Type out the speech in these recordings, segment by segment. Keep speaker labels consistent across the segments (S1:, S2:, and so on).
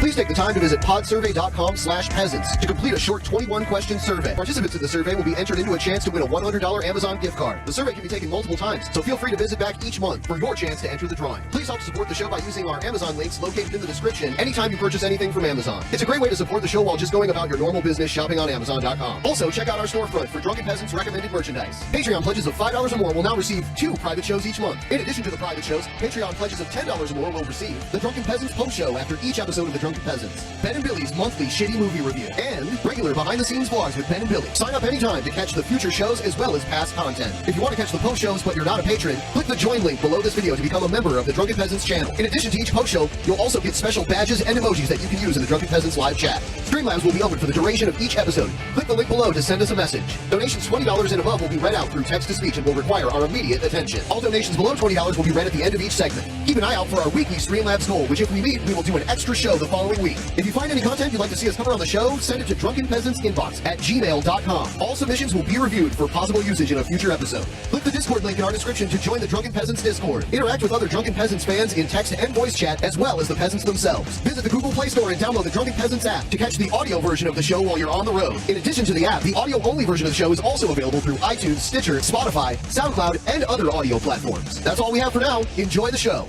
S1: Please take the time to visit podsurvey.com/peasants to complete a short 21-question survey. Participants in the survey will be entered into a chance to win a $100 Amazon gift card. The survey can be taken multiple times, so feel free to visit back each month for your chance to enter the drawing. Please help support the show by using our Amazon links located in the description anytime you purchase anything from Amazon. It's a great way to support the show while just going about your normal business shopping on Amazon.com. Also, check out our storefront for Drunken Peasants recommended merchandise. Patreon pledges of $5 or more will now receive 2 private shows each month. In addition to the private shows, Patreon pledges of $10 or more will receive the Drunken Peasants post show after each episode of the Drunken Peasants, Ben and Billy's monthly shitty movie review, and regular behind-the-scenes vlogs with Ben and Billy. Sign up anytime to catch the future shows as well as past content. If you want to catch the post shows but you're not a patron, click the join link below this video to become a member of the Drunken Peasants channel. In addition to each post show, you'll also get special badges and emojis that you can use in the Drunken Peasants live chat. Streamlabs will be open for the duration of each episode. Click the link below to send us a message. Donations $20 and above will be read out through text-to-speech and will require our immediate attention. All donations below $20 will be read at the end of each segment. Keep an eye out for our weekly Streamlabs goal, which if we meet, we will do an extra show the following week. If you find any content you'd like to see us cover on the show, send it to drunkenpeasantsinbox at gmail.com. All submissions will be reviewed for possible usage in a future episode. Click the Discord link in our description to join the Drunken Peasants Discord. Interact with other Drunken Peasants fans in text and voice chat, as well as the peasants themselves. Visit the Google Play Store and download the Drunken Peasants app to catch the audio version of the show while you're on the road. In addition to the app, the audio-only version of the show is also available through iTunes, Stitcher, Spotify, SoundCloud, and other audio platforms. That's all we have for now. Enjoy the show.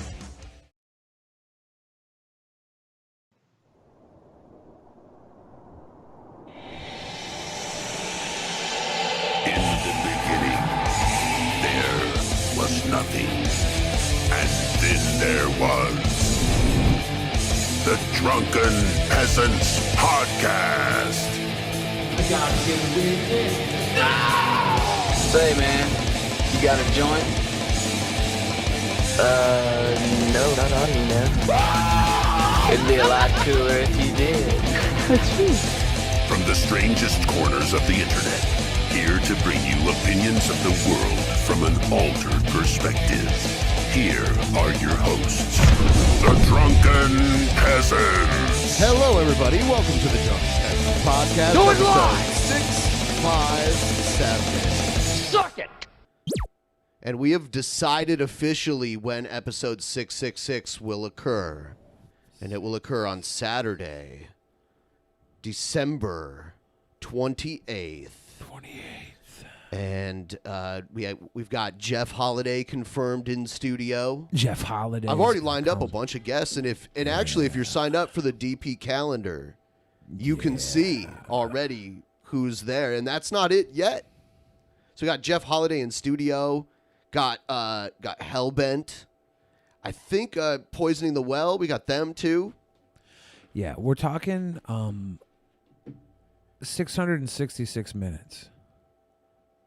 S2: Nothing. And then there was the Drunken Peasants Podcast.
S3: I gotta get with this.
S4: Say, man, you got a joint? No, not on me, man. It'd be a lot cooler if you did.
S2: From the strangest corners of the internet, here to bring you opinions of the world from an altered perspective. Here are your hosts, the Drunken Peasants.
S1: Hello, everybody. Welcome to the Drunken Peasants Podcast.
S3: Do it live!
S1: 657.
S3: Suck it!
S1: And we have decided officially when episode 666 will occur. And it will occur on Saturday, December 28th. And we've got Jeff Holiday confirmed in studio.
S5: Jeff Holiday.
S1: I've already lined up a bunch of guests, and actually, if you're signed up for the DP calendar, you can see already who's there, and that's not it yet. So we got Jeff Holiday in studio, got Hellbent. I think Poisoning the Well. We got them too.
S5: Yeah, we're talking 666 minutes.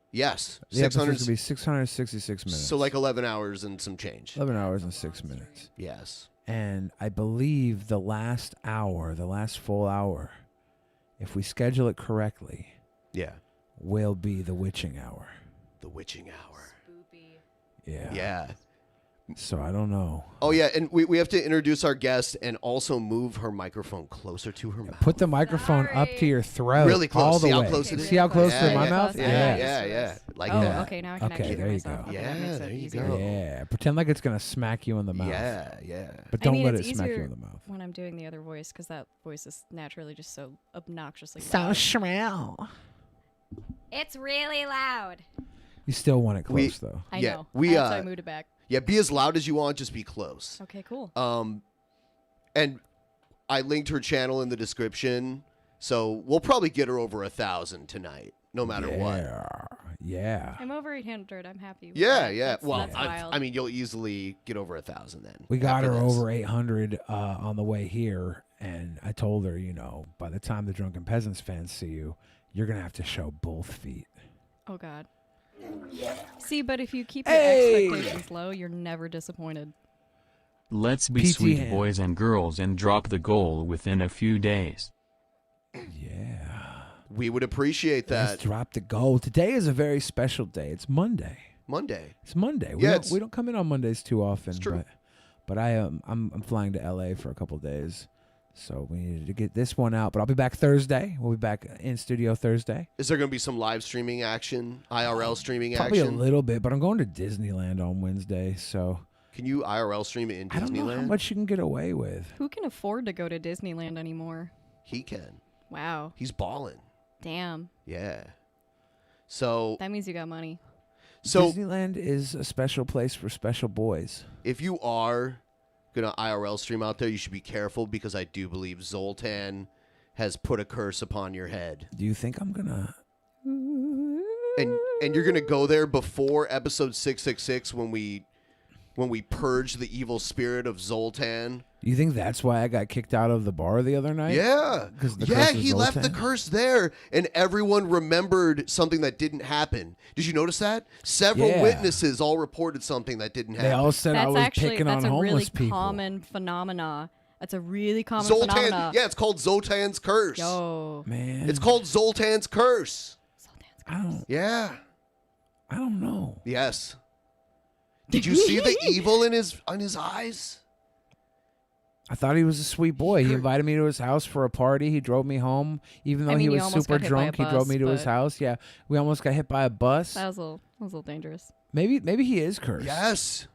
S1: Yes,
S5: The episode's gonna be 666 minutes.
S1: So like 11 hours and some change.
S5: 11 hours and 6 minutes.
S1: Yes.
S5: And I believe the last hour, the last full hour, if we schedule it correctly, will be the witching hour.
S1: The witching hour.
S6: Spoopy.
S5: Yeah.
S1: Yeah.
S5: So I don't know.
S1: Oh, yeah, and we have to introduce our guest and also move her microphone closer to her mouth.
S5: Put the microphone up to your throat.
S1: Really close.
S5: All the
S1: See how
S5: way.
S1: close it is?
S5: See how close
S1: Yeah,
S5: to my
S1: yeah.
S5: mouth?
S1: Yeah. Like that.
S6: Okay, now I can
S5: Okay,
S6: actually
S5: there
S6: hear
S5: you
S6: myself.
S5: go.
S6: Okay,
S1: Yeah,
S6: that makes
S1: there
S6: it
S1: you
S6: easier.
S1: go.
S5: Yeah. Pretend like it's going to smack you in the mouth.
S1: Yeah.
S5: But
S6: I
S5: don't
S6: mean,
S5: let
S6: it's
S5: it smack you
S6: easier
S5: in the mouth.
S6: when I'm doing the other voice, because that voice is naturally just so obnoxiously
S5: So
S6: loud.
S5: shrill.
S6: It's really loud.
S5: You still want it close, though.
S6: I
S1: Yeah,
S6: know.
S1: we,
S6: That's why I moved it back.
S1: Yeah, be as loud as you want, just be close.
S6: Okay, cool.
S1: And I linked her channel in the description, so we'll probably get her over 1,000 tonight, no matter what.
S5: Yeah.
S6: I'm over 800. I'm happy. With
S1: Yeah,
S6: that.
S1: yeah.
S6: That's,
S1: Well,
S6: that's wild.
S1: I mean, you'll easily get over 1,000 then.
S5: We got
S1: after
S5: her
S1: this.
S5: over 800 on the way here, and I told her, by the time the Drunken Peasants fans see you, you're going to have to show both feet.
S6: Oh, God. See, but if you keep your expectations low, you're never disappointed.
S7: Let's be
S5: PT
S7: sweet
S5: hand.
S7: boys and girls and drop the goal within a few days.
S5: Yeah.
S1: We would appreciate that.
S5: Let's drop the goal. Today is a very special day. It's Monday.
S1: Monday.
S5: It's Monday.
S1: Yeah,
S5: We don't come in on Mondays too often.
S1: It's true.
S5: But I'm flying to LA for a couple days. So we needed to get this one out. But I'll be back Thursday. We'll be back in studio Thursday.
S1: Is there going to be some live streaming action, IRL streaming
S5: Probably
S1: action?
S5: a little bit, but I'm going to Disneyland on Wednesday. So
S8: Can you IRL stream it in Disneyland?
S5: I don't know how much you can get away with.
S6: Who can afford to go to Disneyland anymore?
S8: He can.
S6: Wow.
S8: He's balling.
S6: Damn.
S8: Yeah. So
S6: that means you got money.
S8: So
S5: Disneyland is a special place for special boys.
S8: If you are gonna IRL stream out there, you should be careful because I do believe Zoltan has put a curse upon your head.
S5: Do you think I'm gonna?
S8: And you're gonna go there before episode 666 when we purge the evil spirit of Zoltan.
S5: Do you think that's why I got kicked out of the bar the other night?
S8: Yeah.
S5: Yeah,
S8: he left the curse there, and everyone remembered something that didn't happen. Did you notice that? Several witnesses all reported something that didn't happen.
S5: They all said I was picking on homeless
S6: really
S5: people.
S6: Common phenomena. That's a really common
S8: Zoltan,
S6: phenomena.
S8: yeah, it's called Zoltan's curse.
S6: Yo.
S5: Man.
S8: It's called Zoltan's curse.
S5: I don't know.
S8: Yes. Did you see the evil in his eyes?
S5: I thought he was a sweet boy. He invited me to his house for a party. He drove me home, even though he was super drunk. He drove me to his house. Yeah, we almost got hit by a bus.
S6: That was a little dangerous.
S5: Maybe he is cursed.
S8: Yes.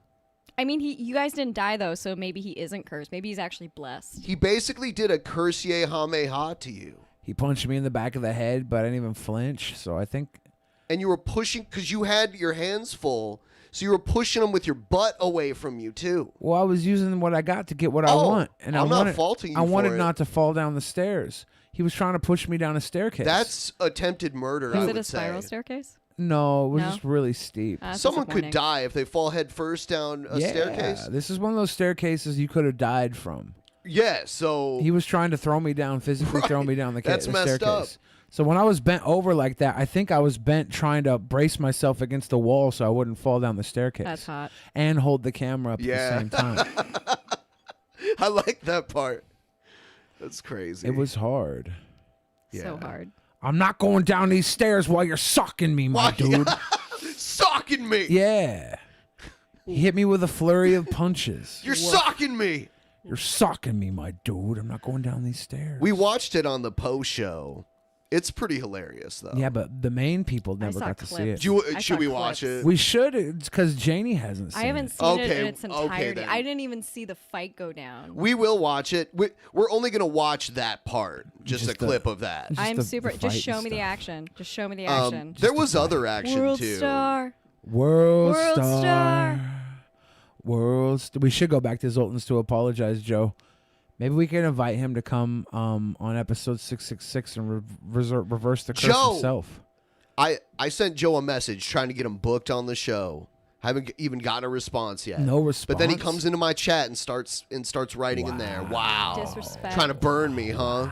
S6: I mean, you guys didn't die though, so maybe he isn't cursed. Maybe he's actually blessed.
S8: He basically did a curse ye ha to you.
S5: He punched me in the back of the head, but I didn't even flinch. So I think.
S8: And you were pushing because you had your hands full. So you were pushing him with your butt away from you, too.
S5: Well, I was using what I got to get what I want. And
S8: I'm not faulting you
S5: I wanted
S8: for it.
S5: not to fall down the stairs. He was trying to push me down a staircase.
S8: That's attempted murder, I
S6: Was
S8: would
S6: it a spiral
S8: say.
S6: staircase?
S5: No, it was
S6: No?
S5: just really steep.
S8: Someone could die if they fall head first down a staircase.
S5: This is one of those staircases you could have died from.
S8: Yeah, so...
S5: He was trying to throw me down, physically throw me down the
S8: That's
S5: the
S8: messed
S5: staircase.
S8: up.
S5: So when I was bent over like that, I think I was bent trying to brace myself against the wall so I wouldn't fall down the staircase.
S6: That's hot.
S5: And hold the camera up at the same time.
S8: I like that part. That's crazy.
S5: It was hard.
S6: So hard.
S5: I'm not going down these stairs while you're socking me, my dude.
S8: Socking me!
S5: Yeah. He hit me with a flurry of punches.
S8: You're socking me!
S5: You're socking me, my dude. I'm not going down these stairs.
S8: We watched it on the Poe show. It's pretty hilarious, though.
S5: Yeah, but the main people never
S6: saw
S5: got to see
S6: clips.
S5: it.
S8: Should we watch it?
S5: We should, because Janie hasn't seen it.
S6: I haven't seen it in
S8: Okay,
S6: its
S8: okay,
S6: entirety.
S8: then.
S6: I didn't even see the fight go down.
S8: We will watch it. We're only going to watch that part. Just a
S5: Just the-
S8: clip of that.
S5: just
S6: I'm
S5: the
S6: super.
S5: fight
S6: Just
S5: and
S6: show me the
S5: stuff.
S6: action. Just show me the action.
S8: There was other action,
S6: World
S8: too.
S6: Star.
S5: World
S6: World
S5: Star. We should go back to Zoltan's to apologize, Joe. Maybe we can invite him to come on episode 666 and reverse the curse
S8: Joe!
S5: himself.
S8: I sent Joe a message trying to get him booked on the show. Haven't even gotten a response yet.
S5: No response.
S8: But then he comes into my chat and starts writing in there. Wow.
S6: Disrespect.
S8: Trying to burn me, huh?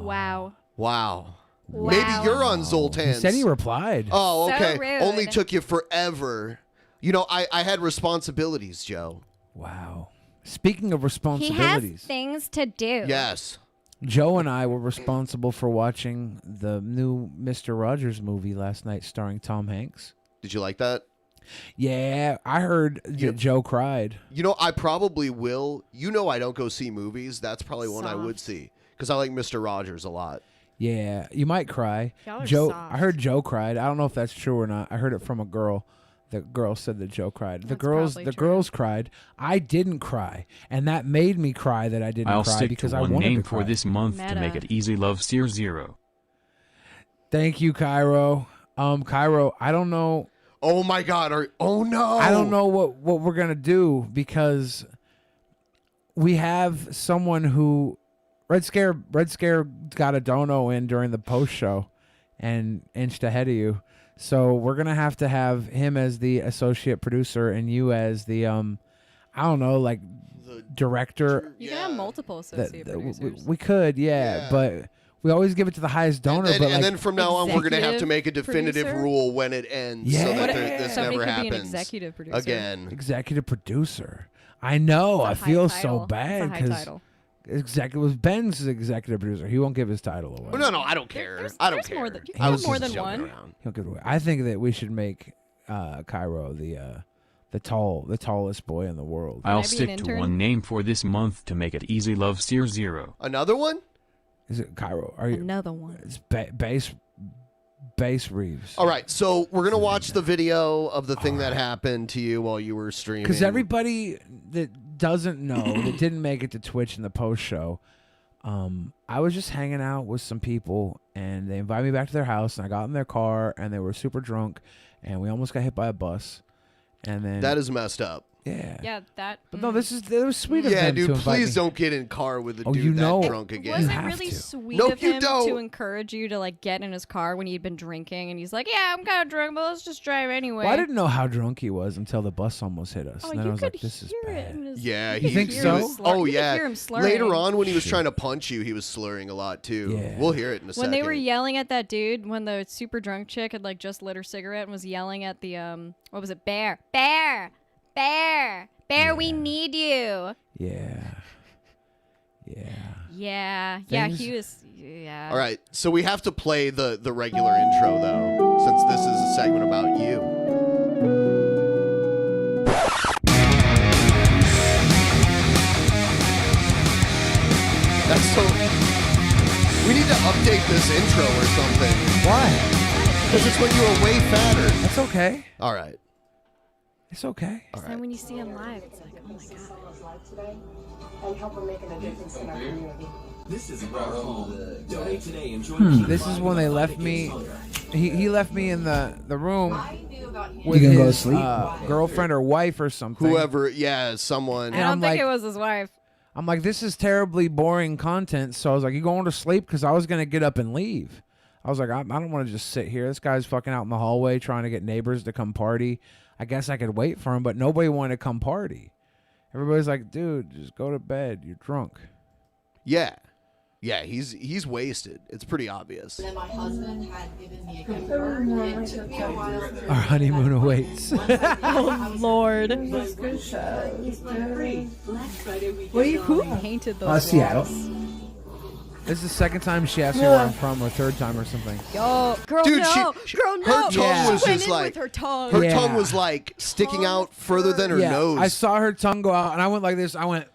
S6: Wow.
S8: Wow.
S6: Wow.
S8: Maybe you're on
S5: He
S8: Zoltan's.
S5: said he replied.
S8: Oh,
S6: So
S8: okay.
S6: rude.
S8: Only took you forever. You know, I had responsibilities, Joe.
S5: Wow. Speaking of
S6: He
S5: responsibilities,
S6: has things to do.
S8: Yes.
S5: Joe and I were responsible for watching the new Mr. Rogers movie last night starring Tom Hanks.
S8: Did you like that?
S5: Yeah, I heard that Joe cried.
S8: You know, I probably will. You know I don't go see movies. That's probably one I would
S6: Soft.
S8: see. Because I like Mr. Rogers a lot.
S5: Yeah, you might cry.
S6: Y'all are
S5: Joe,
S6: soft.
S5: I heard Joe cried. I don't know if that's true or not. I heard it from a girl. The girl said that Joe cried. The
S6: That's
S5: girls
S6: probably true.
S5: girls cried. I didn't cry, and that made me cry that I didn't
S7: I'll
S5: cry
S7: stick
S5: because
S7: to
S5: I
S7: one
S5: wanted
S7: name
S5: to
S7: for
S5: cry.
S7: this month to make
S6: Meta.
S7: it easy. Love Sear Zero.
S5: Thank you, Cairo. Cairo, I don't know.
S8: Oh my God! Oh no!
S5: I don't know what we're gonna do because we have someone who Red Scare got a dono in during the post show and inched ahead of you. So we're gonna have to have him as the associate producer and you as the I don't know, like director.
S6: You can have multiple associate producers.
S5: We could, yeah, but we always give it to the highest donor.
S8: And,
S5: but
S8: and
S5: like,
S8: then from now on, we're going to have to
S6: Executive
S8: make a definitive
S6: producer?
S8: rule when it ends, so
S5: Yeah.
S8: that
S5: What
S8: this
S6: Somebody
S8: never
S6: could be an
S8: happens
S6: executive producer.
S8: again.
S5: executive producer. I know. I
S6: It's a high
S5: feel
S6: title.
S5: so bad
S6: It's a high
S5: because
S6: title.
S5: executive Ben's executive producer. He won't give his title away.
S8: Oh, no, I don't care. I don't
S6: there's
S8: care.
S6: more than- you
S8: I
S6: have
S8: was
S6: more
S8: just
S6: than
S8: joking
S6: one.
S8: around.
S5: He'll give it away. I think that we should make Cairo the tallest boy in the world.
S7: I'll
S6: I be an
S7: stick to
S6: intern?
S7: one name for this month to make it easy. Love Sear Zero.
S8: Another one?
S5: Is it Cairo? Are you?
S6: Another one.
S5: It's bass Bass Reeves.
S8: All right, so we're gonna watch the video of the thing that happened to you while you were streaming.
S5: Because everybody that doesn't know, that didn't make it to Twitch in the post show, I was just hanging out with some people, and they invited me back to their house, and I got in their car, and they were super drunk, and we almost got hit by a bus, and then
S8: that is messed up.
S5: Yeah.
S6: Yeah, that.
S5: But no, it was sweet of
S8: Yeah,
S5: them
S8: dude,
S5: to invite
S8: please
S5: me.
S8: don't get in car with a
S5: Oh,
S8: dude
S5: you know-
S8: that drunk again.
S6: Was
S5: You
S6: it
S5: have
S6: really
S5: to.
S6: sweet
S8: Nope,
S6: of
S8: you
S6: him
S8: don't.
S6: to encourage you to like get in his car when you'd been drinking, and he's like, "Yeah, I'm kind of drunk, but let's just drive anyway."
S5: Well, I didn't know how drunk he was until the bus almost hit us.
S6: Oh,
S5: and then
S6: you
S5: I was
S6: could
S5: like, this is
S6: hear it
S5: bad.
S6: in his.
S8: Yeah,
S6: you
S8: he
S5: think
S6: could
S5: so?
S6: hear him slur-
S8: Oh
S6: you could
S8: yeah.
S6: hear him slurring.
S8: Later on, when he was trying to punch you, he was slurring a lot too.
S5: Yeah.
S8: We'll hear it in a second.
S6: When they were yelling at that dude, when the super drunk chick had like just lit her cigarette and was yelling at the what was it? Bear, bear, bear, bear. We need you.
S5: Yeah.
S6: Yeah.
S5: Things-
S6: He was. Yeah.
S8: All right, so we have to play the regular intro though, since this is a segment about you. That's so. We need to update this intro or something.
S5: Why?
S8: Because it's when you were way fatter.
S5: That's okay.
S8: All right.
S5: It's okay.
S8: All right.
S6: Then when you see him live, it's like, oh my god.
S9: And help them making a difference in our community.
S10: This is our home. Donate today and join
S5: This is when they left me. He left me in the room with
S11: You gonna go to
S5: his
S11: sleep?
S5: girlfriend or wife or something.
S8: Whoever, yeah, someone.
S6: I
S5: And
S6: don't
S5: I'm
S6: think
S5: like-
S6: it was his wife.
S5: I'm like, this is terribly boring content. So I was like, you going to sleep? Because I was going to get up and leave. I was like, I don't want to just sit here. This guy's fucking out in the hallway trying to get neighbors to come party. I guess I could wait for him, but nobody wanted to come party. Everybody's like, dude, just go to bed. You're drunk.
S8: Yeah. Yeah, he's wasted. It's pretty obvious.
S9: Then my husband had given me a gift card. It took me a while to
S5: Our honeymoon awaits.
S6: Oh Lord. Who painted those?
S11: Seattle.
S5: This is the second time she asked me where I'm from, or third time or something.
S6: Yo, girl,
S8: Dude,
S6: no, girl, no.
S8: her tongue was
S6: She went
S8: just
S6: in
S8: like
S6: with her tongue.
S8: her
S5: Yeah.
S8: tongue was like sticking out further than her nose.
S5: I saw her tongue go out, and I went like this. I went,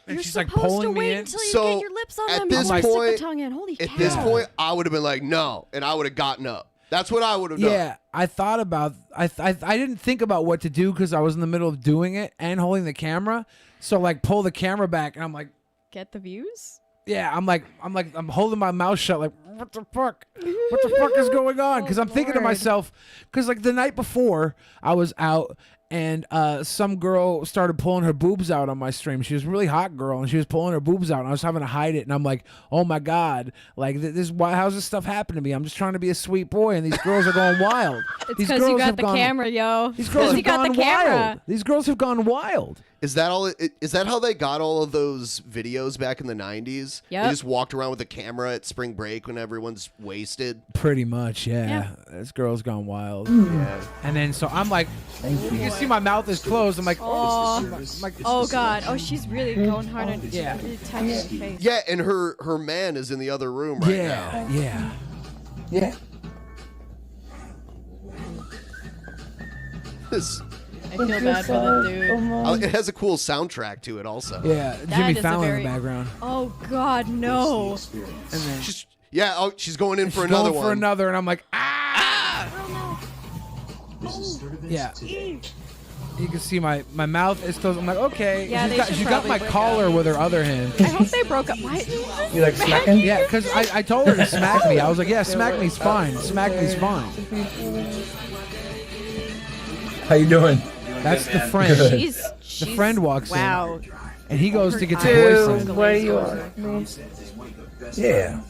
S5: and
S6: You're
S5: she's like
S6: supposed
S5: pulling
S6: to wait
S5: me in.
S6: until you
S8: So,
S6: get your lips on
S8: at
S6: them
S8: this
S6: before you stick
S8: point-
S6: the tongue in. Holy
S8: At
S6: cow.
S8: this point, I would have been like, no, and I would have gotten up. That's what I would have done.
S5: Yeah, I thought about. I didn't think about what to do because I was in the middle of doing it and holding the camera. So like, pull the camera back, and I'm like,
S6: Get the views?
S5: yeah, I'm holding my mouth shut, like, what the fuck? What the fuck is going on? Because I'm thinking to
S6: Lord.
S5: myself, because like the night before I was out. And some girl started pulling her boobs out on my stream. She was a really hot girl, and she was pulling her boobs out, and I was having to hide it. And I'm like, oh my god, like this. Why? How's this stuff happen to me? I'm just trying to be a sweet boy, and these girls are going wild.
S6: It's
S5: These
S6: because
S5: girls
S6: you got
S5: have
S6: the
S5: gone-
S6: camera, yo.
S5: These girls
S6: Because
S5: have
S6: you got
S5: gone
S6: the camera.
S5: wild. These girls have gone wild.
S8: Is that all? Is that how they got all of those videos back in the 90s?
S6: Yep.
S8: They just walked around with a camera at spring break when everyone's wasted.
S5: Pretty much, yeah. This girl's gone wild. Yeah. And then so I'm like, you can see my mouth is closed. I'm like,
S6: Oh god. Oh, she's really going hard on
S5: Yeah.
S6: really touching your face.
S8: Yeah, and her man is in the other room right now.
S5: yeah.
S8: This-
S6: I feel bad for the dude.
S8: it has a cool soundtrack to it also.
S5: Yeah,
S6: That
S5: Jimmy
S6: is a
S5: Fallon
S6: very-
S5: in the background.
S6: Oh god, no.
S5: And then
S8: She's going in for
S5: she's
S8: another
S5: going
S8: one.
S5: for another, and I'm like, yeah. You can see my mouth is closed. I'm like, okay.
S6: Yeah, they should
S5: she got
S6: probably
S5: my
S6: break
S5: collar with her other hand.
S6: I hope they broke up. Why?
S11: You like smacking?
S5: Yeah, because I told her to smack me. I was like, yeah, smack me's fine. Smack me's fine.
S11: How you doing?
S5: That's the friend.
S11: Good.
S5: The friend walks
S6: wow.
S5: in, and he goes to get the
S11: Dude,
S5: boyfriend.
S11: where you are? Yeah.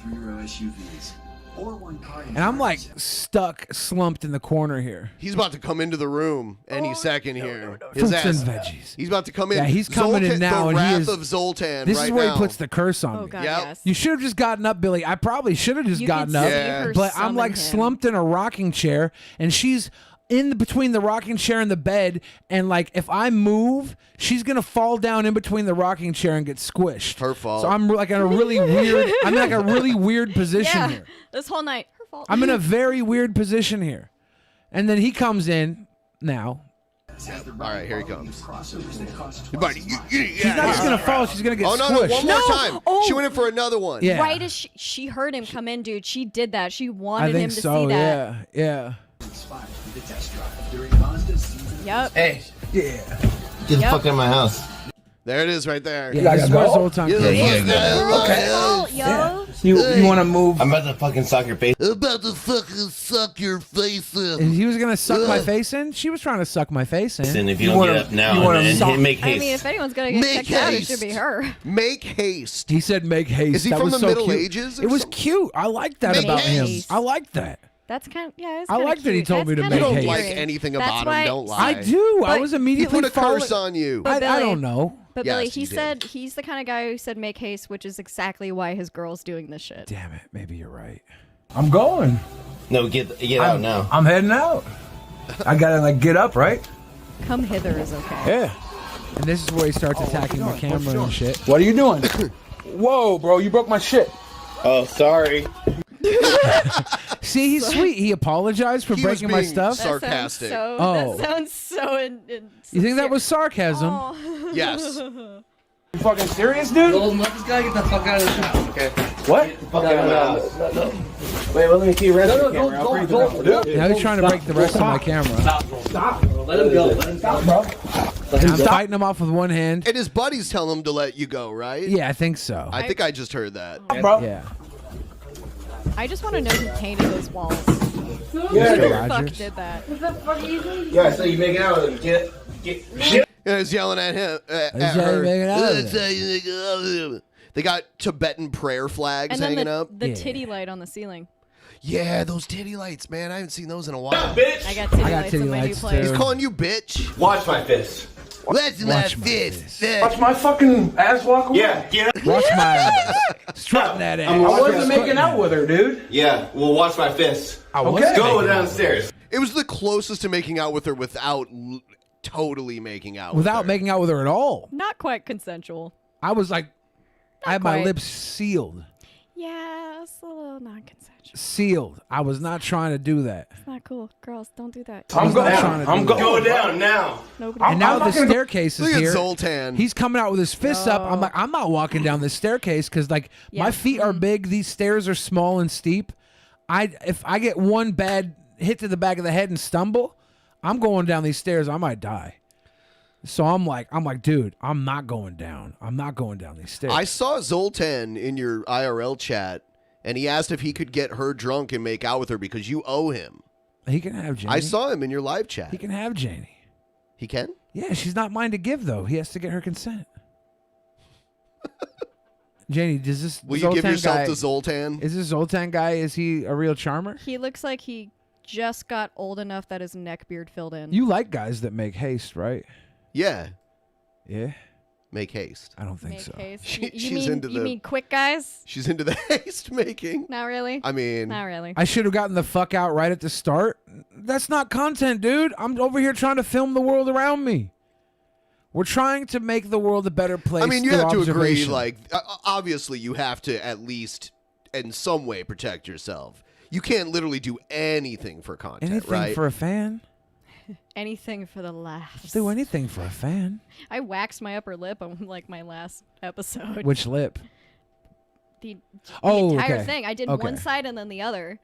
S5: And I'm like stuck, slumped in the corner here.
S8: He's about to come into the room any second here.
S5: Fruits
S8: His
S5: and
S8: ass.
S5: veggies.
S8: He's about to come in.
S5: Yeah, he's coming in
S8: Zoltan,
S5: now,
S8: The
S5: and he
S8: wrath
S5: is.
S8: of Zoltan.
S5: This
S8: right
S5: is where
S8: now.
S5: he puts the curse on
S6: Oh
S5: me.
S6: god,
S8: Yep.
S6: yes.
S5: You should have just gotten up, Billy. I probably should have just
S6: You
S5: gotten
S6: could
S5: up.
S6: see
S8: Yeah.
S6: her
S5: But I'm
S6: summon
S5: like
S6: him.
S5: slumped in a rocking chair, and she's in between the rocking chair and the bed, and like if I move, she's gonna fall down in between the rocking chair and get squished.
S8: Her fault.
S5: So I'm like in a really weird. I'm in like a really weird position
S6: Yeah.
S5: here.
S6: This whole night. Her fault.
S5: I'm in a very weird position here, and then he comes in now.
S8: All right, here he comes.
S5: Buddy, she's not just gonna fall. She's gonna get
S8: no,
S5: squished.
S8: one more time. She went in for another one.
S5: Yeah.
S6: Right as she heard him come in, dude, she did that. She
S5: I
S6: wanted
S5: think
S6: him to
S5: so.
S6: see that.
S5: Yeah.
S6: Yep.
S11: Hey.
S5: Yeah.
S12: Get the fuck out of my house.
S8: There it is, right there.
S5: Yeah, this is where Zoltan
S8: Yeah,
S5: comes
S8: yeah,
S5: in.
S6: Yo.
S11: You want to move?
S12: I'm about to fucking suck your face.
S8: I'm about to fucking suck your face in.
S5: And he was gonna suck my face in. She was trying to suck my face in.
S12: And if you don't get up now and make
S6: I
S12: haste.
S6: mean, if anyone's gonna get
S8: Make
S6: checked out, it
S8: haste.
S6: should be her.
S8: Make haste.
S5: He said, "Make haste."
S8: Is he
S5: that
S8: from
S5: was
S8: the
S5: so
S8: Middle
S5: cute.
S8: Ages or
S5: It was
S8: something?
S5: cute. I like that
S8: Make
S5: about him.
S6: haste.
S5: I like that.
S6: That's kind of it's
S5: I
S6: kinda
S5: like that he
S6: cute.
S5: told me
S6: That's
S5: to
S6: kinda
S5: make
S8: You don't
S5: haste.
S8: like
S6: cute.
S8: anything
S6: That's
S8: about
S6: why-
S8: him. Don't lie.
S5: I do. I
S6: But
S5: was
S8: He
S5: immediately
S8: put a curse on you.
S6: But
S5: I
S6: Billy-
S5: don't know.
S6: But
S8: Yes,
S6: Billy,
S8: he
S6: he
S8: did.
S6: said he's the kind of guy who said make haste, which is exactly why his girl's doing this shit.
S5: Damn it. Maybe you're right.
S11: I'm going.
S12: No, get out now.
S11: I'm heading out. I gotta like get up, right?
S6: Come hither is okay.
S11: Yeah.
S5: And this is where he starts attacking my camera and shit.
S11: What are you doing? Whoa, bro! You broke my shit.
S12: Oh, sorry.
S5: See, he's sweet. He apologized for
S8: He was
S5: breaking my
S8: being
S5: stuff.
S8: sarcastic.
S5: Oh.
S6: That sounds so.
S5: You think that was sarcasm?
S6: Oh.
S8: Yes.
S11: You fucking serious, dude?
S3: Let this guy get the fuck out of this house, okay?
S11: What?
S12: Fuck out of my house. Wait, let me see your rest of the camera. I'll bring it up.
S5: Now he's trying to break the rest of my camera.
S3: Stop. Let him go. Let him go.
S11: Bro.
S5: I'm fighting him off with one hand.
S8: And his buddies tell him to let you go, right?
S5: Yeah, I think so.
S8: I think I just heard that.
S11: Bro.
S5: Yeah.
S6: I just want to know who painted those walls. Who
S5: Mr.
S6: the fuck
S5: Rogers.
S6: did that?
S9: What the fuck are you doing?
S12: Yeah, so you making out with him. Get shit.
S8: Yeah, he's yelling at him. At
S5: That's how you
S8: her.
S5: make it out of
S8: That's how you make it out of him. They got Tibetan prayer flags
S6: And then
S8: hanging
S6: the,
S8: up.
S6: the
S5: Yeah.
S6: titty light on the ceiling.
S8: Yeah, those titty lights, man. I haven't seen those in a while.
S12: Bitch.
S6: I got titty
S5: I got
S6: lights
S5: titty
S6: in my new
S5: lights,
S6: place.
S8: He's
S5: too.
S8: calling you bitch.
S12: Watch my fist.
S8: That's my
S5: Watch my
S8: fist.
S11: Watch my fucking ass walk away.
S12: Yeah, get up.
S5: Watch my ass. Strutting that ass.
S11: I wasn't making out with her, dude.
S12: Yeah, well, watch my fist.
S5: I was
S11: Okay.
S12: Go
S5: making out.
S12: downstairs.
S8: It was the closest to making out with her without totally making out with
S5: Without
S8: her.
S5: making out with her at all.
S6: Not quite consensual.
S5: I was like, I had my
S6: quite.
S5: lips sealed.
S6: Yeah, it's a little non-consensual.
S5: Sealed. I was not trying to do that.
S6: It's not cool. Girls, don't do that.
S11: I'm
S5: not
S11: going.
S5: trying to
S11: I'm
S5: do
S11: going.
S12: Go down now.
S6: Nobody.
S5: And now
S11: I'm
S5: the
S11: not gonna-
S5: staircase is
S8: Look at
S5: here.
S8: Zoltan.
S5: He's coming out with his fists up. I'm like, I'm not walking down this staircase because like my
S6: Yeah.
S5: feet are big. These stairs are small and steep. If I get one bad hit to the back of the head and stumble, I'm going down these stairs. I might die. So I'm like, dude, I'm not going down. I'm not going down these stairs.
S8: I saw Zoltan in your IRL chat, and he asked if he could get her drunk and make out with her because you owe him.
S5: He can have Janie.
S8: I saw him in your live chat.
S5: He can have Janie.
S8: He can?
S5: Yeah, she's not mine to give though. He has to get her consent. Janie, does this
S8: Will you
S5: Zoltan
S8: give yourself
S5: guy,
S8: to Zoltan?
S5: Is this Zoltan guy? Is he a real charmer?
S6: He looks like he just got old enough that his neck beard filled in.
S5: You like guys that make haste, right?
S8: Yeah.
S5: Yeah.
S8: Make haste.
S5: I don't think
S6: Make
S5: so.
S6: haste.
S8: She-
S6: You
S8: she's
S6: mean,
S8: into
S6: you
S8: the-
S6: mean quick guys?
S8: She's into the haste making.
S6: Not really.
S8: I mean,
S6: Not really.
S5: I should have gotten the fuck out right at the start. That's not content, dude. I'm over here trying to film the world around me. We're trying to make the world a better place.
S8: I mean, you
S5: through
S8: have to agree,
S5: observation.
S8: like, obviously you have to at least in some way protect yourself. You can't literally do anything for content,
S5: anything
S8: right?
S5: for a fan.
S6: Anything for the laughs.
S5: I'll do anything for a fan.
S6: I waxed my upper lip on like my last episode.
S5: Which lip?
S6: The
S5: Oh,
S6: entire
S5: okay.
S6: thing. I did
S5: Okay.
S6: one side and then the other.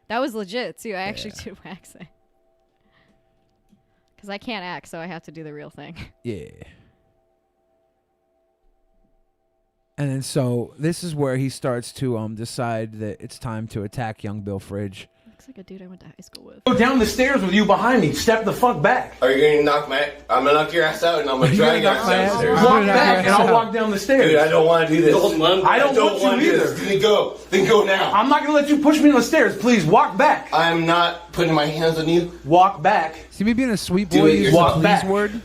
S6: That was legit too. I actually did waxing. Because I can't act, so I have to do the real thing.
S5: Yeah. And then so this is where he starts to decide that it's time to attack young Bill Fridge.
S6: Looks like a dude I went to high school with.
S11: Go down the stairs with you behind me. Step the fuck back.
S12: Are you gonna knock my? I'm gonna knock your ass out, and I'm gonna drag your ass downstairs.
S11: Walk back, and I'll walk down the stairs.
S12: Dude, I don't want to do this.
S11: I don't want
S12: wanna
S11: you
S12: do
S11: either.
S12: this. Then go. Then go now.
S11: I'm not gonna let you push me on the stairs. Please walk back.
S12: I'm not putting my hands on you.
S11: Walk back.
S5: See me being a sweet
S12: Do
S5: boy,
S12: it
S5: use the
S11: yourself.
S5: please
S11: Back.
S5: word.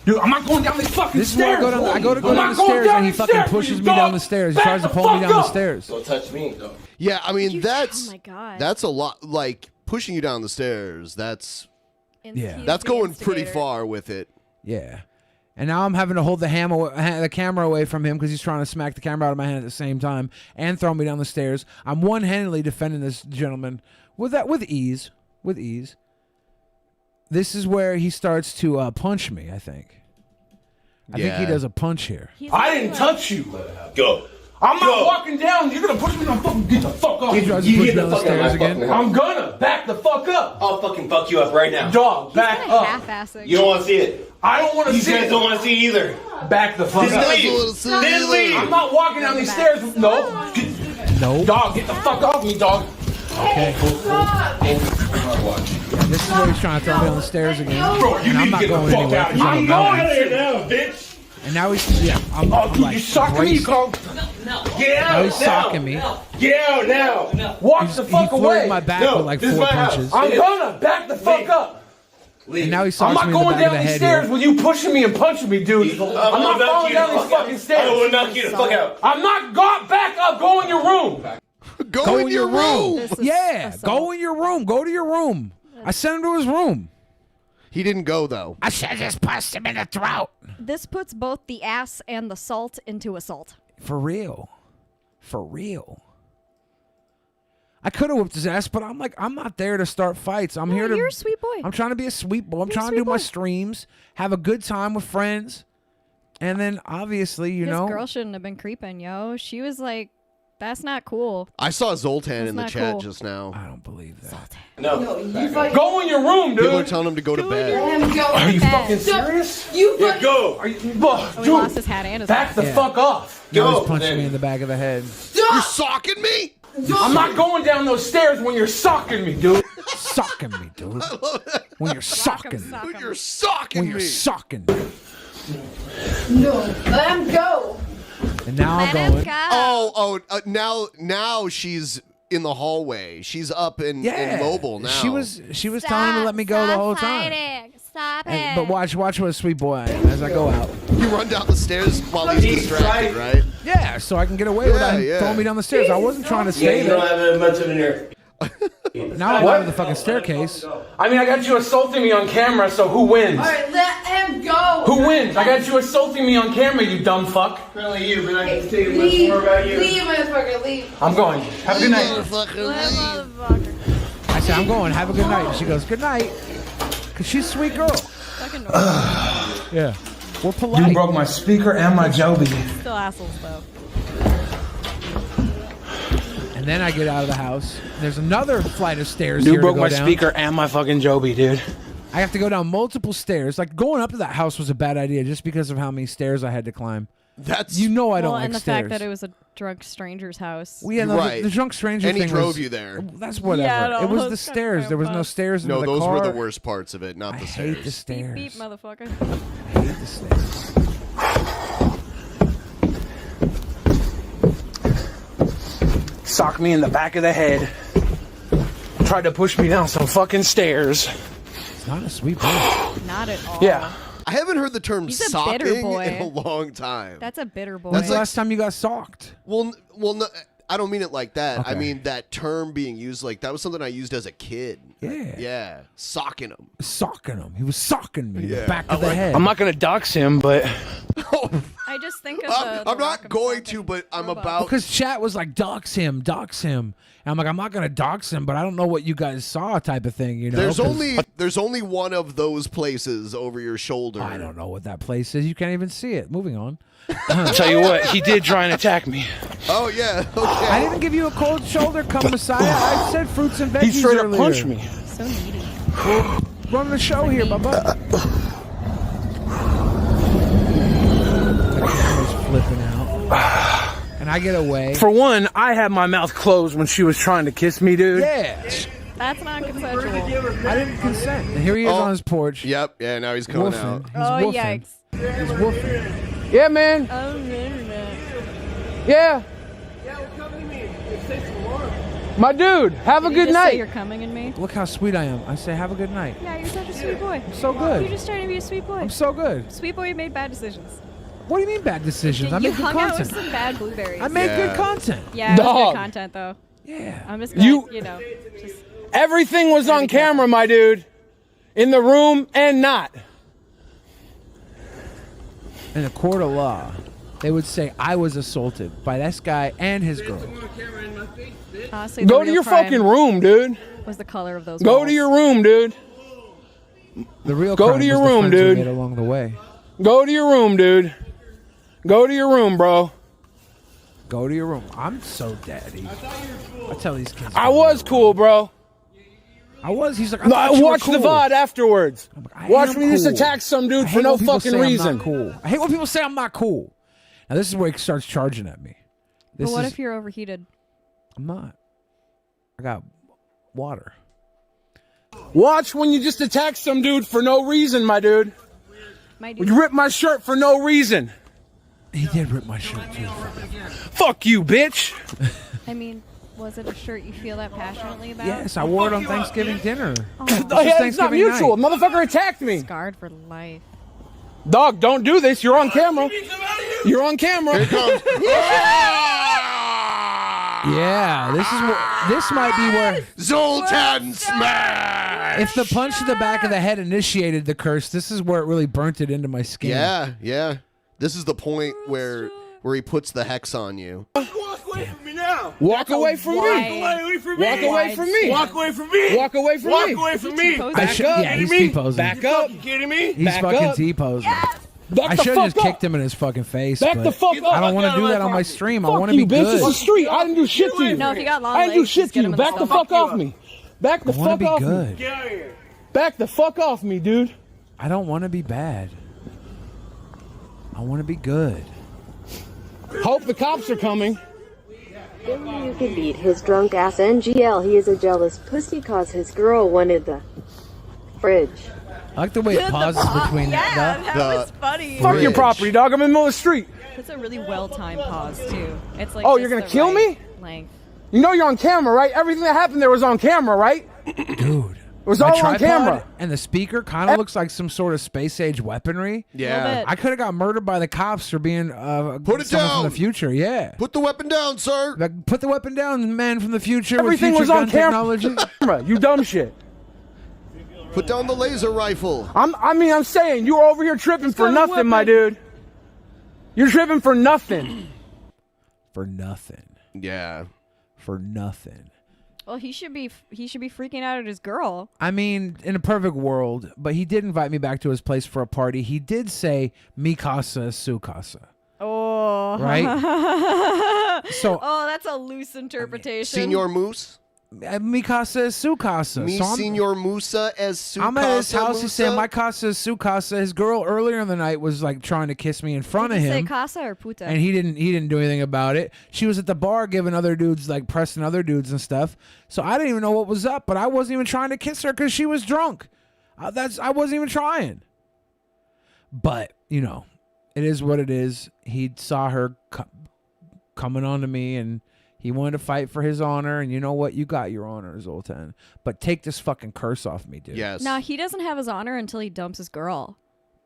S11: Dude, I'm not going down these fucking
S5: This is where
S11: stairs.
S5: I go to go
S11: I'm
S5: down
S11: not
S5: the
S11: going
S5: stairs,
S11: down
S5: and he
S11: these
S5: fucking
S11: stairs,
S5: pushes
S11: you
S5: me down
S11: dog.
S5: the stairs. He
S11: Back
S5: tries to
S11: the
S5: pull me
S11: fuck
S5: down the
S11: up.
S5: stairs.
S12: Don't touch me, though.
S8: Yeah, I mean, that's
S6: Oh my god.
S8: that's a lot. Like pushing you down the stairs. That's
S5: Yeah.
S8: that's going pretty far with it.
S5: Yeah. And now I'm having to hold the camera away from him because he's trying to smack the camera out of my hand at the same time and throw me down the stairs. I'm one-handedly defending this gentleman with ease. this is where he starts to punch me. I think he does a punch here.
S11: I didn't touch you. Go. I'm not walking down. You're gonna push me. I'm fucking get the fuck off.
S5: He tries to push me down the stairs again.
S11: I'm gonna back the fuck up.
S12: I'll fucking fuck you up right now.
S11: Dog, back up.
S6: Half-assing.
S12: You don't want to see it.
S11: I don't want to see it.
S12: You guys don't want to see it either.
S11: Back the fuck up.
S12: Then leave.
S11: I'm not walking down these stairs. No.
S5: No.
S11: Dog, get the fuck off me, dog.
S5: Okay. This is where he's trying to throw me down the stairs again.
S11: Bro, you
S5: and I'm
S11: need
S5: not
S11: to get
S5: going
S11: the fuck
S5: anywhere.
S11: out. I'm going out of here now, bitch.
S5: And now he's I'm
S11: dude,
S5: like
S11: you socking me, Carl. Get out
S5: now he's socking me.
S11: Get out now. Walk the fuck
S5: he
S11: away.
S5: My back with like 4 punches.
S11: I'm gonna back the fuck up.
S5: And now he
S11: I'm
S5: socks
S11: not
S5: me in the
S11: going
S5: back of
S11: down
S5: the
S11: these
S5: head
S11: stairs
S5: here.
S11: with you pushing me and punching me, dude. I'm not falling down these fucking stairs.
S12: I will knock you the fuck out.
S11: I'm not got back up. Go in your room.
S8: Go in your room.
S5: Yeah, go in your room. Go to your room. I sent him to his room.
S8: He didn't go though.
S5: I should just punched him in the throat.
S6: This puts both the ass and the salt into assault.
S5: For real. For real. I could have whooped his ass, but I'm like, I'm not there to start fights. I'm here to.
S6: You're a sweet boy.
S5: I'm trying to be a sweet boy. I'm
S6: You're
S5: trying
S6: a
S5: to do
S6: sweet
S5: my
S6: boy.
S5: streams, have a good time with friends, and then obviously, you
S6: This
S5: know,
S6: girl shouldn't have been creeping, yo. She was like, that's not cool.
S8: I saw Zoltan
S6: That's
S8: in the
S6: not
S8: chat
S6: cool.
S8: just now.
S5: I don't believe that.
S12: No.
S11: Go in your room,
S8: People are
S11: dude.
S8: telling him to go to bed.
S11: Are you fucking serious?
S12: Yeah, go.
S11: Are you,
S6: Oh, he
S11: dude,
S6: lost his hat and his
S11: back the
S5: Yeah.
S11: fuck off.
S5: Now
S12: Go.
S5: he's punching me in the back of the head.
S8: You're socking me.
S11: I'm not going down those stairs when you're socking me, dude.
S5: Socking me, dude. When you're socking me.
S8: When you're socking
S5: When you're
S8: me.
S5: socking me.
S9: No, let him go.
S5: And now I'm going.
S8: Now she's in the hallway. She's up in mobile now.
S5: She was telling him to let me go the whole time.
S6: Stop
S5: But watch what a sweet boy I am as I go out.
S8: You run down the stairs while he's distracted, right?
S5: Yeah, so I can get away without him throwing me down the stairs. I wasn't trying to stay
S12: You don't
S5: there.
S12: have much of an ear.
S5: Now I'm out of the fucking staircase.
S11: I mean, I got you assaulting me on camera, so who wins?
S9: All right, let him go.
S11: Who wins? I got you assaulting me on camera, you dumb fuck.
S12: Apparently you, but I can tell you much
S9: Leave,
S12: more about you.
S9: leave, motherfucker, leave.
S11: I'm going. Have a good night.
S5: I said, I'm going. Have a good night. And she goes, good night. Because she's a sweet girl.
S6: Fucking normal.
S5: Yeah. We're polite.
S11: You broke my speaker and my Joby.
S6: Still assholes, though.
S5: And then I get out of the house. There's another flight of stairs
S11: You
S5: here
S11: broke
S5: to go
S11: my
S5: down.
S11: speaker and my fucking Joby, dude.
S5: I have to go down multiple stairs. Like, going up to that house was a bad idea just because of how many stairs I had to climb.
S8: That's
S5: You know I don't
S6: Well,
S5: like
S6: and the
S5: stairs.
S6: fact that it was a drunk stranger's house.
S5: Well, yeah, no,
S8: Right.
S5: the drunk stranger
S8: And he
S5: thing
S8: drove
S5: was-
S8: you there.
S5: That's whatever.
S6: Yeah, no,
S5: it was
S6: that's
S5: the
S6: kinda
S5: stairs. There was no
S6: gross.
S5: stairs in
S8: No,
S5: the
S8: those
S5: car.
S8: were the worst parts of it, not
S5: I
S8: the
S5: hate the
S8: stairs.
S5: stairs.
S6: Beep, motherfucker.
S5: I hate the stairs.
S11: Socked me in the back of the head. Tried to push me down some fucking stairs.
S5: It's not a sweet boy.
S6: Not at all.
S11: Yeah.
S8: I haven't heard the term
S6: He's a bitter
S8: socking
S6: boy.
S8: in a long time.
S6: That's a bitter boy.
S5: When's the last time you got socked?
S8: Well, no, I don't mean it like that. I
S5: Okay.
S8: mean that term being used like that was something I used as a kid.
S5: Yeah.
S8: Yeah. Socking him.
S5: Socking him. He was socking me in the
S8: Yeah.
S5: back of the head.
S11: I'm not gonna dox him, but
S6: I just think of
S8: I'm not going to, but I'm about.
S5: Because chat was like, dox him. And I'm like, I'm not going to dox him, but I don't know what you guys saw type of thing, you know?
S8: There's only one of those places over your shoulder.
S5: I don't know what that place is. You can't even see it. Moving on.
S11: I'll tell you what, he did try and attack me.
S8: Oh, yeah. Okay.
S5: I didn't give you a cold shoulder, come Messiah. I said fruits and veggies
S11: He straight up
S5: earlier.
S11: punched me.
S6: So needy.
S5: Run the show here, Bubba. The camera's flipping out. And I get away.
S11: For one, I had my mouth closed when she was trying to kiss me, dude.
S5: Yeah.
S6: That's not consensual.
S5: I didn't consent. And here he is on his porch.
S8: Yep. Yeah, now he's coming
S5: Woofing.
S8: out.
S5: He's
S6: Oh,
S5: woofing.
S6: yikes.
S5: He's woofing.
S11: Yeah, man.
S6: Oh, no, no.
S11: Yeah. My dude, have a
S6: Did you
S11: good
S6: just say
S11: night.
S6: you're coming in me?
S5: Look how sweet I am. I say, have a good night.
S6: Yeah, you're such a sweet boy.
S5: I'm so good.
S6: You're just trying to be a sweet boy.
S5: I'm so good.
S6: Sweet boy, you made bad decisions.
S5: What do you mean bad decisions? I
S6: you
S5: make good
S6: hung out with
S5: content.
S6: some bad blueberries.
S5: I make good content.
S6: Yeah, it was
S11: Dog.
S6: good content though.
S5: Yeah.
S6: I'm just gonna, you know, just
S11: Everything was on camera, my dude. In the room and not.
S5: In a court of law, they would say I was assaulted by this guy and his girl.
S6: honestly, the
S11: Go to
S6: real
S11: your
S6: crime
S11: fucking room, dude.
S6: Was the color of those
S11: Go
S6: walls.
S11: to your room, dude.
S5: The real
S11: Go
S5: crime
S11: to your
S5: was the
S11: room,
S5: friends we
S11: dude.
S5: made along the way.
S11: Go to your room, dude. Go to your room, bro.
S5: Go to your room. I'm so daddy. I tell these kids.
S11: I was cool, bro.
S5: I was. He's like, I
S11: No,
S5: thought you were
S11: watch
S5: cool.
S11: the VOD afterwards.
S5: I
S11: Watch
S5: am
S11: me just
S5: cool.
S11: attack some dude
S5: I
S11: for
S5: hate
S11: no
S5: when people
S11: fucking
S5: say I'm
S11: reason.
S5: not cool. I hate when people say I'm not cool. Now this is where he starts charging at me.
S6: But what if you're overheated?
S5: I'm not. I got water.
S11: Watch when you just attack some dude for no reason, my dude. You rip my shirt for no reason.
S5: He did rip my shirt too.
S11: Fuck you, bitch.
S6: I mean, was it a shirt you feel that passionately about?
S5: Yes, I wore it on Thanksgiving dinner.
S11: It's not mutual. Motherfucker attacked me.
S6: Scarred for life.
S11: Dog, don't do this. You're on camera. You're on camera.
S8: Here it comes.
S5: Yeah, this might be where
S8: Zoltan smash.
S5: if the punch to the back of the head initiated the curse, this is where it really burnt it into my skin.
S8: Yeah. This is the point where he puts the hex on you.
S11: Walk away from me now. Walk away from me.
S9: Walk away from me.
S11: Walk away from me.
S9: Walk away from me.
S11: Walk away from
S9: Walk
S11: me.
S9: away from me.
S11: Back up.
S5: Yeah, he's T-posing.
S11: Back up.
S9: You kidding me?
S5: He's
S11: Back
S5: fucking
S11: up.
S5: T-posing.
S11: Back
S5: I
S11: the
S5: should
S11: fuck
S5: have just
S11: up.
S5: kicked him in his fucking face.
S11: Back
S5: but
S11: the fuck up.
S5: I don't want to do that on my stream. I want to be
S11: you, bitch.
S5: good.
S11: It's a street. I didn't do shit to you.
S6: No, if you got long
S11: I didn't do
S6: legs,
S11: shit
S6: just
S11: to
S6: get
S11: you.
S6: him in the
S11: Back the
S6: stomach.
S11: fuck off me. Back the
S5: I want
S11: fuck
S5: to be
S11: off
S5: good.
S11: me. Back the fuck off me, dude.
S5: I don't want to be bad. I want to be good.
S11: Hope the cops are coming.
S13: You can beat his drunk ass NGL. He is a jealous pussy cause his girl wanted the fridge.
S5: I like the way it pauses between
S6: that was funny.
S11: Fuck your property, dog. I'm in the middle of the street.
S6: That's a really well-timed pause too. It's like.
S11: Oh,
S6: just
S11: you're gonna
S6: the
S11: kill
S6: right
S11: me?
S6: Length.
S11: You know you're on camera, right? Everything that happened there was on camera, right?
S5: Dude.
S11: It was
S5: My
S11: all on
S5: tripod
S11: camera.
S5: And the speaker kind of looks like some sort of space age weaponry.
S8: Yeah.
S5: I could have got murdered by the cops for being
S8: Put it
S5: someone
S8: down.
S5: from the future. Yeah.
S8: Put the weapon down, sir.
S5: Like, put the weapon down, man from the future.
S11: Everything
S5: with
S11: was
S5: future
S11: on
S5: gun
S11: camera.
S5: technology.
S11: You dumb shit.
S8: Put down the laser rifle.
S11: I'm saying you were over here tripping for nothing, my dude. You're tripping for nothing.
S5: For nothing.
S8: Yeah.
S5: For nothing.
S6: Well, he should be freaking out at his girl.
S5: I mean, in a perfect world, but he did invite me back to his place for a party. He did say, "Mi casa es su casa."
S6: Oh.
S5: Right? So-
S6: Oh, that's a loose interpretation.
S8: Senor Moose.
S5: Mi casa es su casa.
S8: Mi
S5: So I'm-
S8: Senor Musa as su
S5: I'm at his
S8: casa
S5: house. He's
S8: Musa?
S5: saying, "My casa is su casa." His girl earlier in the night was like trying to kiss me in front
S6: Did
S5: of
S6: he say
S5: him,
S6: casa or puta?
S5: and he didn't do anything about it. She was at the bar giving other dudes like pressing other dudes and stuff. So I didn't even know what was up, but I wasn't even trying to kiss her because she was drunk. I wasn't even trying. But you know, it is what it is. He saw her coming on to me, and he wanted to fight for his honor. And you know what? You got your honor, Zoltan. But take this fucking curse off me, dude.
S8: Yes.
S6: No, he doesn't have his honor until he dumps his girl.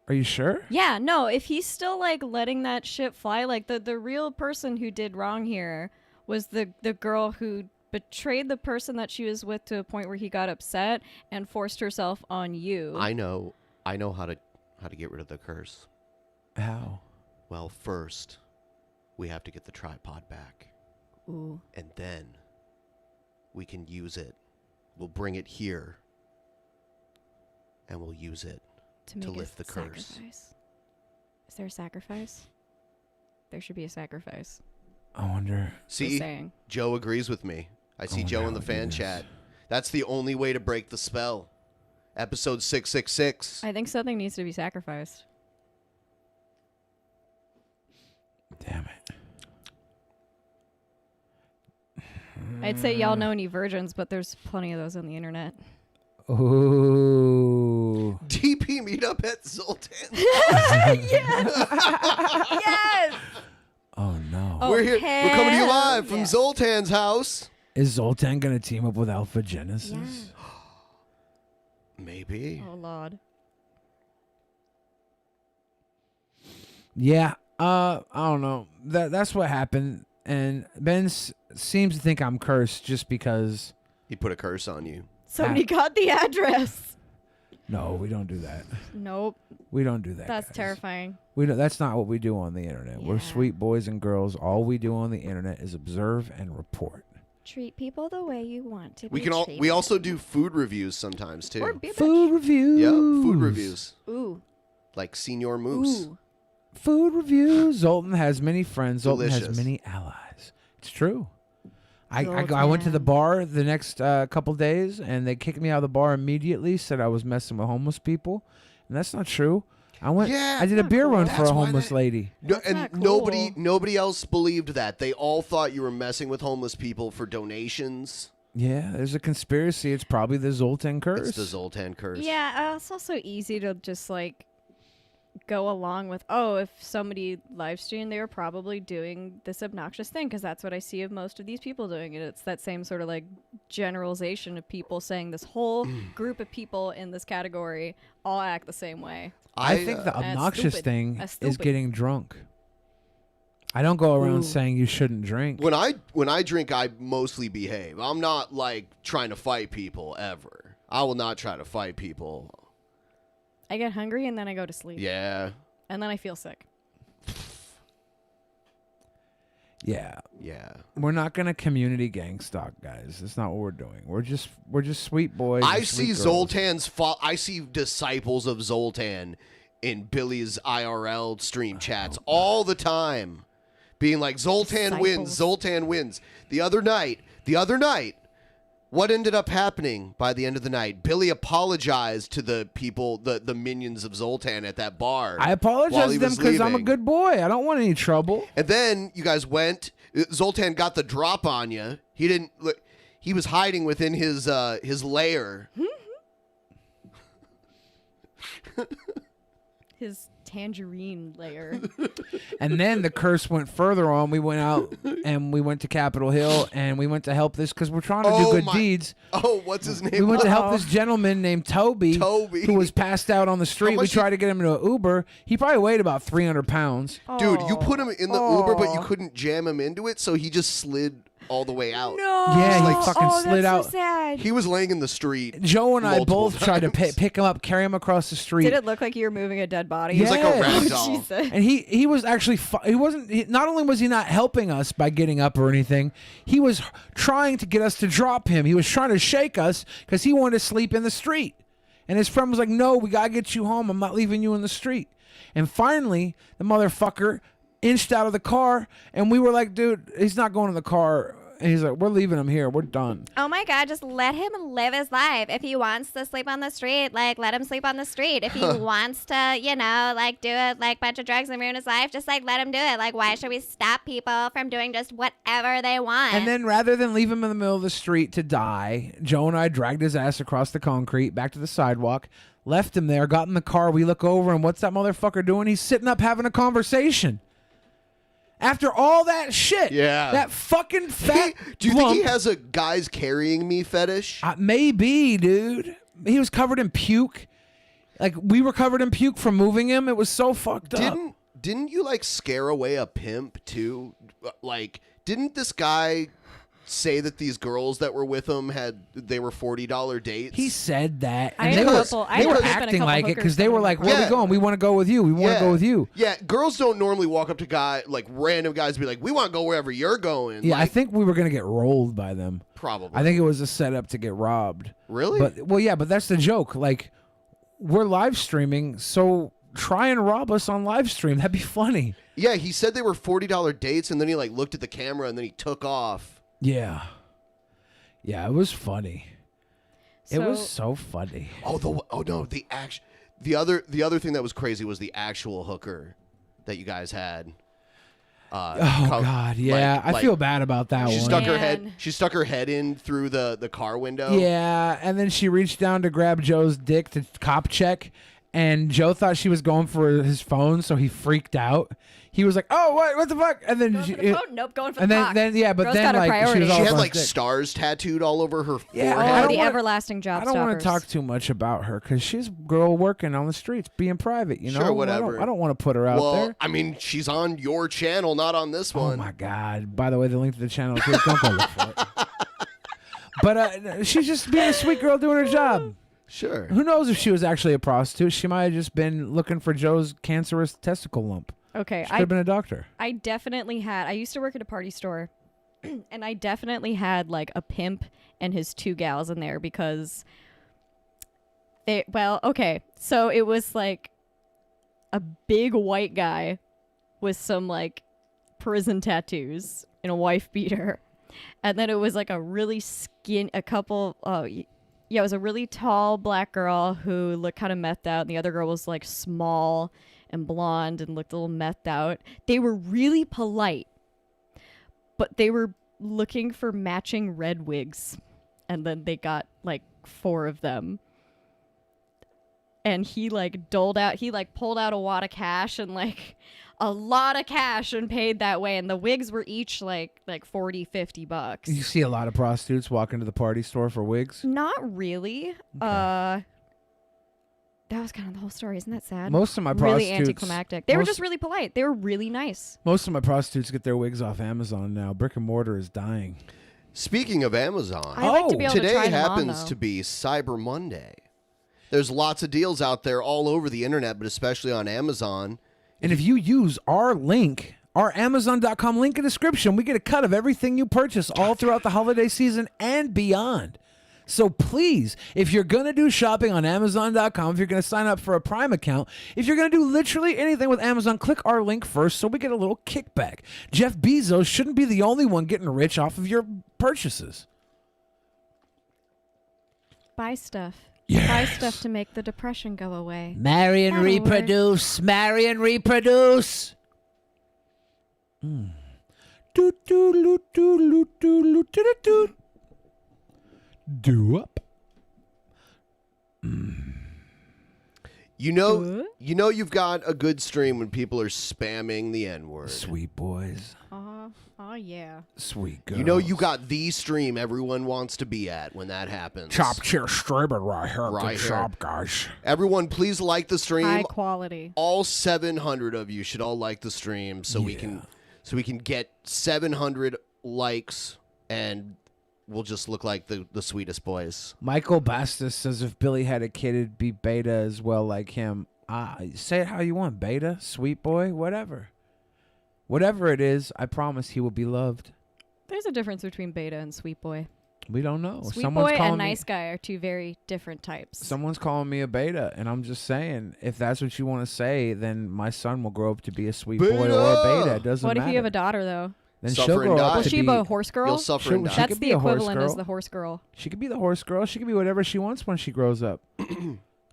S5: Are you sure?
S6: Yeah, no, if he's still like letting that shit fly, like the real person who did wrong here was the girl who betrayed the person that she was with to a point where he got upset and forced herself on you.
S8: I know how to get rid of the curse.
S5: How?
S8: Well, first we have to get the tripod back.
S6: Ooh.
S8: And then we can use it. We'll bring it here. And we'll use it to
S6: make
S8: lift the
S6: a
S8: curse.
S6: sacrifice. Is there a sacrifice? There should be a sacrifice.
S5: I wonder.
S8: See,
S6: saying.
S8: Joe agrees with me. I see Joe in the fan chat. That's the only way to break the spell. Episode 666.
S6: I think something needs to be sacrificed.
S5: Damn it.
S6: I'd say y'all know any virgins, but there's plenty of those on the internet.
S5: Ooh.
S8: DP meetup at Zoltan.
S6: Yes.
S5: Oh no.
S6: Oh,
S8: We're here. We're coming to you
S6: hell
S8: live from
S6: yeah.
S8: Zoltan's house.
S5: Is Zoltan gonna team up with Alpha Genesis?
S8: Maybe.
S6: Oh Lord.
S5: Yeah. I don't know. That's what happened. And Ben seems to think I'm cursed just because.
S8: He put a curse on you.
S6: Somebody got the address.
S5: No, we don't do that.
S6: Nope.
S5: We don't do that.
S6: That's
S5: guys.
S6: terrifying.
S5: We don't, that's not what we do on the internet. We're sweet boys and girls. All we do on the internet is observe and report.
S6: Treat people the way you want to
S8: We
S6: be
S8: can all.
S6: treated.
S8: We also do food reviews sometimes too.
S6: Or be a
S5: Food reviews.
S8: Yep, food reviews.
S6: Ooh.
S8: Like Senior Moose.
S6: Ooh.
S5: Food reviews. Zoltan has many friends. Zoltan has
S8: Delicious.
S5: many allies. It's true. I went to the bar the next couple days, and they kicked me out of the bar immediately. Said I was messing with homeless people, and that's not true. I did a beer run for a homeless lady.
S8: No, and nobody else believed that. They all thought you were messing with homeless people for donations.
S5: Yeah, there's a conspiracy. It's probably the Zoltan curse.
S8: It's the Zoltan curse.
S6: Yeah, it's also easy to just like go along with, oh, if somebody live streamed, they were probably doing this obnoxious thing, because that's what I see of most of these people doing it. It's that same sort of like generalization of people saying this whole group of people in this category all act the same way.
S5: I think the
S6: And it's
S5: obnoxious
S6: stupid.
S5: thing
S6: That's
S5: is
S6: stupid.
S5: getting drunk. I don't go around
S6: Ooh.
S5: saying you shouldn't drink.
S8: When I drink, I mostly behave. I'm not like trying to fight people ever. I will not try to fight people.
S6: I get hungry and then I go to sleep.
S8: Yeah.
S6: And then I feel sick.
S5: Yeah.
S8: Yeah.
S5: We're not gonna community gang stalk, guys. That's not what we're doing. We're just sweet boys.
S8: I
S5: and
S8: see
S5: sweet girls.
S8: Zoltan's. I see disciples of Zoltan in Billy's IRL stream chats all the time, being like, "Zoltan wins. Zoltan wins." The other night, what ended up happening by the end of the night? Billy apologized to the people, the minions of Zoltan at that bar.
S5: I apologize to them because I'm a good boy. I don't want any trouble.
S8: And then you guys went. Zoltan got the drop on you. He didn't. He was hiding within his lair.
S6: His tangerine layer.
S5: And then the curse went further on. We went out and we went to Capitol Hill and we went to help this because we're trying to do good deeds.
S8: Oh, what's his name?
S5: We went to help this gentleman named Toby, who was passed out on the street. We tried to get him into an Uber. He probably weighed about 300 pounds.
S8: Dude, you put him in the Uber, but you couldn't jam him into it, so he just slid all the way out.
S6: No.
S5: Yeah, he fucking slid out.
S6: So sad.
S8: He was laying in the street.
S5: Joe and I
S8: multiple
S5: both tried to
S8: times.
S5: pick him up, carry him across the street.
S6: Did it look like you were moving a dead body?
S5: He was like a rag
S8: doll.
S6: Jesus.
S5: And he was actually he wasn't. Not only was he not helping us by getting up or anything, he was trying to get us to drop him. He was trying to shake us because he wanted to sleep in the street. And his friend was like, "No, we gotta get you home. I'm not leaving you in the street." And finally, the motherfucker inched out of the car, and we were like, "Dude, he's not going in the car." And he's like, "We're leaving him here. We're done."
S14: Oh my God, just let him live his life. If he wants to sleep on the street, like, let him sleep on the street. If he wants to, you know, like, do it, like, bunch of drugs and ruin his life, just, like, let him do it. Like, why should we stop people from doing just whatever they want?
S5: And then rather than leave him in the middle of the street to die, Joe and I dragged his ass across the concrete, back to the sidewalk, left him there, got in the car. We look over, and what's that motherfucker doing? He's sitting up having a conversation. After all that shit.
S8: Yeah.
S5: That fucking fat
S8: Do you think he
S5: lump-
S8: has a guys carrying me fetish?
S5: Maybe, dude. He was covered in puke. Like, we were covered in puke from moving him. It was so fucked up.
S8: Didn't you, like, scare away a pimp, too? Like, didn't this guy say that these girls that were with him they were $40 dates?
S5: He said that.
S6: I
S5: And
S6: had
S5: they
S6: a
S5: were,
S6: couple- I
S5: they
S6: had
S5: were
S6: a couple
S5: acting like it because
S6: hookers
S5: they were
S6: coming
S5: like,
S6: up.
S5: where are we going? We want to go with you. We want to go with you.
S8: Yeah, girls don't normally walk up to random guys and be like, we want to go wherever you're going.
S5: Yeah, I
S8: Like,
S5: think we were going to get rolled by them.
S8: Probably.
S5: I think it was a setup to get robbed.
S8: Really?
S5: But that's the joke. Like, we're live streaming, so try and rob us on live stream. That'd be funny.
S8: Yeah, he said they were $40 dates, and then he, like, looked at the camera, and then he took off.
S5: Yeah. Yeah, it was funny. It was
S6: So-
S5: so funny.
S8: The other thing that was crazy was the actual hooker that you guys had.
S5: God, yeah. I feel bad about that
S8: she
S5: one.
S8: Stuck her head. She stuck her head in through the car window.
S5: Yeah, and then she reached down to grab Joe's dick to cop check, and Joe thought she was going for his phone, so he freaked out. He was like, "Oh, what the fuck?" And then
S6: Nope, going for
S5: and
S6: the
S5: then,
S6: cock.
S5: then yeah, but
S6: Girl's
S5: then
S6: got a
S5: like
S6: priority.
S5: she was all
S8: She had
S5: about
S8: like
S5: dick.
S8: stars tattooed all over her
S5: Yeah,
S8: forehead.
S5: I don't
S6: the
S5: wanna-
S6: everlasting job
S5: I don't want to
S6: stoppers.
S5: talk too much about her because she's a girl working on the streets, being private. You know,
S8: Sure, whatever.
S5: I don't want to put her out
S8: well,
S5: there.
S8: I mean, she's on your channel, not on this one.
S5: Oh my God! By the way, the link to the channel is here. Don't go look for it. But she's just being a sweet girl doing her job.
S8: Sure.
S5: Who knows if she was actually a prostitute? She might have just been looking for Joe's cancerous testicle lump.
S6: Okay,
S5: She could have been a doctor.
S6: I definitely had. I used to work at a party store, And I definitely had like a pimp and his 2 gals in there because so it was like a big white guy with some like prison tattoos and a wife beater. And then it was like it was a really tall black girl who looked kind of methed out, and the other girl was like small and blonde and looked a little methed out. They were really polite, but they were looking for matching red wigs, and then they got like 4 of them. And he like pulled out a wad of cash and like a lot of cash and paid that way, and the wigs were each like $40-$50.
S5: You see a lot of prostitutes walk into the party store for wigs?
S6: Not really.
S5: Okay.
S6: That was kind of the whole story. Isn't that sad?
S5: Most of my
S6: really
S5: prostitutes...
S6: anticlimactic. They were just really polite. They were really nice.
S5: Most of my prostitutes get their wigs off Amazon now. Brick and mortar is dying.
S8: Speaking of Amazon,
S6: I like to be able to
S8: today
S6: try them on,
S8: happens
S6: though.
S8: to be Cyber Monday. There's lots of deals out there all over the internet, but especially on Amazon.
S5: And if you use our link, our Amazon.com link in the description, we get a cut of everything you purchase all throughout the holiday season and beyond. So please, if you're going to do shopping on Amazon.com, if you're going to sign up for a Prime account, if you're going to do literally anything with Amazon, click our link first so we get a little kickback. Jeff Bezos shouldn't be the only one getting rich off of your purchases.
S6: Buy stuff.
S5: Yes.
S6: Buy stuff to make the depression go away.
S5: Marry and
S6: That'll
S5: reproduce. Marry and reproduce. Do up.
S8: You know you've got a good stream when people are spamming the N-word.
S5: Sweet boys.
S6: Oh yeah.
S5: Sweet girls.
S8: You know you got the stream everyone wants to be at when that happens.
S5: Chop chair streamer right here.
S8: Right
S5: Good
S8: here.
S5: job, guys.
S8: Everyone, please like the stream.
S6: High quality.
S8: All 700 of you should all like the stream so we can get 700 likes and we'll just look like the sweetest boys.
S5: Michael Bastis says if Billy had a kid, it'd be Beta as well, like him. Say it how you want, Beta, sweet boy, whatever. Whatever it is, I promise he will be loved.
S6: There's a difference between beta and sweet boy.
S5: We don't know.
S6: Sweet
S5: Someone's
S6: boy
S5: calling
S6: and
S5: me-
S6: nice guy are 2 very different types.
S5: Someone's calling me a beta, and I'm just saying, if that's what you want to say, then my son will grow up to be a sweet boy or a beta. It doesn't
S6: What
S5: matter.
S6: if you have a daughter, though?
S5: Then
S8: Suffer
S5: she'll
S8: and
S5: grow
S8: die.
S5: up
S6: Will
S5: to
S6: she
S5: be
S6: be a horse girl?
S8: You'll suffer and die.
S6: That's
S5: could
S6: the
S5: be a horse
S6: equivalent
S5: girl.
S6: as the horse girl.
S5: She could be the horse girl. She could be whatever she wants when she grows up.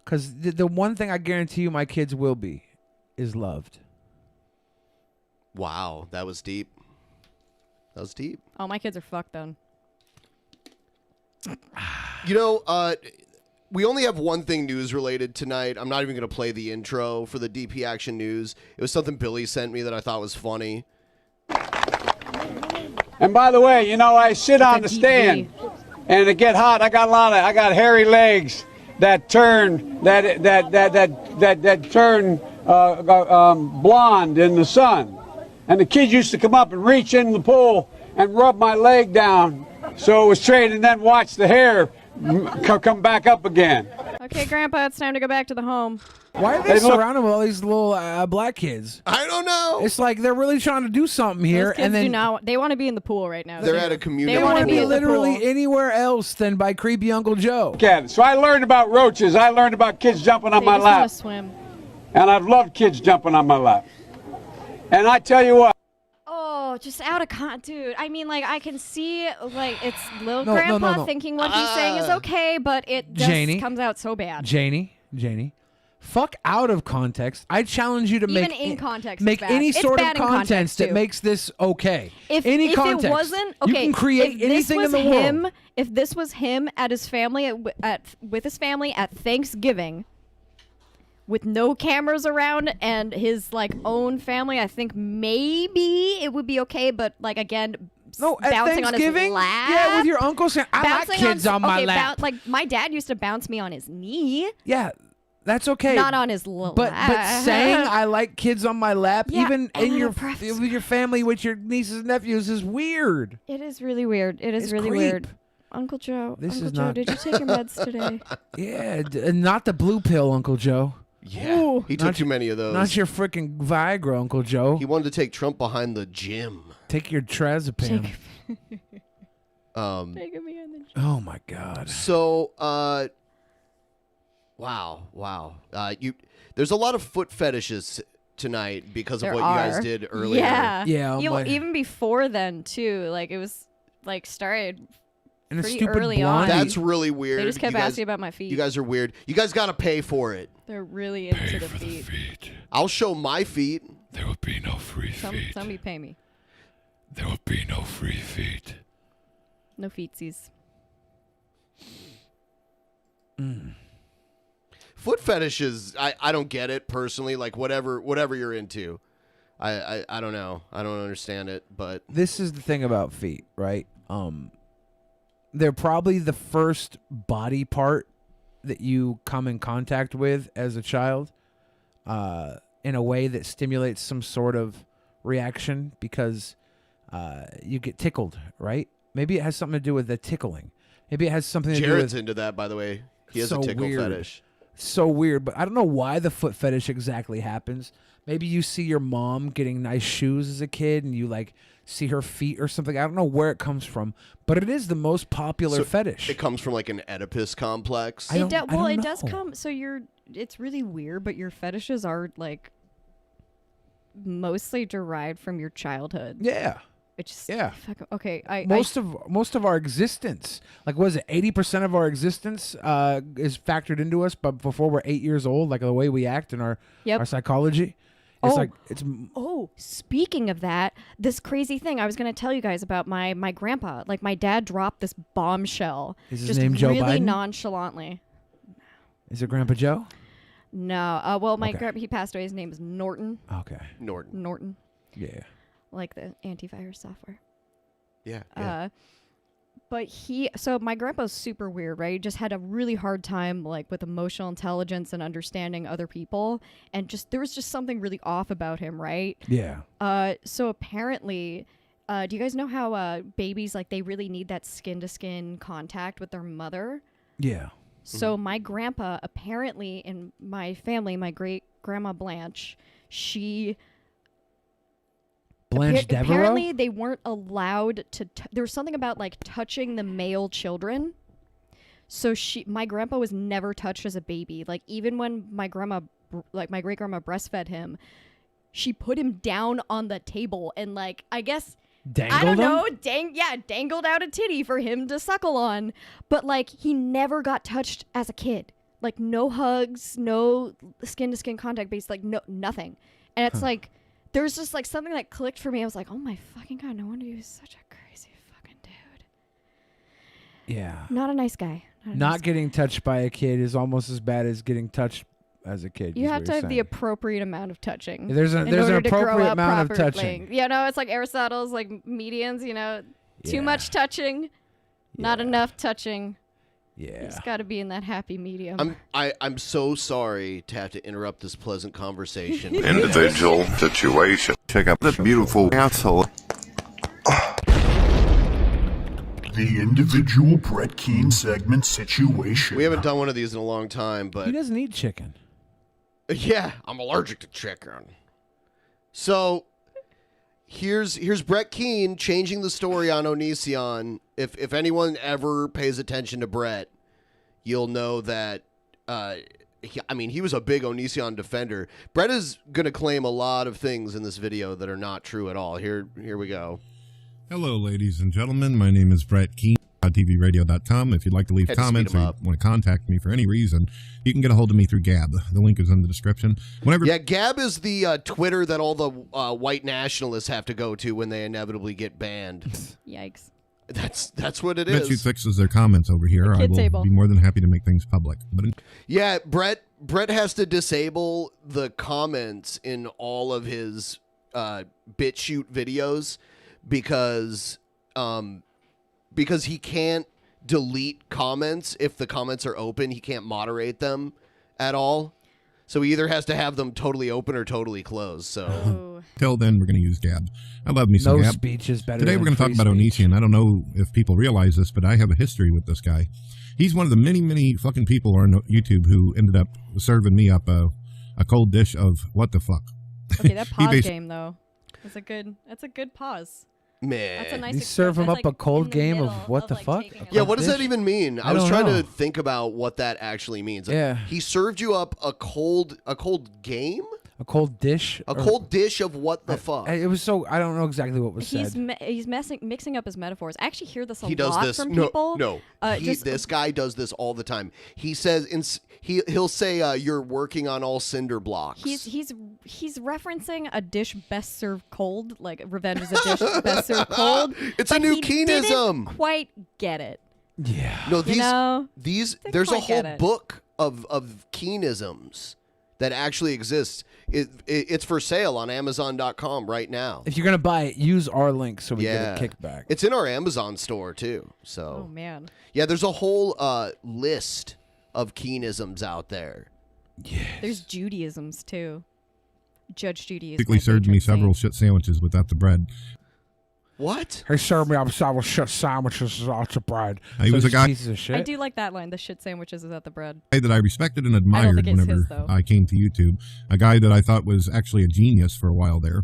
S5: Because the one thing I guarantee you my kids will be is loved.
S8: Wow, that was deep. That was deep.
S6: Oh, my kids are fucked then.
S8: You know, we only have one thing news related tonight. I'm not even going to play the intro for the DP Action News. It was something Billy sent me that I thought was funny.
S15: And by the way, you know, I sit on the stand, and it get hot. I got hairy legs that turn blonde in the sun. And the kids used to come up and reach in the pool and rub my leg down so it was straight, and then watch the hair come back up again.
S6: Okay, Grandpa, it's time to go back to the home.
S5: Why are they surrounded with all these little black kids?
S8: I don't know.
S5: It's like they're really trying to do something here,
S6: Those kids
S5: and then
S6: do not. They want to be in the pool right now.
S8: They're at a community
S6: They want to
S5: be
S6: be in the
S5: literally
S6: pool.
S5: anywhere else than by creepy Uncle Joe.
S15: So I learned about roaches. I learned about kids jumping on
S6: They
S15: my
S6: just want
S15: lap.
S6: to swim.
S15: And I've loved kids jumping on my lap. And I tell you what.
S6: Oh, just out of dude. I mean, like, I can see, like, it's little
S5: No,
S6: Grandpa
S5: no.
S6: thinking what he's saying is okay, but it just
S5: Janie,
S6: comes out so bad.
S5: Janie, fuck out of context. I challenge you to
S6: Even
S5: make
S6: in context,
S5: make
S6: it's bad.
S5: any
S6: It's
S5: sort of
S6: bad in
S5: content
S6: context,
S5: that
S6: too.
S5: makes this okay.
S6: If
S5: any
S6: it
S5: context,
S6: wasn't
S5: you
S6: okay,
S5: can create
S6: if this
S5: anything
S6: was
S5: in the
S6: him,
S5: world.
S6: If this was him at his family with his family at Thanksgiving, with no cameras around and his like own family, I think maybe it would be okay. But like again,
S5: No, at
S6: bouncing on his
S5: Thanksgiving?
S6: lap.
S5: Yeah, with your uncle saying, I like
S6: Bouncing
S5: kids on my lap.
S6: like my dad used to bounce me on his knee.
S5: Yeah, that's okay.
S6: Not on his lap.
S5: But saying I like kids on my lap,
S6: Yeah,
S5: even
S6: and
S5: in
S6: on
S5: your
S6: a breath
S5: with your family, with your nieces and nephews, is weird.
S6: It is really weird. It is
S5: It's
S6: really
S5: creep.
S6: weird. Uncle Joe,
S5: This
S6: Uncle
S5: is
S6: Joe,
S5: not-
S6: did you take your meds today?
S5: Yeah, and not the blue pill, Uncle Joe.
S8: Yeah,
S6: Ooh.
S8: he took too many of those.
S5: Not your freaking Viagra, Uncle Joe.
S8: He wanted to take Trump behind the gym.
S5: Take your trazepam.
S6: Taking me on the
S5: Oh my God.
S8: So, wow. There's a lot of foot fetishes tonight because of
S6: There
S8: what
S6: are.
S8: you guys did earlier.
S5: Yeah,
S6: Even before then too. Like it was like started
S5: And a
S6: pretty
S5: stupid
S6: early
S5: blonde.
S6: on.
S8: That's really weird.
S6: They just kept
S8: You guys-
S6: asking about my feet.
S8: You guys are weird. You guys got to pay for it.
S6: They're really into the feet.
S8: I'll show my feet.
S2: There will be no free feet.
S6: Somebody pay me.
S2: There will be no free feet.
S6: No feetsies.
S8: Foot fetishes, I don't get it personally. Like whatever you're into, I don't know. I don't understand it. But
S5: This is the thing about feet, right? They're probably the first body part that you come in contact with as a child, in a way that stimulates some sort of reaction because you get tickled, right? Maybe it has something to do with the tickling. Maybe it has something to
S8: Jared's
S5: do with
S8: into that, by the way. He has
S5: so
S8: a tickle
S5: weird.
S8: fetish.
S5: So weird, but I don't know why the foot fetish exactly happens. Maybe you see your mom getting nice shoes as a kid and you like see her feet or something. I don't know where it comes from, but it is the most popular
S8: So
S5: fetish.
S8: It comes from like an Oedipus complex.
S6: It does
S5: know.
S6: come. So it's really weird, but your fetishes are like mostly derived from your childhood.
S5: Yeah.
S6: It's
S5: Yeah.
S6: Okay.
S5: Most of our existence, like what is it, 80% of our existence is factored into us, but before we're 8 years old, like the way we act and our psychology. It's
S6: Speaking of that, this crazy thing I was going to tell you guys about my grandpa. Like my dad dropped this bombshell.
S5: Is his
S6: just
S5: name Joe
S6: really
S5: Biden?
S6: nonchalantly.
S5: Is it Grandpa Joe?
S6: No. Well, my
S5: Okay.
S6: grandpa, he passed away. His name is Norton.
S5: Okay.
S8: Norton.
S5: Yeah.
S6: Like the antivirus software.
S8: Yeah.
S6: But so my grandpa's super weird, right? He just had a really hard time like with emotional intelligence and understanding other people. And there was just something really off about him, right?
S5: Yeah.
S6: So apparently, do you guys know how babies, like they really need that skin to skin contact with their mother?
S5: Yeah.
S6: So my grandpa, apparently in my family, my great grandma Blanche, apparently they weren't allowed to there was something about like touching the male children. So my grandpa was never touched as a baby. Like even when my grandma, like my great grandma breastfed him, she put him down on the table and like I guess
S5: dangled
S6: I don't
S5: him?
S6: know, dangled out a titty for him to suckle on. But like he never got touched as a kid. Like no hugs, no skin to skin contact based, like no nothing. And it's like there's just like something that clicked for me. I was like, oh my fucking God, no wonder he was such a crazy fucking dude.
S5: Yeah.
S6: Not a nice guy.
S5: Not getting touched by a kid is almost as bad as getting touched as a kid.
S6: You
S5: is
S6: have
S5: what
S6: to
S5: you're
S6: have the
S5: saying.
S6: appropriate amount of touching.
S5: There's an appropriate amount of touching.
S6: You know, it's like Aristotle's like medians, you know, too much touching, not enough touching.
S5: Yeah.
S6: It's got to be in that happy medium.
S8: I'm so sorry to have to interrupt this pleasant conversation.
S2: Individual situation. Check out this beautiful asshole.
S16: The individual Brett Keane segment situation.
S8: We haven't done one of these in a long time, but
S5: He doesn't eat chicken.
S8: yeah, I'm allergic to chicken. So here's Brett Keane changing the story on Onision. If anyone ever pays attention to Brett, you'll know that he was a big Onision defender. Brett is going to claim a lot of things in this video that are not true at all. Here we go.
S17: Hello, ladies and gentlemen. My name is Brett Keane, tvradio.com. If you'd like to leave
S8: Had to
S17: comments
S8: speed
S17: or
S8: him
S17: you
S8: up.
S17: want to contact me for any reason, you can get a hold of me through Gab. The link is in the description.
S8: Yeah, Gab is the Twitter that all the white nationalists have to go to when they inevitably get banned.
S6: Yikes.
S8: That's what it
S17: BitChute
S8: is.
S17: fixes their comments over here. I
S6: kid
S17: will
S6: table.
S17: be more than happy to make things public. But
S8: Yeah, Brett has to disable the comments in all of his BitChute videos because he can't delete comments if the comments are open. He can't moderate them at all. So he either has to have them totally open or totally closed. So
S17: till then, we're going to use Gab. I love me some
S5: No
S17: Gab.
S5: speech is better
S17: Today
S5: than
S17: we're going to talk
S5: free
S17: about
S5: speech.
S17: Onision. I don't know if people realize this, but I have a history with this guy. He's one of the many, many fucking people on YouTube who ended up serving me up a cold dish of what the fuck.
S6: Okay, that
S17: He
S6: pause
S17: basi-
S6: game though. That's a good pause.
S8: Man.
S6: That's a nice
S5: You serve him
S6: expression.
S5: up
S6: That's,
S5: a cold game of what the fuck?
S8: Yeah, what does that even mean? I was
S5: don't
S8: trying
S5: know.
S8: to think about what that actually means.
S5: Yeah.
S8: He served you up a cold game?
S5: A cold dish?
S8: A cold dish of what the fuck?
S5: It was so, I don't know exactly what was
S6: He's
S5: said.
S6: he's mixing up his metaphors. I actually hear this a
S8: He does
S6: lot
S8: this.
S6: from
S8: No,
S6: people.
S8: no. This guy does this all the time. He says he'll say you're working on all cinder blocks.
S6: He's referencing a dish best served cold, like revenge is a dish best served cold.
S8: It's a
S6: but
S8: new
S6: he
S8: Keenism.
S6: didn't quite get it.
S5: Yeah.
S8: No,
S6: You
S8: these
S6: know?
S8: there's a
S6: quite get
S8: whole
S6: it.
S8: book of Keenisms that actually exists. It's for sale on Amazon.com right now.
S5: If you're going to buy it, use our link so we get a kickback.
S8: It's in our Amazon store too. So
S6: Oh man.
S8: yeah, there's a whole list of Keenisms out there.
S6: There's Judaisms too. Judge Judy is
S17: Basically
S6: my
S17: served me
S6: patron
S17: several
S6: saint.
S17: shit sandwiches without the bread.
S8: What?
S5: He served me up several shit sandwiches without the bread.
S17: He was a guy
S5: Pieces of shit.
S6: I do like that line. The shit sandwiches without the bread.
S17: that I respected and admired
S6: think it's
S17: whenever
S6: his, though.
S17: I came to YouTube. A guy that I thought was actually a genius for a while there.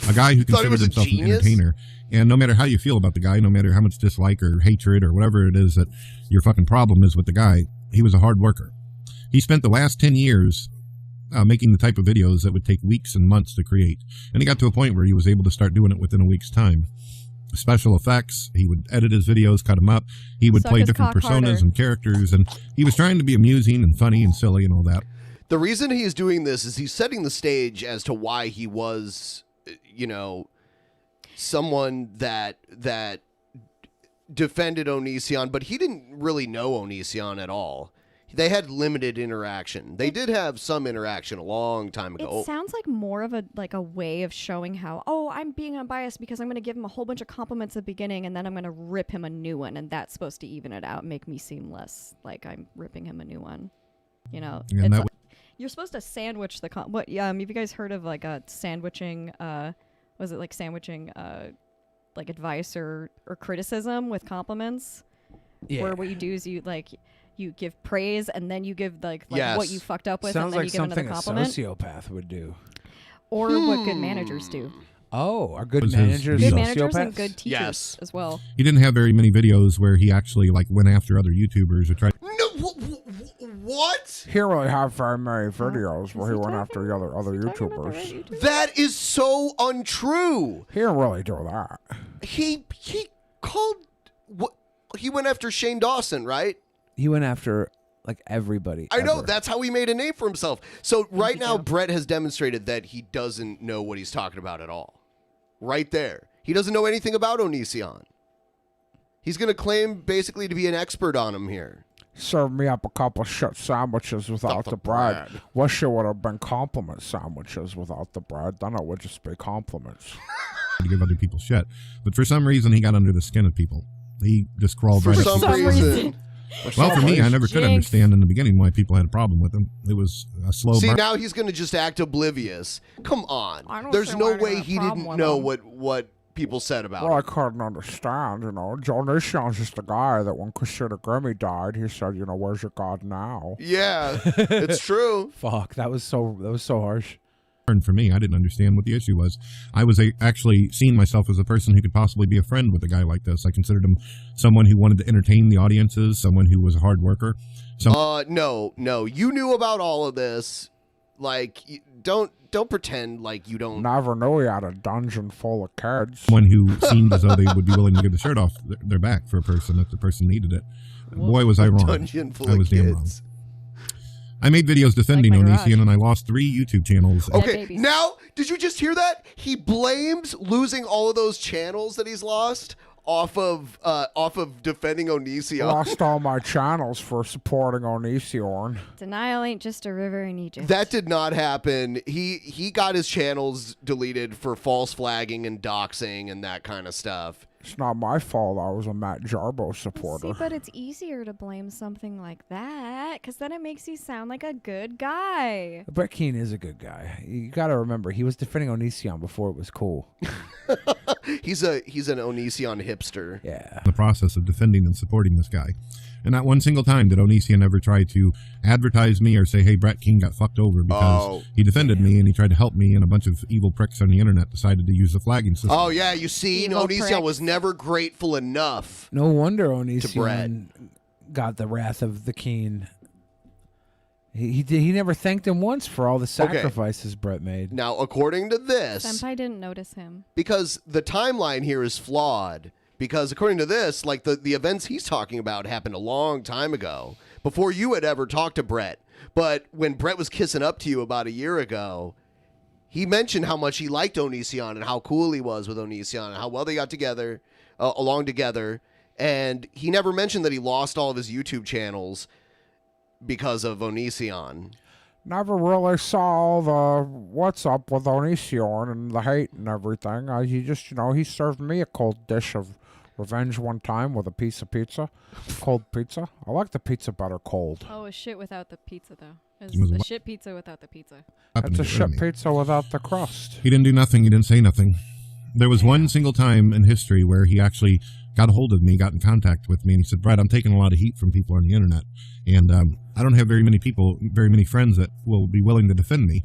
S17: A guy who
S8: Thought he
S17: considered
S8: was a
S17: himself an
S8: genius?
S17: entertainer. And no matter how you feel about the guy, no matter how much dislike or hatred or whatever it is that your fucking problem is with the guy, he was a hard worker. He spent the last 10 years making the type of videos that would take weeks and months to create. And he got to a point where he was able to start doing it within a week's time. Special effects, he would edit his videos, cut them up. He would
S6: Suck
S17: play
S6: his
S17: different
S6: cock
S17: personas
S6: harder.
S17: and characters, and he was trying to be amusing and funny and silly and all that.
S8: The reason he is doing this is he's setting the stage as to why he was, someone that defended Onision, but he didn't really know Onision at all. They had limited interaction. They did have some interaction a long time ago.
S6: It sounds like more of a way of showing how, I'm being unbiased because I'm going to give him a whole bunch of compliments at the beginning and then I'm going to rip him a new one, and that's supposed to even it out, make me seem less like I'm ripping him a new one. You know,
S17: And that
S6: you're supposed to sandwich the what? Have you guys heard of like a sandwiching? Was it like sandwiching like advice or criticism with compliments?
S5: Yeah.
S6: Where what you do is you give praise and then you give like
S8: Yes.
S6: what you fucked up with,
S5: Sounds
S6: and then
S5: like
S6: you give another
S5: something a
S6: compliment.
S5: sociopath would do.
S6: Or what good managers do.
S5: Oh, are good
S17: Was his
S5: managers
S6: Good
S17: deal.
S6: managers and
S5: sociopaths?
S6: good teachers as well.
S17: He didn't have very many videos where he actually went after other YouTubers or tried.
S8: What?
S5: He really have very many videos where he went after the other YouTubers.
S8: That is so untrue.
S5: He didn't really do that.
S8: He called what? He went after Shane Dawson, right?
S5: He went after like everybody.
S8: I know,
S5: ever.
S8: that's how he made a name for himself. So right now, Brett has demonstrated that he doesn't know what he's talking about at all. Right there. He doesn't know anything about Onision. He's going to claim basically to be an expert on him here.
S5: Served me up a couple of shit sandwiches without the bread. Wish it would have been compliment sandwiches without the bread. Then it would just be compliments.
S17: to give other people shit. But for some reason, he got under the skin of people. He just crawled
S8: For
S17: right
S8: some
S17: up.
S8: reason.
S17: Well, for me, I never could understand in the beginning why people had a problem with him. It was a slow
S8: See,
S17: burn.
S8: now he's going to just act oblivious. Come on.
S6: I don't
S8: There's
S6: see
S8: no
S6: why I
S8: way
S6: have a
S8: he
S6: problem
S8: didn't
S6: with
S8: know
S6: him.
S8: what people said about
S5: Well, I
S8: him.
S5: couldn't understand, John Onision's just a guy that when Christina Grimmie died, he said, where's your God now?
S8: Yeah, it's true.
S5: Fuck, that was so harsh.
S17: And for me, I didn't understand what the issue was. I was actually seeing myself as a person who could possibly be a friend with a guy like this. I considered him someone who wanted to entertain the audiences, someone who was a hard worker.
S8: No. You knew about all of this. Like, don't pretend like you don't.
S5: Never knew he had a dungeon full of kids.
S17: Someone who seemed as though they would be willing to give the shirt off their back for a person if the person needed it. Boy, was I wrong.
S8: Dungeon full
S17: I
S8: of
S17: was damn wrong.
S8: kids.
S17: I made videos defending
S6: Like my
S17: Onision,
S6: garage.
S17: and I lost 3 YouTube channels.
S8: Okay, now, did you just hear that? He blames losing all of those channels that he's lost off of defending Onision.
S5: Lost all my channels for supporting Onision.
S6: Denial ain't just a river in Egypt.
S8: That did not happen. He got his channels deleted for false flagging and doxing and that kind of stuff.
S5: It's not my fault I was a Matt Jarbo supporter.
S6: See, but it's easier to blame something like that, because then it makes you sound like a good guy.
S5: Brett Keane is a good guy. You got to remember, he was defending Onision before it was cool.
S8: He's an Onision hipster.
S5: Yeah.
S17: The process of defending and supporting this guy. And not one single time did Onision ever try to advertise me or say, hey, Brett King got fucked over, because he defended me and he tried to help me, and a bunch of evil pricks on the internet decided to use the flagging system.
S8: Oh, yeah, you see, Onision was never grateful enough.
S5: No wonder Onision got the wrath of the Keen. He never thanked him once for all the sacrifices Brett made.
S8: Now, according to this...
S6: Senpai didn't notice him.
S8: Because the timeline here is flawed. Because according to this, like the events he's talking about happened a long time ago, before you had ever talked to Brett. But when Brett was kissing up to you about a year ago, he mentioned how much he liked Onision and how cool he was with Onision and how well they got together, along together. And he never mentioned that he lost all of his YouTube channels because of Onision.
S5: Never really saw the what's up with Onision and the hate and everything. He just, he served me a cold dish of revenge one time with a piece of pizza, cold pizza. I like the pizza better cold.
S6: Oh, a shit without the pizza, though.
S17: Was
S6: It's a
S17: what?
S6: shit pizza without the pizza.
S5: That's a shit pizza without the crust.
S17: He didn't do nothing. He didn't say nothing. There was one single time in history where he actually got a hold of me, got in contact with me, and he said, Brett, I'm taking a lot of heat from people on the internet, and I don't have very many friends that will be willing to defend me.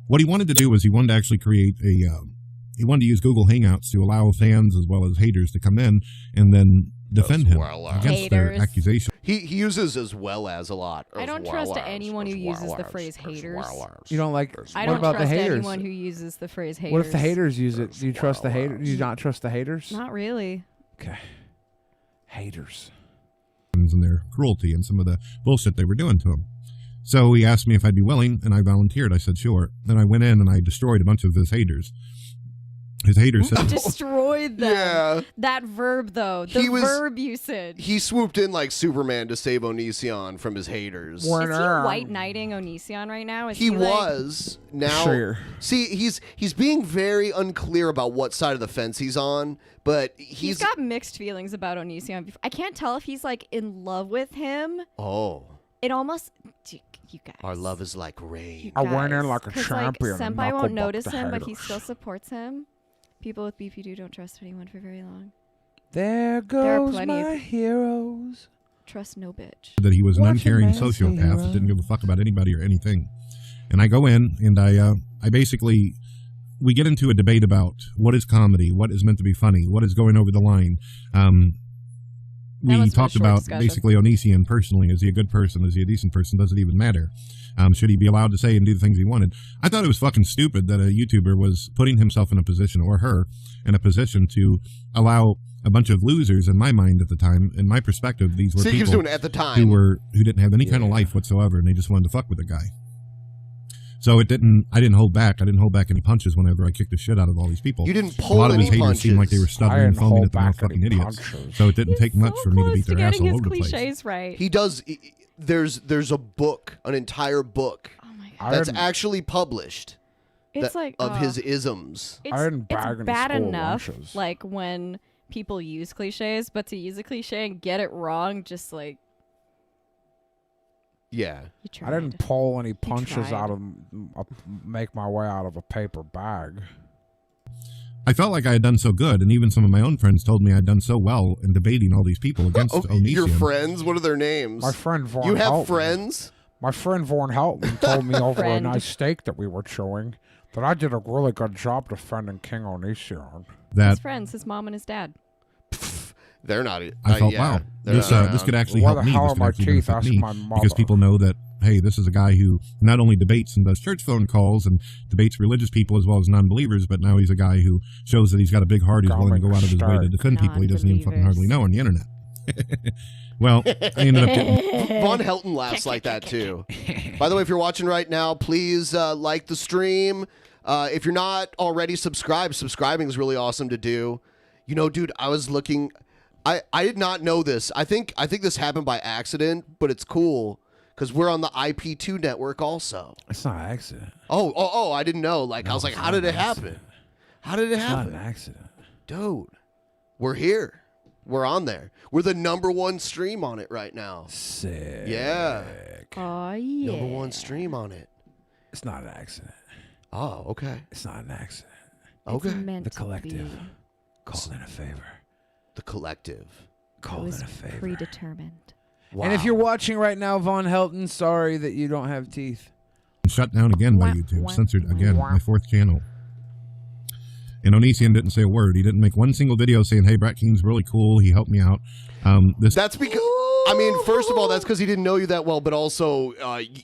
S17: What he wanted to do was he wanted to actually create he wanted to use Google Hangouts to allow fans as well as haters to come in and then defend him against their accusation.
S8: He uses as well as a lot.
S6: I don't trust anyone who uses the phrase haters.
S5: You don't like?
S6: I
S5: what
S6: don't
S5: about
S6: trust
S5: the haters?
S6: anyone who uses the phrase haters.
S5: What if the haters use it? Do you trust the haters? Do you not trust the haters?
S6: Not really.
S5: Okay. Haters.
S17: And their cruelty and some of the bullshit they were doing to him. So he asked me if I'd be willing, and I volunteered. I said, sure. Then I went in and I destroyed a bunch of his haters. His haters said...
S6: Destroyed them.
S8: Yeah.
S6: That verb, though. The verb usage.
S8: He swooped in like Superman to save Onision from his haters.
S6: Is he white knighting Onision right now? Is
S8: He
S6: like...
S8: was. Now,
S5: Sure.
S8: see, he's being very unclear about what side of the fence he's on, but
S6: He's got mixed feelings about Onision. I can't tell if he's like in love with him.
S8: Oh.
S6: It almost... You guys.
S8: Our love is like rain.
S5: I went in like a
S6: 'Cause,
S5: champion.
S6: Like,
S5: and
S6: Senpai won't
S5: knucklebucked
S6: notice
S5: the
S6: him, but he
S5: haters.
S6: still supports him. People with BPD don't trust anyone for very long.
S5: There
S6: There are
S5: goes
S6: plenty
S5: my
S6: of
S5: heroes.
S6: Trust no bitch.
S17: that he was an
S5: Watch a
S17: uncaring
S5: man
S17: sociopath
S5: hero.
S17: that didn't give a fuck about anybody or anything. And I go in and I basically, we get into a debate about what is comedy, what is meant to be funny, what is going over the line. We talked about basically Onision personally. Is he a good person? Is he a decent person? Does it even matter? Should he be allowed to say and do the things he wanted? I thought it was fucking stupid that a YouTuber was putting himself in a position, or her, in a position to allow a bunch of losers, in my mind at the time, in my perspective, these were
S8: See, he was
S17: people
S8: doing it at the time.
S17: who didn't have any kind of life whatsoever, and they just wanted to fuck with the guy. So I didn't hold back. I didn't hold back any punches whenever I kicked the shit out of all these people.
S8: You didn't
S17: A
S8: pull
S17: lot of his
S8: any
S17: haters seemed like they were
S8: punches.
S17: stubborn and foaming at the mouth, fucking idiots. So it didn't take much for me to beat their ass all over the place.
S6: Cliches right.
S8: He does. There's a book, an entire book that's
S5: didn't-
S8: actually published.
S6: It's like
S8: of his isms.
S6: It's,
S5: I didn't bag
S6: it's
S5: any
S6: bad
S5: school
S6: enough,
S5: lunches.
S6: like when people use cliches, but to use a cliche and get it wrong, just like
S8: Yeah.
S5: I didn't pull any punches
S6: tried.
S5: out of, make my way out of a paper bag.
S17: I felt like I had done so good, and even some of my own friends told me I'd done so well in debating all these people against Onision.
S8: Your friends? What are their names?
S5: My friend Vaughn
S8: You have
S5: Helton.
S8: friends?
S5: My friend Vaughn Helton told me over a
S6: Friend.
S5: nice steak that we were chewing that I did a really good job defending King Onision.
S6: his friends, his mom and his dad.
S8: They're not.
S17: I felt,
S8: yeah,
S17: wow,
S8: they're
S17: this
S8: not
S17: this
S8: around.
S17: could actually
S5: Why
S17: help
S5: the
S17: me.
S5: hell
S17: This
S5: are
S17: could
S5: my
S17: actually
S5: teeth?
S17: benefit
S5: Ask
S17: me
S5: my mother.
S17: because people know that, hey, this is a guy who not only debates and does church phone calls and debates religious people as well as non-believers, but now he's a guy who shows that he's got a big heart. He's willing to go out of his way to defend people he doesn't even fucking hardly know on the internet. Well, I ended up getting...
S8: Von Helton laughs like that too. By the way, if you're watching right now, please like the stream. If you're not already subscribed, subscribing is really awesome to do. You know, dude, I was looking. I did not know this. I think this happened by accident, but it's cool because we're on the IP2 network also.
S5: It's not an accident.
S8: Oh! I didn't know. Like, I was like, how did it happen? How did it happen?
S5: It's not an accident.
S8: Dude, we're here. We're on there. We're the #1 stream on it right now.
S5: Sick.
S8: Yeah.
S6: Oh yeah.
S8: #1 stream on it.
S5: It's not an accident.
S8: Oh, okay.
S5: It's not an accident.
S8: Okay.
S6: meant
S5: The
S6: to
S5: collective
S6: be.
S5: called in a favor.
S8: The collective.
S6: It
S5: Called
S6: was
S5: in a favor.
S6: predetermined.
S5: And if you're watching right now, Von Helton, sorry that you don't have teeth.
S17: Shut down again by YouTube. Censored again. My 4th channel. And Onision didn't say a word. He didn't make one single video saying, hey, Brett Keen's really cool. He helped me out.
S8: That's because, I mean, first of all, that's because he didn't know you that well, but also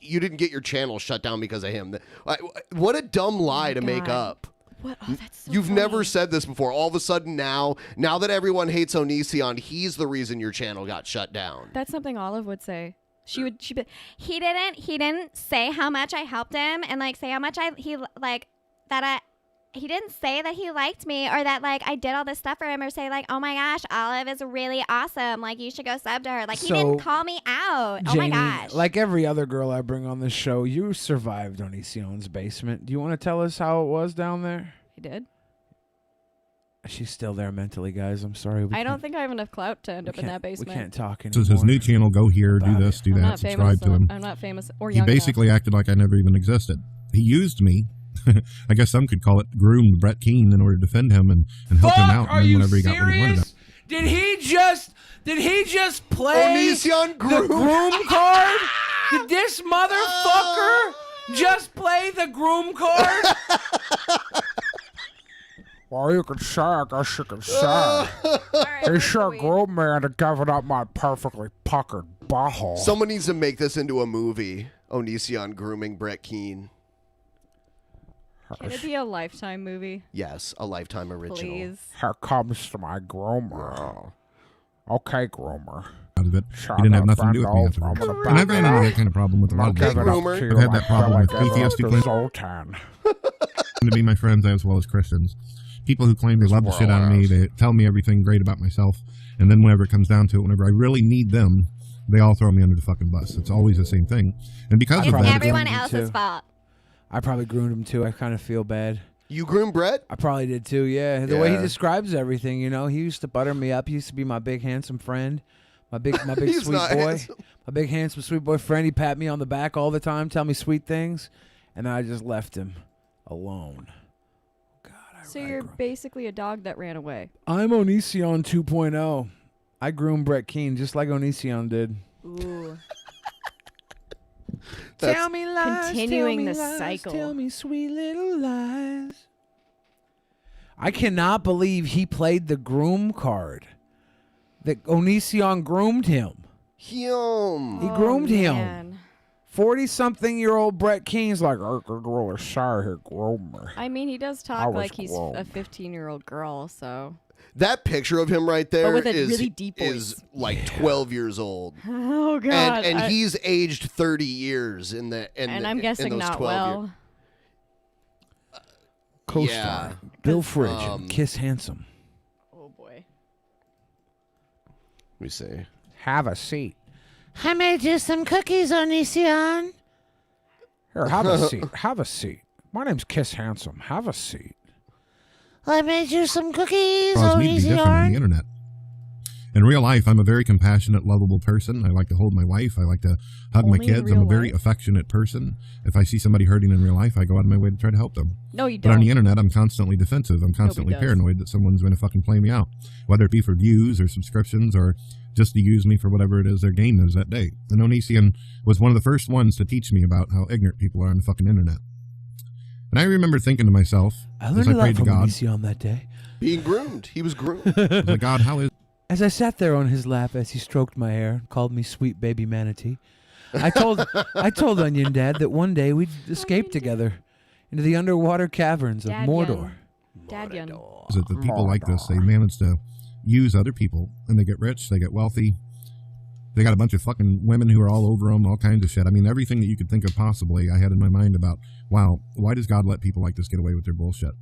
S8: you didn't get your channel shut down because of him. What a dumb lie to make up.
S6: What? Oh, that's so
S8: You've
S6: funny.
S8: never said this before. All of a sudden now that everyone hates Onision, he's the reason your channel got shut down.
S6: That's something Olive would say. She would.
S14: He didn't say how much I helped him and like say how much he didn't say that he liked me or that like I did all this stuff for him or say like, oh my gosh, Olive is really awesome. Like you should go sub to her. Like he didn't call me out. Oh my
S5: Jamie,
S14: gosh.
S5: like every other girl I bring on this show, you survived Onision's basement. Do you want to tell us how it was down there?
S6: I did.
S5: She's still there mentally, guys. I'm sorry.
S6: I don't think I have enough clout to end up in that basement.
S5: We can't talk
S17: This
S5: anymore.
S17: is his new channel. Go here, do this, do that, subscribe to him.
S6: I'm not famous or
S17: He
S6: young
S17: basically acted like I never even existed. He used me. I guess some could call it groomed Brett Keen in order to defend him and help him out. And then whenever he got what he wanted out.
S5: Did he just play
S8: Onision
S5: the groom card? Did this motherfucker just play the groom card? Well, you could say, I guess you could say. He sure groomed me into giving up my perfectly puckered butthole.
S8: Someone needs to make this into a movie. Onision grooming Brett Keen.
S6: Can it be a Lifetime movie?
S8: Yes, a Lifetime original.
S6: Please.
S5: Here comes to my groomer. Okay, groomer.
S17: Out of it. He didn't have nothing to do with me afterwards. And I've ran into that kind of problem with a lot of people. I've had that problem with atheists who claim
S5: Zoltan.
S17: to be my friends as well as Christians. People who claim they love the shit out of me, they tell me everything great about myself, and then whenever it comes down to it, whenever I really need them, they all throw me under the fucking bus. It's always the same thing. And because of that,
S14: everyone else's fault.
S5: I probably groomed him too. I kind of feel bad.
S8: You groomed Brett?
S5: I probably did too, yeah. The way he describes everything, you know, he used to butter me up. He used to be my big handsome friend, my big sweet boy,
S8: handsome.
S5: my big handsome sweet boy friend. He pat me on the back all the time, tell me sweet things, and then I just left him alone.
S6: So you're basically a dog that ran away.
S5: I'm Onision 2.0. I groomed Brett Keen just like Onision did.
S6: Ooh.
S5: Tell me lies.
S6: Continuing
S5: tell me
S6: the
S5: lies,
S6: cycle.
S5: Tell me sweet little lies. I cannot believe he played the groom card. That Onision groomed him. He groomed him. 40-something-year-old Brett Keen's like, I could really sorry here, groomer.
S6: I mean, he does
S5: I
S6: talk
S5: was
S6: like he's
S5: groomed.
S6: a 15-year-old girl, so.
S8: That picture of him right there
S6: with a really deep
S8: is like 12 years old.
S6: Oh, God.
S8: And he's aged 30 years in the
S6: And I'm guessing not well.
S5: Co-star Bill Fridge and Kiss Handsome.
S6: Oh, boy.
S8: Let me see.
S5: Have a seat. I made you some cookies, Onision. Here, have a seat. Have a seat. My name's Kiss Handsome. Have a seat. I made you some cookies,
S17: caused me to be different on the internet. In real life, I'm a very compassionate, lovable person. I like to hold my wife. I like to hug my kids. I'm a very affectionate person. If I see somebody hurting in real life, I go out of my way to try to help them.
S6: No, you
S17: But
S6: don't.
S17: on the internet, I'm constantly defensive. I'm constantly paranoid that someone's going to fucking play me out, whether it be for views or subscriptions or just to use me for whatever it is their game is that day. And Onision was one of the first ones to teach me about how ignorant people are on the fucking internet. And I remember thinking to myself,
S5: I
S17: as
S5: learned
S17: I
S5: a lot
S17: prayed to
S5: from
S17: God,
S5: Onision that day.
S8: Being groomed. He was groomed.
S17: I was like, God, how is...
S5: As I sat there on his lap as he stroked my hair and called me sweet baby manatee, I told Onion Dad that one day we'd escape together into the underwater caverns of Mordor.
S6: Dadyan.
S17: Is it that people like this, they manage to use other people and they get rich, they get wealthy. They got a bunch of fucking women who are all over them, all kinds of shit. I mean, everything that you could think of possibly, I had in my mind about, wow, why does God let people like this get away with their bullshit?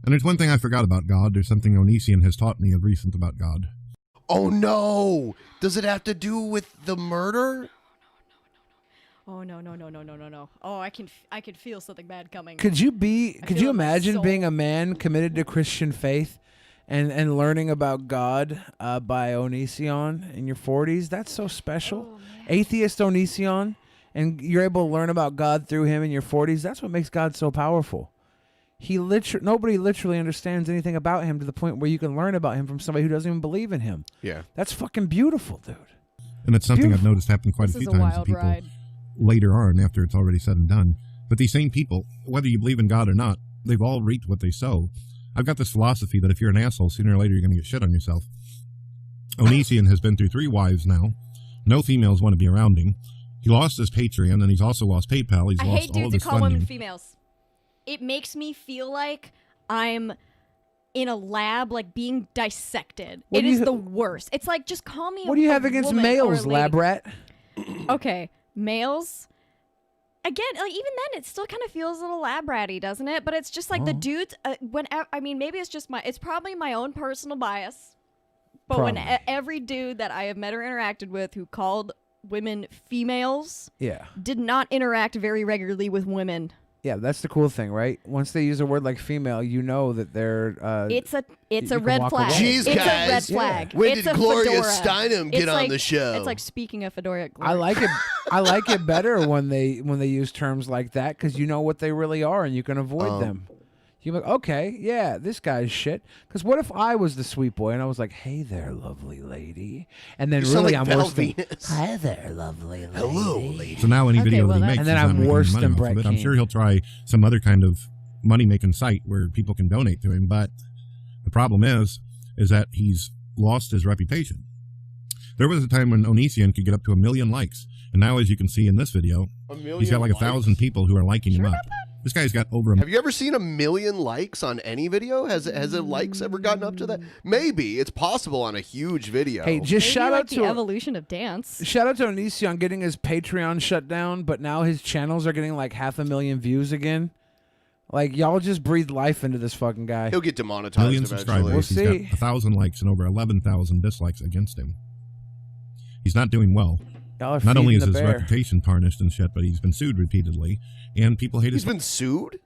S17: And there's one thing I forgot about God. There's something Onision has taught me of recent about God.
S8: Oh, no. Does it have to do with the murder?
S6: Oh, no. Oh, I could feel something bad coming.
S5: Could you
S6: feel
S5: imagine being a man committed to Christian faith and learning about God by Onision in your 40s? That's so special. Atheist Onision, and you're able to learn about God through him in your 40s. That's what makes God so powerful. Nobody literally understands anything about him to the point where you can learn about him from somebody who doesn't even believe in him.
S8: Yeah.
S5: That's fucking beautiful, dude.
S17: And it's something I've noticed happen quite a few times to people later on after it's already said and done. But these same people, whether you believe in God or not, they've all reaped what they sow. I've got this philosophy that if you're an asshole, sooner or later you're going to get shit on yourself. Onision has been through 3 wives now. No females want to be around him. He lost his Patreon, and he's also lost PayPal. He's lost
S6: hate
S17: all
S6: dudes
S17: of
S6: who
S17: his
S6: call
S17: funding.
S6: women females. It makes me feel like I'm in a lab, like being dissected. It is the worst. It's like, just call me.
S5: What do you have against males, lab rat?
S6: Okay, males. Again, like even then, it still kind of feels a little lab ratty, doesn't it? But it's just like the dudes. Maybe it's just it's probably my own personal bias. But when every dude that I have met or interacted with who called women females, did not interact very regularly with women.
S5: Yeah, that's the cool thing, right? Once they use a word like female, you know that they're.
S6: It's a red flag.
S8: Jeez,
S6: it's
S8: guys.
S6: a red flag.
S8: When
S6: it's
S8: did
S6: a
S8: Gloria
S6: fedora.
S8: Steinem get on the show?
S6: It's like speaking of fedora.
S5: I like it. I like it better when they use terms like that because you know what they really are and you can avoid them. You're like, okay, yeah, this guy's shit. Because what if I was the sweet boy and I was like, hey there, lovely lady, and then really I'm worse than hi there, lovely lady.
S8: Hello, lady.
S17: So now any video that he makes,
S5: and then
S17: he's not
S5: I'm
S17: making
S5: worse
S17: money
S5: than
S17: off
S5: Brett
S17: of it.
S5: Keane.
S17: I'm sure he'll try some other kind of money-making site where people can donate to him. But the problem is that he's lost his reputation. There was a time when Onision could get up to 1 million likes, and now, as you can see in this video, he's got like 1,000 people who are liking him up. This guy's got over.
S8: Have you ever seen 1 million likes on any video? Has it likes ever gotten up to that? Maybe it's possible on a huge video.
S5: Hey, just
S6: Maybe
S5: shout
S6: like
S5: out
S6: the
S5: to
S6: evolution of dance.
S5: Shout out to Onision getting his Patreon shut down, but now his channels are getting like 500,000 views again. Like y'all just breathe life into this fucking guy.
S8: He'll get demonetized
S17: Million
S8: eventually.
S17: subscribers. He's got 1,000 likes and over 11,000 dislikes against him. He's not doing well. Not only is his reputation tarnished and shit, but he's been sued repeatedly, and people hate his.
S8: He's been sued?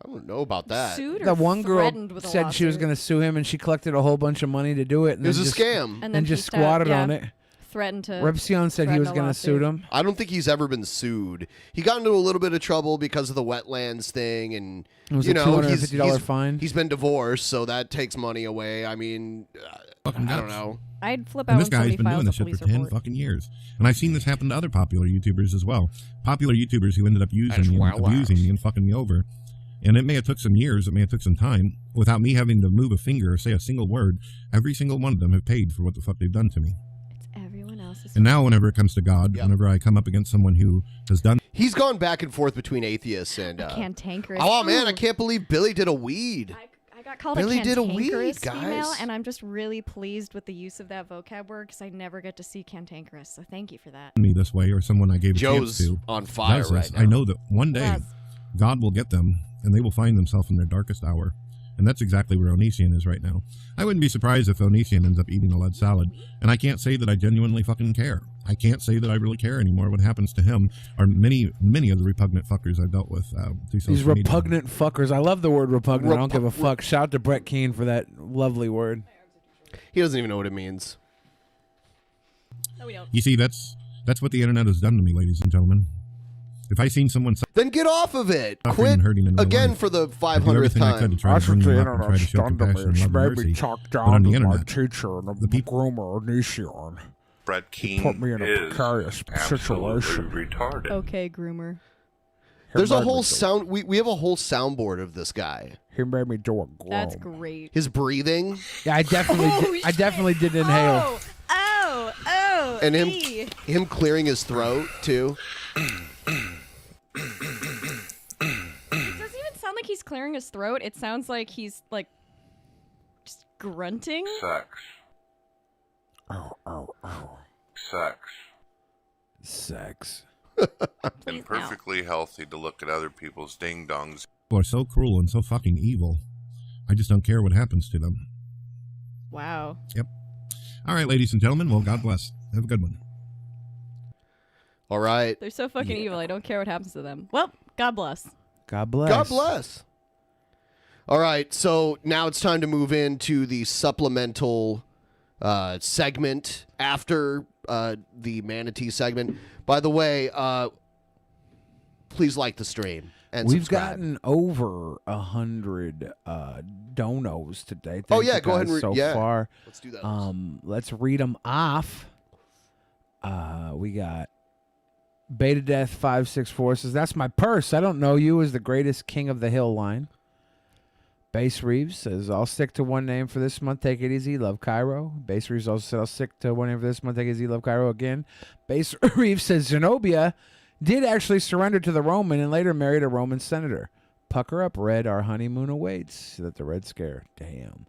S8: I don't know about that.
S5: The one girl said she was going to sue him, and she collected a whole bunch of money to do it. And
S8: It was
S5: then
S8: a
S5: just,
S8: scam.
S6: And
S5: And just squatted on it.
S6: Threatened to.
S5: Repsion said he was going to sue him.
S8: I don't think he's ever been sued. He got into a little bit of trouble because of the wetlands thing, and
S5: It was
S8: you
S5: a
S8: know,
S5: $250 fine.
S8: He's been divorced, so that takes money away. I mean, I don't know.
S6: I'd flip
S17: And
S6: out
S17: this
S6: when
S17: guy's
S6: somebody
S17: been
S6: files
S17: doing
S6: a
S17: this shit
S6: police
S17: for 10
S6: report.
S17: fucking years. And I've seen this happen to other popular YouTubers as well. Popular YouTubers who ended up using me and abusing me and fucking me over. And it may have took some years, it may have took some time, without me having to move a finger or say a single word. Every single one of them have paid for what the fuck they've done to me.
S6: It's everyone else's.
S17: And now whenever it comes to God, whenever I come up against someone who has done...
S8: He's gone back and forth between atheists and...
S6: cantankerous.
S8: Oh, man, I can't believe Billy did a weed.
S6: I got called
S8: Billy
S6: a
S8: did a
S6: cantankerous
S8: weed,
S6: female,
S8: guys.
S6: and I'm just really pleased with the use of that vocab word because I never get to see cantankerous. So thank you for that.
S17: me this way, or someone I gave a
S8: Joe's
S17: chance to
S8: on fire
S17: does this,
S8: right now.
S17: I know that one day
S6: Yes.
S17: God will get them and they will find themselves in their darkest hour. And that's exactly where Onision is right now. I wouldn't be surprised if Onision ends up eating a lead salad. And I can't say that I genuinely fucking care. I can't say that I really care anymore. What happens to him are many of the repugnant fuckers I've dealt with through social
S5: These
S17: media.
S5: repugnant fuckers. I love the word repugnant. I don't give a fuck. Shout out to Brett Keane for that lovely word.
S8: He doesn't even know what it means.
S6: No, we don't.
S17: You see, that's what the internet has done to me, ladies and gentlemen. If I seen someone
S8: Then get off of it.
S17: suffering
S8: Quit
S17: and hurting in real
S8: again
S17: life,
S8: for the
S17: I do
S8: 500th
S17: everything I could
S8: time.
S17: to try to bring them up and try to show compassion and love and
S5: Maybe
S17: mercy.
S5: talk
S17: But on
S5: down
S17: the
S5: to my
S17: internet,
S5: teacher and the groomer Onision.
S2: Brett Keane
S5: Put me in a
S2: is
S5: precarious
S2: absolutely
S5: situation.
S2: retarded.
S6: Okay, groomer.
S8: There's a whole sound. We have a whole soundboard of this guy.
S5: He made me do a groan.
S6: That's great.
S8: His breathing.
S5: Yeah, I definitely did inhale.
S6: Oh,
S8: And him clearing his throat too.
S6: It doesn't even sound like he's clearing his throat. It sounds like he's like just grunting.
S2: Sex.
S5: Oh.
S2: Sex.
S5: Sex.
S2: And perfectly healthy to look at other people's ding-dongs.
S17: people are so cruel and so fucking evil. I just don't care what happens to them.
S6: Wow.
S17: Yep. All right, ladies and gentlemen. Well, God bless. Have a good one.
S8: All right.
S6: They're so fucking evil. I don't care what happens to them. Well, God bless.
S5: God bless.
S8: God bless. All right, so now it's time to move into the supplemental segment after the Manatee segment. By the way, please like the stream and
S5: We've
S8: subscribe.
S5: gotten over 100 donos today.
S8: Oh,
S5: Thank
S8: yeah,
S5: you
S8: go ahead
S5: guys
S8: and
S5: so
S8: yeah.
S5: far.
S8: Let's do that.
S5: Let's read them off. We got Beta Death 564 says, that's my purse. I don't know you as the greatest king of the hill line. Base Reeves says, I'll stick to one name for this month. Take it easy. Love Cairo. Base Reeves also said, I'll stick to one name for this month. Take it easy. Love Cairo again. Base Reeves says, Zenobia did actually surrender to the Roman and later married a Roman senator. Pucker up, Red. Our honeymoon awaits. That the Red Scare. Damn.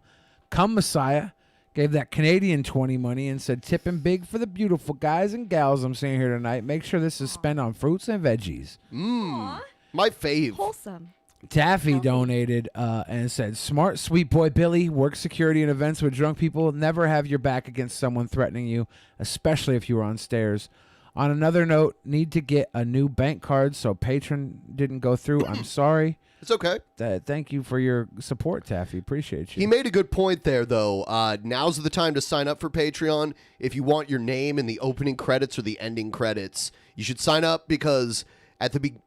S5: Come Messiah gave that Canadian 20 money and said, tip him big for the beautiful guys and gals I'm seeing here tonight. Make sure this is spent on fruits and veggies.
S8: My fave.
S6: Wholesome.
S5: Taffy donated and said, smart, sweet boy Billy, work security and events with drunk people. Never have your back against someone threatening you, especially if you were on stairs. On another note, need to get a new bank card so Patron didn't go through. I'm sorry.
S8: It's okay.
S5: Thank you for your support, Taffy. Appreciate you.
S8: He made a good point there, though. Now's the time to sign up for Patreon. If you want your name in the opening credits or the ending credits, you should sign up because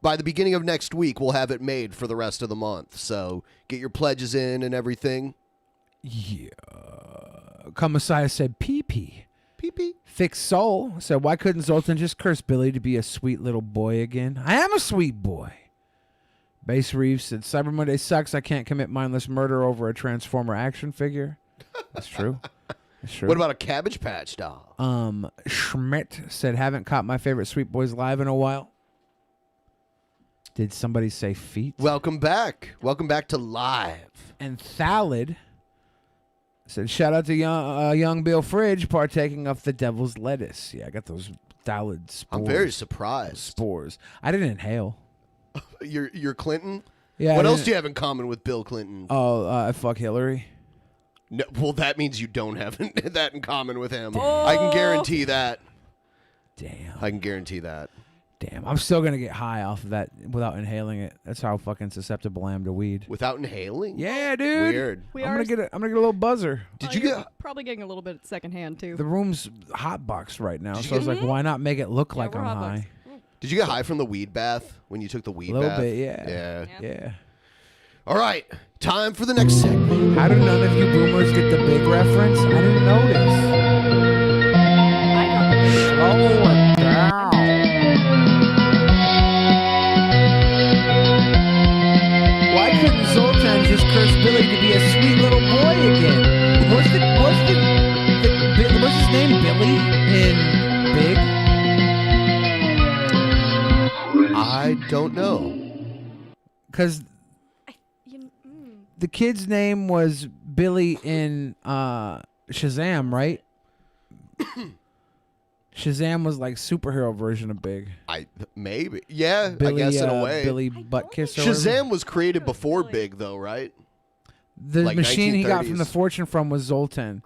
S8: by the beginning of next week, we'll have it made for the rest of the month. So get your pledges in and everything.
S5: Yeah. Come Messiah said, pee-pee.
S8: Pee-pee.
S5: Fix Soul said, why couldn't Zoltan just curse Billy to be a sweet little boy again? I am a sweet boy. Base Reeves said, Cyber Monday sucks. I can't commit mindless murder over a Transformer action figure. That's true. That's true.
S8: What about a Cabbage Patch doll?
S5: Schmidt said, haven't caught my favorite Sweet Boys live in a while. Did somebody say feet?
S8: Welcome back. Welcome back to live.
S5: And Thallid said, shout out to young Bill Fridge partaking of the devil's lettuce. Yeah, I got those Thallid spores.
S8: I'm very surprised.
S5: Spores. I didn't inhale.
S8: You're Clinton?
S5: Yeah.
S8: What else do you have in common with Bill Clinton?
S5: Oh, I fuck Hillary.
S8: No, well, that means you don't have that in common with him. I can guarantee that.
S5: Damn.
S8: I can guarantee that.
S5: Damn, I'm still gonna get high off of that without inhaling it. That's how fucking susceptible I am to weed.
S8: Without inhaling?
S5: Yeah, dude.
S8: Weird.
S5: I'm gonna get a little buzzer.
S8: Did you get?
S6: Probably getting a little bit secondhand too.
S5: The room's hot box right now, so I was like, why not make it look like I'm high?
S8: Did you get high from the weed bath when you took the weed bath?
S5: A little bit, yeah.
S8: Yeah. All right, time for the next segment.
S5: How did none of you boomers get the big reference? I didn't notice. Slow it down. Why couldn't Zoltan just curse Billy to be a sweet little boy again? What's his name? Billy in Big?
S8: I don't know.
S5: Because the kid's name was Billy in Shazam, right? Shazam was like superhero version of Big.
S8: Maybe. Yeah,
S5: Billy,
S8: I guess in a way.
S5: Billy Butt Kisser.
S8: Shazam was created before Big, though, right?
S5: The
S8: like
S5: machine he got
S8: 1930s.
S5: from the fortune from was Zoltan.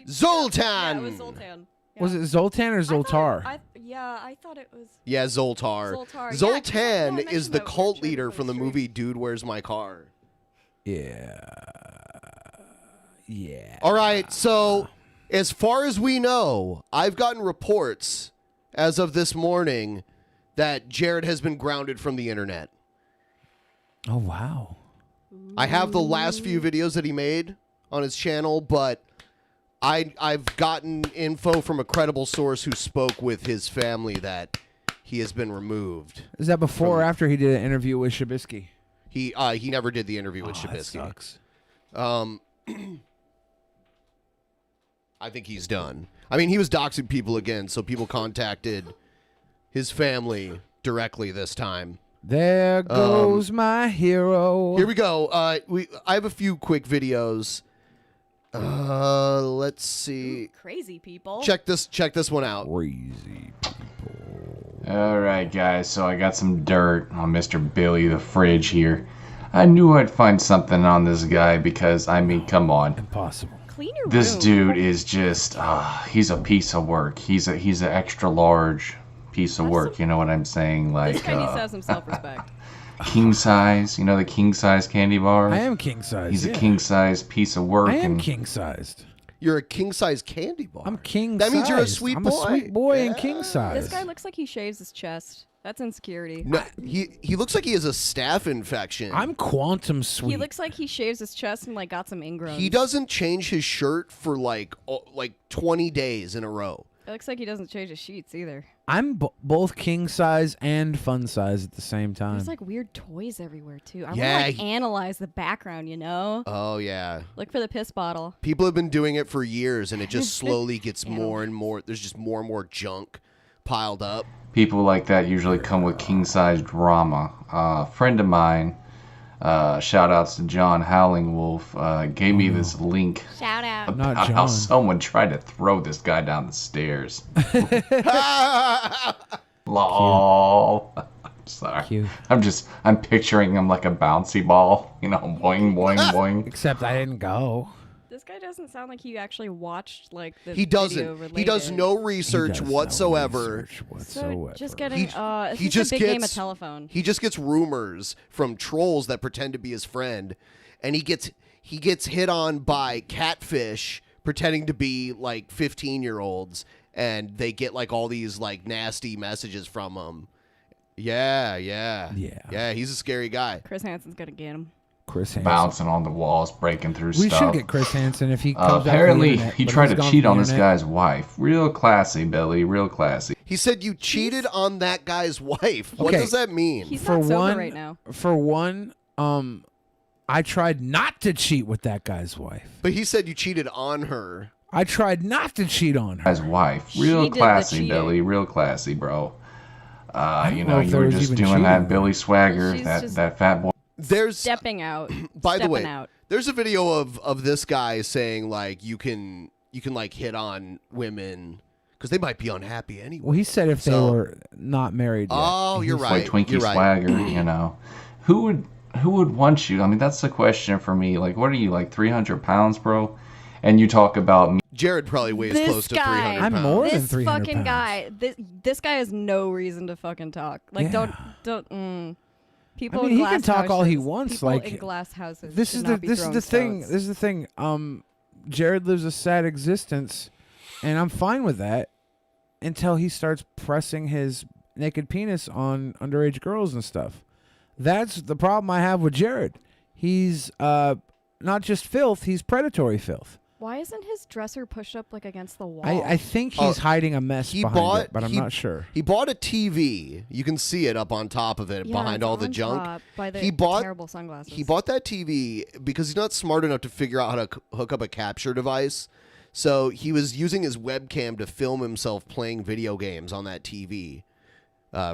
S8: Zoltan!
S6: Yeah, it was Zoltan.
S5: Was it Zoltan or Zoltar?
S6: I thought it was.
S8: Yeah, Zoltar.
S6: Zoltar.
S8: Zoltan
S6: Yeah,
S8: is the cult leader from the movie Dude, Where's My Car?
S5: Yeah.
S8: All right, so as far as we know, I've gotten reports as of this morning that Jared has been grounded from the internet.
S5: Oh, wow.
S8: I have the last few videos that he made on his channel, but I've gotten info from a credible source who spoke with his family that he has been removed.
S5: Is that before or after he did an interview with Shabisky?
S8: He never did the interview with Shabisky.
S5: That sucks.
S8: I think he's done. I mean, he was doxing people again, so people contacted his family directly this time.
S5: There goes my hero.
S8: Here we go. I have a few quick videos. Let's see.
S6: Crazy people.
S8: Check this one out.
S5: Crazy.
S18: Alright guys, so I got some dirt on Mr. Billy the Fridge here. I knew I'd find something on this guy because, I mean, come on.
S5: Impossible.
S6: Clean your
S18: This
S6: room.
S18: dude is just, he's a piece of work. He's an extra large piece of work, you know what I'm saying? Like,
S6: This guy needs to have some self-respect.
S18: king size, you know the king size candy bar?
S5: I am king size.
S18: He's
S5: yeah.
S18: a king size piece of work.
S5: I am
S18: and
S5: king sized.
S8: You're a king size candy bar.
S5: I'm king
S8: That
S5: sized.
S8: means you're a sweet
S5: I'm
S8: boy.
S5: a sweet boy and king size.
S6: This guy looks like he shaves his chest. That's insecurity.
S8: No, he looks like he has a staph infection.
S5: I'm quantum sweet.
S6: He looks like he shaves his chest and like got some ingrowns.
S8: He doesn't change his shirt for like 20 days in a row.
S6: It looks like he doesn't change his sheets either.
S5: I'm both king size and fun size at the same time.
S6: There's like weird toys everywhere too. I
S8: Yeah,
S6: want to analyze the background, you know?
S8: Oh yeah.
S6: Look for the piss bottle.
S8: People have been doing it for years, and it just slowly gets more and more. There's just more and more junk piled up.
S18: People like that usually come with king-size drama. A friend of mine, shout-outs to John Howling Wolf, gave me this link
S14: Shout out.
S18: about
S5: Not
S18: how
S5: John.
S18: someone tried to throw this guy down the stairs. Lol. I'm sorry.
S5: Cute.
S18: I'm picturing him like a bouncy ball, you know, boing, boing, boing.
S5: Except I didn't go.
S6: This guy doesn't sound like he actually watched like the
S8: He
S6: video
S8: doesn't. He does
S6: related.
S8: no research
S5: He does no
S6: So
S8: whatsoever.
S6: just getting it's
S8: He
S6: just
S8: just
S6: a big game of
S8: gets
S6: telephone.
S8: He just gets rumors from trolls that pretend to be his friend, and he gets hit on by catfish pretending to be like 15-year-olds, and they get like all these like nasty messages from him. Yeah. He's a scary guy.
S6: Chris Hansen's gonna get him.
S5: Chris Hansen.
S18: Bouncing on the walls, breaking through
S5: We
S18: stuff.
S5: should get Chris Hansen if he comes out.
S18: Apparently,
S5: the internet,
S18: he
S5: but
S18: tried
S5: he's
S18: to
S5: gone
S18: cheat
S5: from
S18: on
S5: the
S18: this
S5: internet.
S18: guy's wife. Real classy, Billy. Real classy.
S8: He said you cheated on that guy's wife. What
S5: Okay.
S8: does that mean?
S6: He's
S5: For
S6: not sober
S5: one,
S6: right now.
S5: For one, I tried not to cheat with that guy's wife.
S8: But he said you cheated on her.
S5: I tried not to cheat on her.
S18: Guy's wife.
S6: She
S18: Real
S6: did the
S18: classy,
S6: cheating.
S18: Billy. Real classy, bro.
S5: don't
S18: You
S5: know
S18: know,
S5: if
S18: you
S5: there
S18: were
S5: was
S18: just
S5: even
S18: doing that
S5: cheating.
S18: Billy swagger,
S6: She's
S18: that
S6: just-
S18: fat boy.
S8: There's
S6: Stepping out.
S8: By the way,
S6: Stepping out.
S8: there's a video of this guy saying like you can like hit on women because they might be unhappy anyway.
S5: Well, he said if they
S8: So-
S5: were not married yet.
S8: Oh, you're
S18: Like
S8: right.
S18: Twinkie
S8: You're right.
S18: swagger, you know. Who would want you? I mean, that's the question for me. Like, what are you, like 300 pounds, bro? And you talk about me.
S8: Jared probably weighs
S6: This
S8: close to
S6: guy.
S8: 300
S5: I'm
S8: pounds.
S5: more than
S6: This
S5: 300
S6: fucking
S5: pounds.
S6: guy. This guy has no reason to fucking talk. Like
S5: Yeah.
S6: don't. People
S5: I mean,
S6: in
S5: he
S6: glass
S5: can talk all he
S6: houses-
S5: wants.
S6: People
S5: Like
S6: in glass houses.
S5: this
S6: should
S5: is
S6: not
S5: the
S6: be
S5: this is
S6: throwing
S5: the thing.
S6: stones.
S5: This is the thing. Jared lives a sad existence, and I'm fine with that until he starts pressing his naked penis on underage girls and stuff. That's the problem I have with Jared. He's not just filth; he's predatory filth.
S6: Why isn't his dresser pushed up like against the wall?
S5: I think he's hiding a mess behind it, but I'm not sure.
S8: He bought a TV. You can see it up on top of it
S6: Yeah,
S8: behind
S6: it's
S8: all the
S6: on
S8: junk.
S6: top by the
S8: he bought
S6: terrible sunglasses.
S8: He bought that TV because he's not smart enough to figure out how to hook up a capture device. So he was using his webcam to film himself playing video games on that TV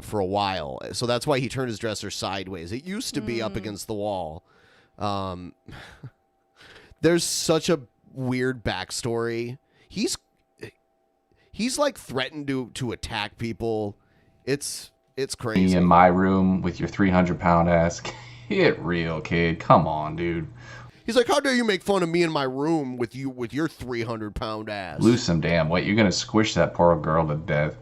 S8: for a while. So that's why he turned his dresser sideways. It used to be up against the wall. There's such a weird backstory. He's like threatened to attack people. It's crazy.
S18: In my room with your 300-pound ass. Get real, kid. Come on, dude.
S8: He's like, how dare you make fun of me in my room with your 300-pound ass?
S18: Lose some damn weight. You're gonna squish that poor girl to death.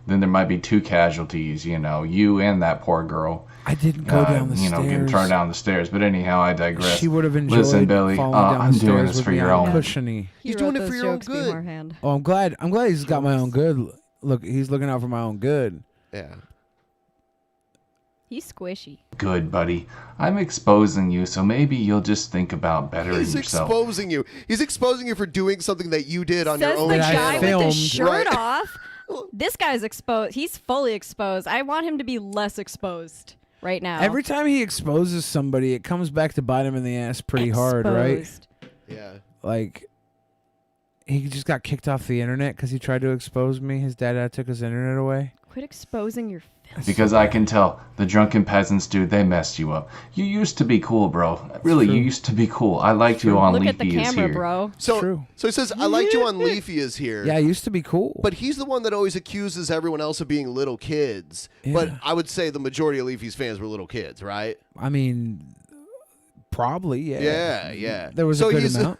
S18: Then there might be two casualties, you know, you and that poor girl.
S5: I didn't go down the
S18: you know,
S5: stairs.
S18: getting thrown down the stairs. But anyhow, I digress.
S5: She would have enjoyed
S18: Listen, Billy,
S5: falling down
S18: I'm
S5: the
S18: doing
S5: stairs
S18: this
S5: with
S18: for
S5: me
S18: your
S5: on
S18: own.
S5: cushiony.
S6: He's doing it for your own good.
S5: Oh, I'm glad he's got my own good. Look, he's looking out for my own good.
S8: Yeah.
S6: He's squishy.
S18: Good, buddy. I'm exposing you, so maybe you'll just think about bettering
S8: He's
S18: yourself.
S8: exposing you. He's exposing you for doing something that you did on your
S6: Says
S8: own
S6: the
S8: channel.
S6: guy with his shirt
S8: Right.
S6: off. This guy's exposed. He's fully exposed. I want him to be less exposed right now.
S5: Every time he exposes somebody, it comes back to bite him in the ass pretty hard, right?
S6: Exposed.
S8: Yeah.
S5: Like, he just got kicked off the internet because he tried to expose me. His dad took his internet away.
S6: Quit exposing your filth.
S18: Because I can tell, the Drunken Peasants, dude, they messed you up. You used to be cool, bro. Really, you used to be cool. I liked you on
S6: Look
S18: Leafy
S6: at the
S18: is
S6: camera,
S18: here.
S6: bro.
S8: So he says, I liked you on Leafy is here.
S5: Yeah, I used to be cool.
S8: But he's the one that always accuses everyone else of being little kids. But I would say the majority of Leafy's fans were little kids, right?
S5: I mean, probably, yeah.
S8: Yeah, yeah.
S5: There was
S8: So
S5: a good
S8: he's-
S5: amount.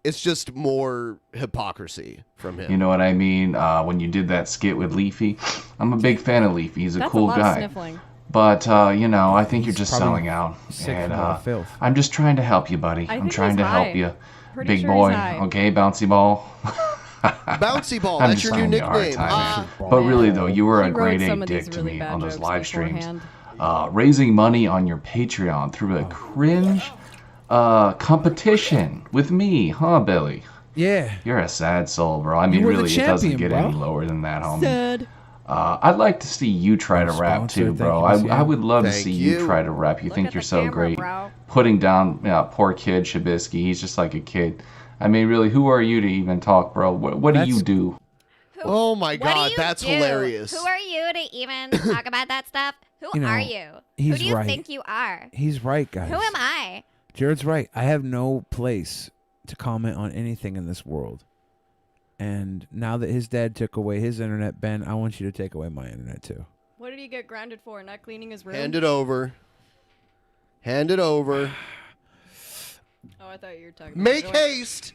S8: It's just more hypocrisy from him.
S18: You know what I mean? When you did that skit with Leafy, I'm a big fan of Leafy. He's a
S6: That's
S18: cool
S6: a lot
S18: guy.
S6: of sniffling.
S18: But, you know, I think you're
S5: He's
S18: just
S5: probably
S18: selling out.
S5: sick
S18: And
S5: from all the filth.
S18: I'm just trying to help you, buddy.
S6: I
S18: I'm
S6: think
S18: trying
S6: he's
S18: to
S6: high.
S18: help you.
S6: Pretty
S18: Big
S6: sure
S18: boy.
S6: he's high.
S18: Okay, bouncy ball.
S8: Bouncy Ball,
S18: I'm
S8: that's
S18: just
S8: your new
S18: giving you a hard
S8: nickname.
S18: time, man. But really, though, you were
S6: He
S18: a grade
S6: wrote some
S18: A
S6: of
S18: dick
S6: these
S18: to
S6: really
S18: me
S6: bad
S18: on those
S6: jokes
S18: live streams.
S6: beforehand.
S18: Raising money on your Patreon through a cringe competition with me, huh, Billy?
S5: Yeah.
S18: You're a sad soul, bro. I mean,
S5: You were the
S18: really, it doesn't
S5: champion,
S18: get
S5: bro.
S18: any lower than that, homie.
S6: Sad.
S18: I'd like to see you try to rap too, bro. I would love to see you try to rap. You think you're so great. Putting down poor kid Shabisky. He's just like a kid. I mean, really, who are you to even talk, bro? What do you do?
S8: Oh my
S14: What
S8: God,
S14: do you
S8: that's
S14: do?
S8: hilarious.
S14: Who are you to even talk about that stuff? Who
S5: You know,
S14: are you? Who
S5: he's
S14: do you
S5: right.
S14: think you are?
S5: He's right, guys.
S14: Who am I?
S5: Jared's right. I have no place to comment on anything in this world. And now that his dad took away his internet, Ben, I want you to take away my internet too.
S6: What did he get grounded for? Not cleaning his room?
S8: Hand it over. Hand it over.
S6: Oh, I thought you were talking about
S8: Make
S6: joint.
S8: haste.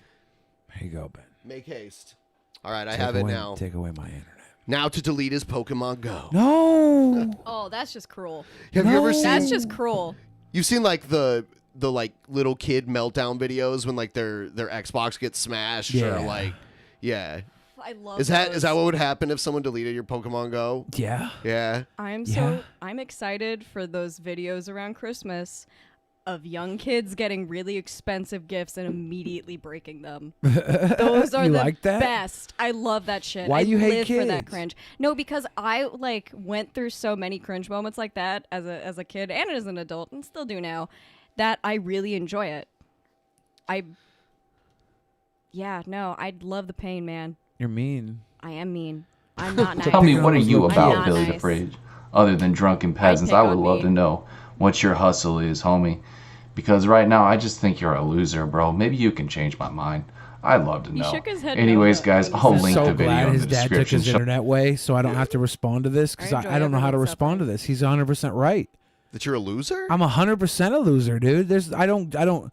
S5: Here you go, Ben.
S8: Make haste. All right, I
S5: Take
S8: have it
S5: away-
S8: now.
S5: Take away my internet.
S8: Now to delete his Pokemon Go.
S5: No.
S6: Oh, that's just cruel.
S8: Have you ever seen?
S6: That's just cruel.
S8: You've seen like the like little kid meltdown videos when like their Xbox gets smashed or
S5: Yeah.
S8: like, yeah.
S6: I love
S8: Is that
S6: those.
S8: what would happen if someone deleted your Pokemon Go?
S5: Yeah.
S8: Yeah.
S6: I'm excited for those videos around Christmas of young kids getting really expensive gifts and immediately breaking them. Those are
S5: You
S6: the
S5: like that?
S6: best. I love that shit.
S5: Why
S6: I
S5: you hate
S6: live for that
S5: kids?
S6: cringe. No, because I like went through so many cringe moments like that as a kid and as an adult and still do now that I really enjoy it. I love the pain, man.
S5: You're mean.
S6: I am mean. I'm not nice.
S18: Tell me, what are you
S6: I'm
S18: about,
S6: not
S18: Billy the
S6: nice.
S18: Fridge? Other than Drunken Peasants,
S6: pick
S18: I would
S6: on
S18: love
S6: me.
S18: to know what your hustle is, homie. Because right now, I just think you're a loser, bro. Maybe you can change my mind. I'd love to
S6: He
S18: know.
S6: shook his head no
S18: Anyways,
S6: to
S18: guys,
S6: me.
S18: I'll
S5: I'm
S18: link
S5: so
S18: the video
S5: glad
S18: in
S5: his
S18: the
S5: dad took
S18: description.
S5: his internet way, so I don't have to respond to this because I don't know how to respond to this. He's 100% right.
S8: That you're a loser?
S5: I'm 100% a loser, dude. I don't.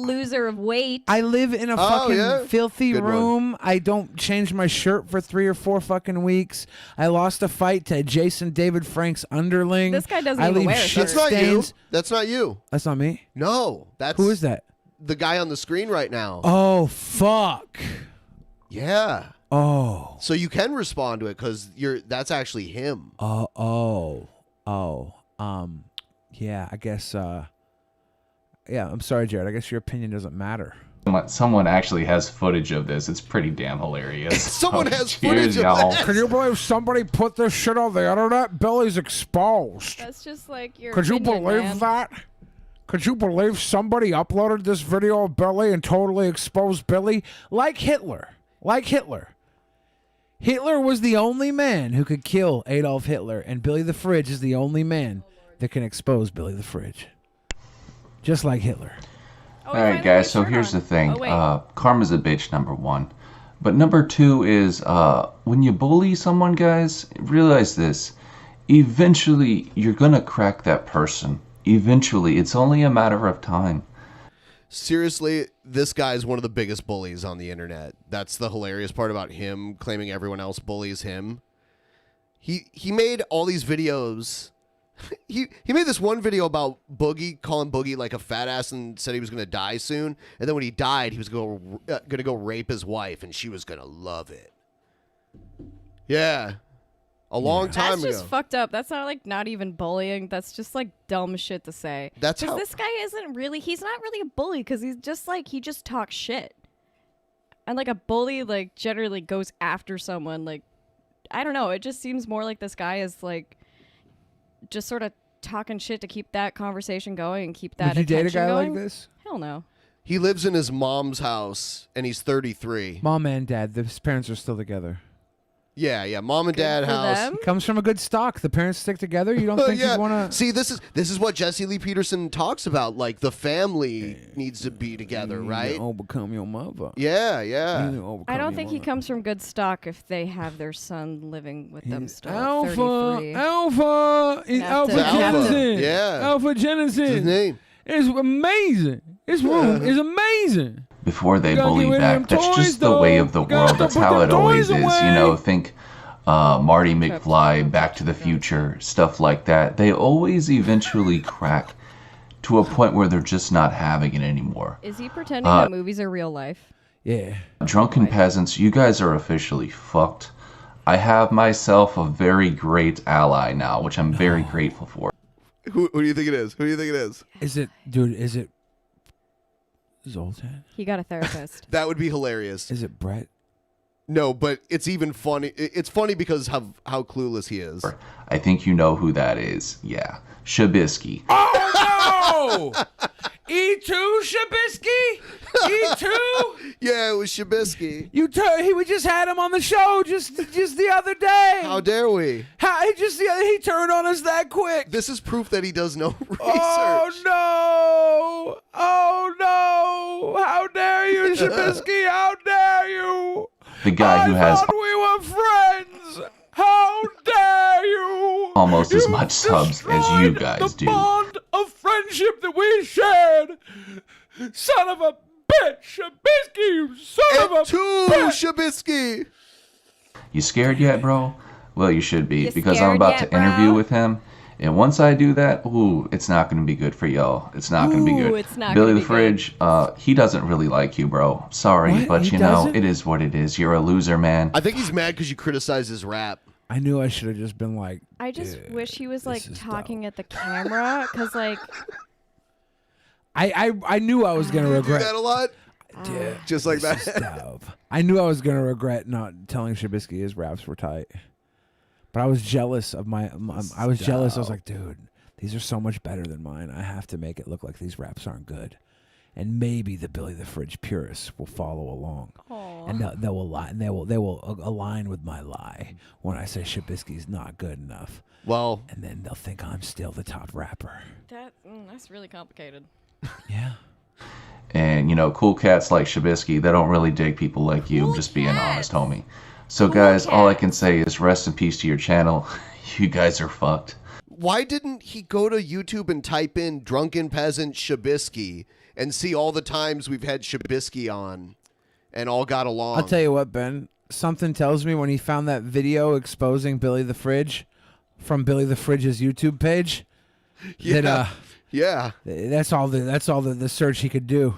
S6: Loser of weight.
S5: I live in a
S8: Oh,
S5: fucking
S8: yeah?
S5: filthy
S8: Good one.
S5: room. I don't change my shirt for 3 or 4 fucking weeks. I lost a fight to Jason David Frank's underling.
S6: This guy doesn't
S5: I
S6: even
S5: leave
S6: wear a
S5: shit
S8: That's not you.
S5: stains.
S8: That's not you.
S5: That's not me.
S8: No, that's
S5: Who is that?
S8: the guy on the screen right now.
S5: Oh fuck.
S8: Yeah.
S5: Oh.
S8: So you can respond to it because that's actually him.
S5: Yeah, I guess. Yeah, I'm sorry, Jared. I guess your opinion doesn't matter.
S18: Someone actually has footage of this. It's pretty damn hilarious.
S8: Someone has
S18: Cheers,
S8: footage of
S18: y'all.
S8: that.
S5: Can you believe somebody put this shit on the internet? Billy's exposed.
S6: That's just like your
S5: Could you
S6: opinion,
S5: believe
S6: man.
S5: that? Could you believe somebody uploaded this video of Billy and totally exposed Billy? Like Hitler. Like Hitler. Hitler was the only man who could kill Adolf Hitler, and Billy the Fridge is the only man that can expose Billy the Fridge. Just like Hitler.
S18: All right, guys, so here's the thing. Karma's a bitch, number 1. But number 2 is when you bully someone, guys, realize this. Eventually, you're going to crack that person. Eventually. It's only a matter of time.
S8: Seriously, this guy is one of the biggest bullies on the internet. That's the hilarious part about him claiming everyone else bullies him. He made all these videos. He made this one video about Boogie, calling Boogie like a fat ass and said he was going to die soon. And then when he died, he was going to go rape his wife and she was going to love it. Yeah. A long time
S6: That's
S8: ago.
S6: just fucked up. That's not even bullying. That's just like dumb shit to say.
S8: That's
S6: 'Cause
S8: how-
S6: this guy isn't really. He's not really a bully because he's just like he just talks shit. And like a bully like generally goes after someone. Like I don't know. It just seems more like this guy is like just sort of talking shit to keep that conversation going and keep that.
S5: Would you date a
S6: attention
S5: guy
S6: going.
S5: like this?
S6: Hell no.
S8: He lives in his mom's house and he's 33.
S5: Mom and dad, his parents are still together.
S8: Yeah, mom and dad house.
S5: He comes from a good stock. The parents stick together. You don't think
S8: yeah.
S5: you'd want to...
S8: See, this is what Jesse Lee Peterson talks about. Like the family needs to be together, right?
S5: Overcome your mother.
S8: Yeah, yeah.
S6: I don't think he comes from good stock if they have their son living with them still. at
S5: Alpha
S6: 33.
S5: is
S6: Have
S5: Alpha
S6: to- have to-
S5: Genesis.
S8: Yeah.
S5: Alpha Genesis.
S8: That's his name.
S5: It's amazing. This room is amazing.
S18: Before they
S5: You gotta
S18: bully
S5: get rid of
S18: back.
S5: them
S18: That's
S5: toys,
S18: just the way
S5: though.
S18: of the
S5: You gotta
S18: world.
S5: go
S18: That's
S5: put
S18: how
S5: them
S18: it always
S5: toys
S18: is.
S5: away.
S18: You know, think Marty McFly, Back to the Future, stuff like that. They always eventually crack to a point where they're just not having it anymore.
S6: Is he pretending that movies are real life?
S5: Yeah.
S18: Drunken Peasants, you guys are officially fucked. I have myself a very great ally now, which I'm very grateful for.
S8: Who do you think it is? Who do you think it is?
S5: Is it, dude, is it Zoltan?
S6: He got a therapist.
S8: That would be hilarious.
S5: Is it Brett?
S8: No, but it's even funny. It's funny because how clueless he is.
S18: I think you know who that is. Yeah. Shabisky.
S5: Oh, no! E2 Shabisky? E2?
S8: Yeah, it was Shabisky.
S5: We just had him on the show just the other day.
S8: How dare we?
S5: He turned on us that quick.
S8: This is proof that he does no research.
S5: Oh, no! Oh, no! How dare you, Shabisky? How dare you?
S18: The guy who has
S5: thought we were friends. How dare you?
S18: almost as much subs as you guys do.
S5: Bond of friendship that we shared. Son of a bitch, Shabisky, you son of a bitch.
S8: Shabisky.
S18: You scared yet, bro? Well, you should be, because I'm about to interview with him. And once I do that, ooh, it's not going to be good for y'all. It's not going to be good.
S6: It's not
S18: Billy
S6: gonna
S18: the
S6: be
S18: Fridge, he doesn't really like you, bro. Sorry,
S5: What?
S18: but
S5: He
S18: you know,
S5: doesn't?
S18: it is what it is. You're a loser, man.
S8: I think he's mad because you criticized his rap.
S5: I knew I should have just been like,
S6: I just
S5: "Dude,
S6: wish he was like
S5: is
S6: talking at the camera, because like
S5: I knew I was gonna
S8: Do
S5: regret
S8: that a lot?
S5: Dude,
S8: Just like
S5: this
S8: that.
S5: is dope. I knew I was gonna regret not telling Shabisky his raps were tight, but I was jealous of my. I was jealous. I was like, dude, these are so much better than mine. I have to make it look like these raps aren't good, and maybe the Billy the Fridge purists will follow along, and they will lie, and they will align with my lie when I say Shabisky's not good enough.
S8: Well,
S5: and then they'll think I'm still the top rapper.
S6: that's really complicated.
S5: Yeah.
S18: And, you know, cool cats like Shabisky, they don't really dig people like you. I'm just being honest, homie. So, guys, all I can say is rest in peace to your channel. You guys are fucked.
S8: Why didn't he go to YouTube and type in Drunken Peasant Shabisky and see all the times we've had Shabisky on and all got along?
S5: I'll tell you what, Ben. Something tells me when he found that video exposing Billy the Fridge from Billy the Fridge's YouTube page, that that's all the search he could do.